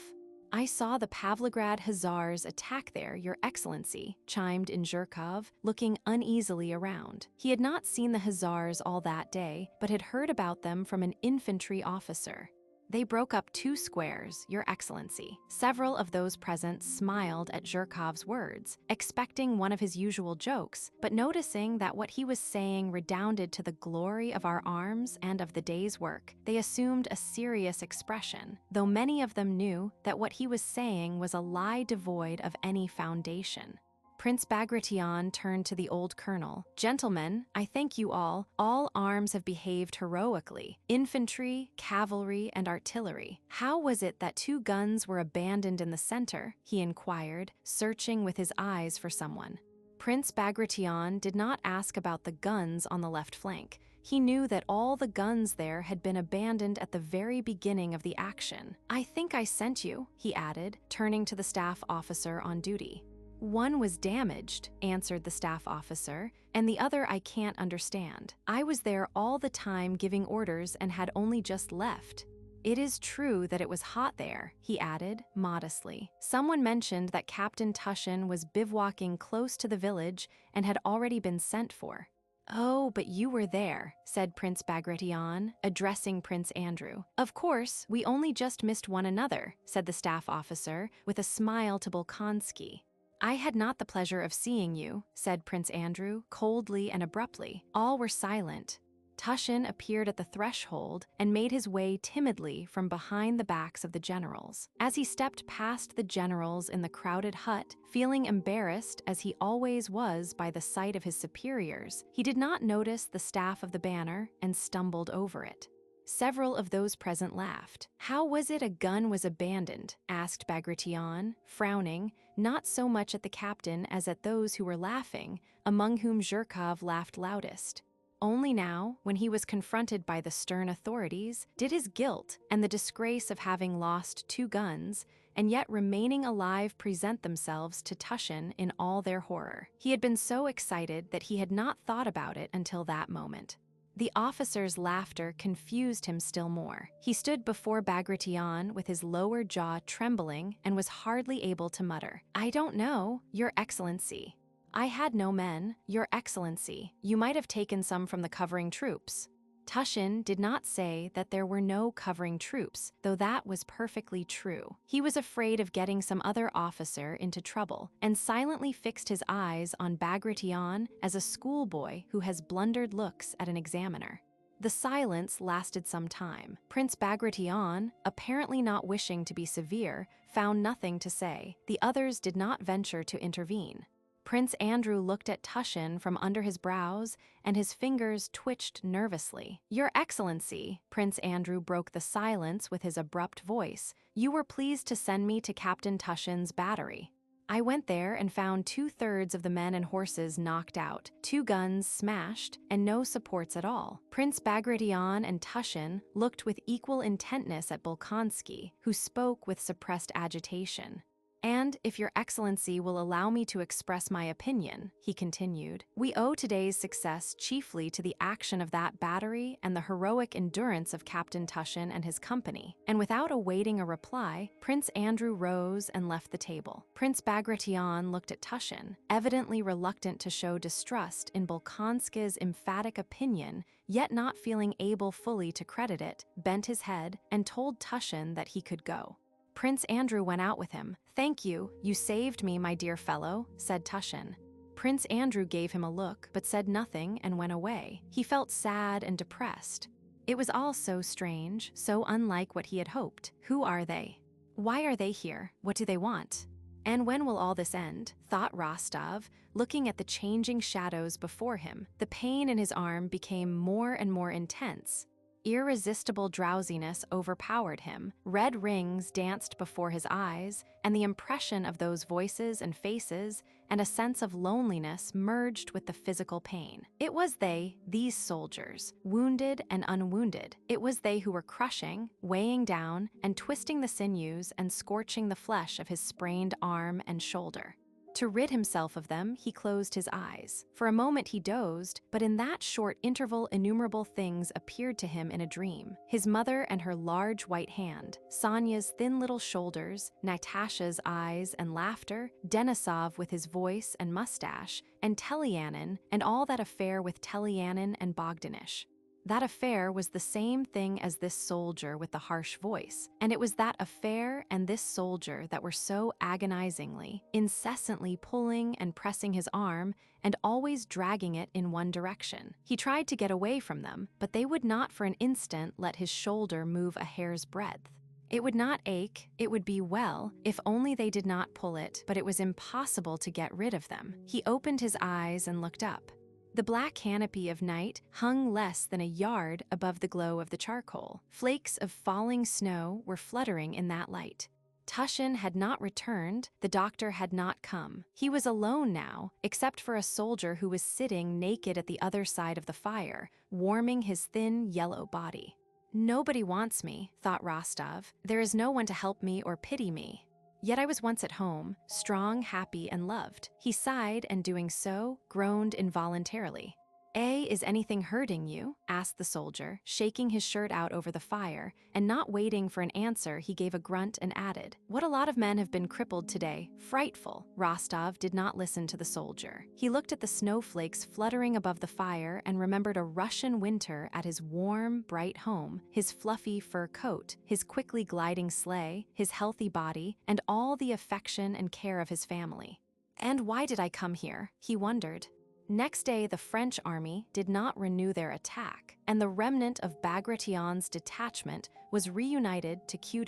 I saw the Pavlograd Hussars attack there, Your Excellency, chimed in Zhirkov, looking uneasily around. He had not seen the Hussars all that day, but had heard about them from an infantry officer. They broke up 2 squares, Your Excellency. Several of those present smiled at Zhirkov's words, expecting one of his usual jokes, but noticing that what he was saying redounded to the glory of our arms and of the day's work, they assumed a serious expression, though many of them knew that what he was saying was a lie devoid of any foundation. Prince Bagration turned to the old colonel. Gentlemen, I thank you all arms have behaved heroically. Infantry, cavalry, and artillery. How was it that 2 guns were abandoned in the center? He inquired, searching with his eyes for someone. Prince Bagration did not ask about the guns on the left flank. He knew that all the guns there had been abandoned at the very beginning of the action. I think I sent you, he added, turning to the staff officer on duty. One was damaged, answered the staff officer, and the other I can't understand. I was there all the time giving orders and had only just left. It is true that it was hot there, he added, modestly. Someone mentioned that Captain Tushin was bivouacking close to the village and had already been sent for. Oh, but you were there, said Prince Bagration, addressing Prince Andrew. Of course, we only just missed one another, said the staff officer, with a smile to Bolkonsky. I had not the pleasure of seeing you, said Prince Andrew, coldly and abruptly. All were silent. Tushin appeared at the threshold and made his way timidly from behind the backs of the generals. As he stepped past the generals in the crowded hut, feeling embarrassed as he always was by the sight of his superiors, he did not notice the staff of the banner and stumbled over it. Several of those present laughed. How was it a gun was abandoned? Asked Bagration, frowning, not so much at the captain as at those who were laughing, among whom Zhirkov laughed loudest. Only now, when he was confronted by the stern authorities, did his guilt and the disgrace of having lost 2 guns and yet remaining alive present themselves to Tushin in all their horror. He had been so excited that he had not thought about it until that moment. The officer's laughter confused him still more. He stood before Bagration with his lower jaw trembling and was hardly able to mutter, I don't know, Your Excellency. I had no men, Your Excellency. You might have taken some from the covering troops. Tushin did not say that there were no covering troops, though that was perfectly true. He was afraid of getting some other officer into trouble, and silently fixed his eyes on Bagration as a schoolboy who has blundered looks at an examiner. The silence lasted some time. Prince Bagration, apparently not wishing to be severe, found nothing to say. The others did not venture to intervene. Prince Andrew looked at Tushin from under his brows, and his fingers twitched nervously. Your Excellency, Prince Andrew broke the silence with his abrupt voice, you were pleased to send me to Captain Tushin's battery. I went there and found 2/3 of the men and horses knocked out, 2 guns smashed, and no supports at all. Prince Bagration and Tushin looked with equal intentness at Bolkonsky, who spoke with suppressed agitation. And if Your Excellency will allow me to express my opinion, he continued, we owe today's success chiefly to the action of that battery and the heroic endurance of Captain Tushin and his company. And without awaiting a reply, Prince Andrew rose and left the table. Prince Bagration looked at Tushin, evidently reluctant to show distrust in Bolkonsky's emphatic opinion, yet not feeling able fully to credit it, bent his head and told Tushin that he could go. Prince Andrew went out with him. Thank you, you saved me, my dear fellow, said Tushin. Prince Andrew gave him a look, but said nothing and went away. He felt sad and depressed. It was all so strange, so unlike what he had hoped. Who are they? Why are they here? What do they want? And when will all this end? Thought Rostov, looking at the changing shadows before him. The pain in his arm became more and more intense. Irresistible drowsiness overpowered him, red rings danced before his eyes, and the impression of those voices and faces and a sense of loneliness merged with the physical pain. It was they, these soldiers, wounded and unwounded. It was they who were crushing, weighing down, and twisting the sinews and scorching the flesh of his sprained arm and shoulder. To rid himself of them, he closed his eyes. For a moment he dozed, but in that short interval innumerable things appeared to him in a dream. His mother and her large white hand, Sonia's thin little shoulders, Natasha's eyes and laughter, Denisov with his voice and mustache, and Telyanin and all that affair with Telyanin and Bogdanish. That affair was the same thing as this soldier with the harsh voice, and it was that affair and this soldier that were so agonizingly, incessantly pulling and pressing his arm and always dragging it in one direction. He tried to get away from them, but they would not for an instant let his shoulder move a hair's breadth. It would not ache, it would be well, if only they did not pull it, but it was impossible to get rid of them. He opened his eyes and looked up. The black canopy of night hung less than a yard above the glow of the charcoal. Flakes of falling snow were fluttering in that light. Tushin had not returned, the doctor had not come. He was alone now, except for a soldier who was sitting naked at the other side of the fire, warming his thin yellow body. "Nobody wants me," thought Rostov. "There is no one to help me or pity me. Yet I was once at home, strong, happy, and loved." He sighed, and doing so, groaned involuntarily. Is anything hurting you?" asked the soldier, shaking his shirt out over the fire, and not waiting for an answer, he gave a grunt and added, "What a lot of men have been crippled today. Frightful." Rostov did not listen to the soldier. He looked at the snowflakes fluttering above the fire and remembered a Russian winter at his warm, bright home, his fluffy fur coat, his quickly gliding sleigh, his healthy body, and all the affection and care of his family. "And why did I come here?" he wondered. Next day, the French army did not renew their attack, and the remnant of Bagration's detachment was reunited to Q.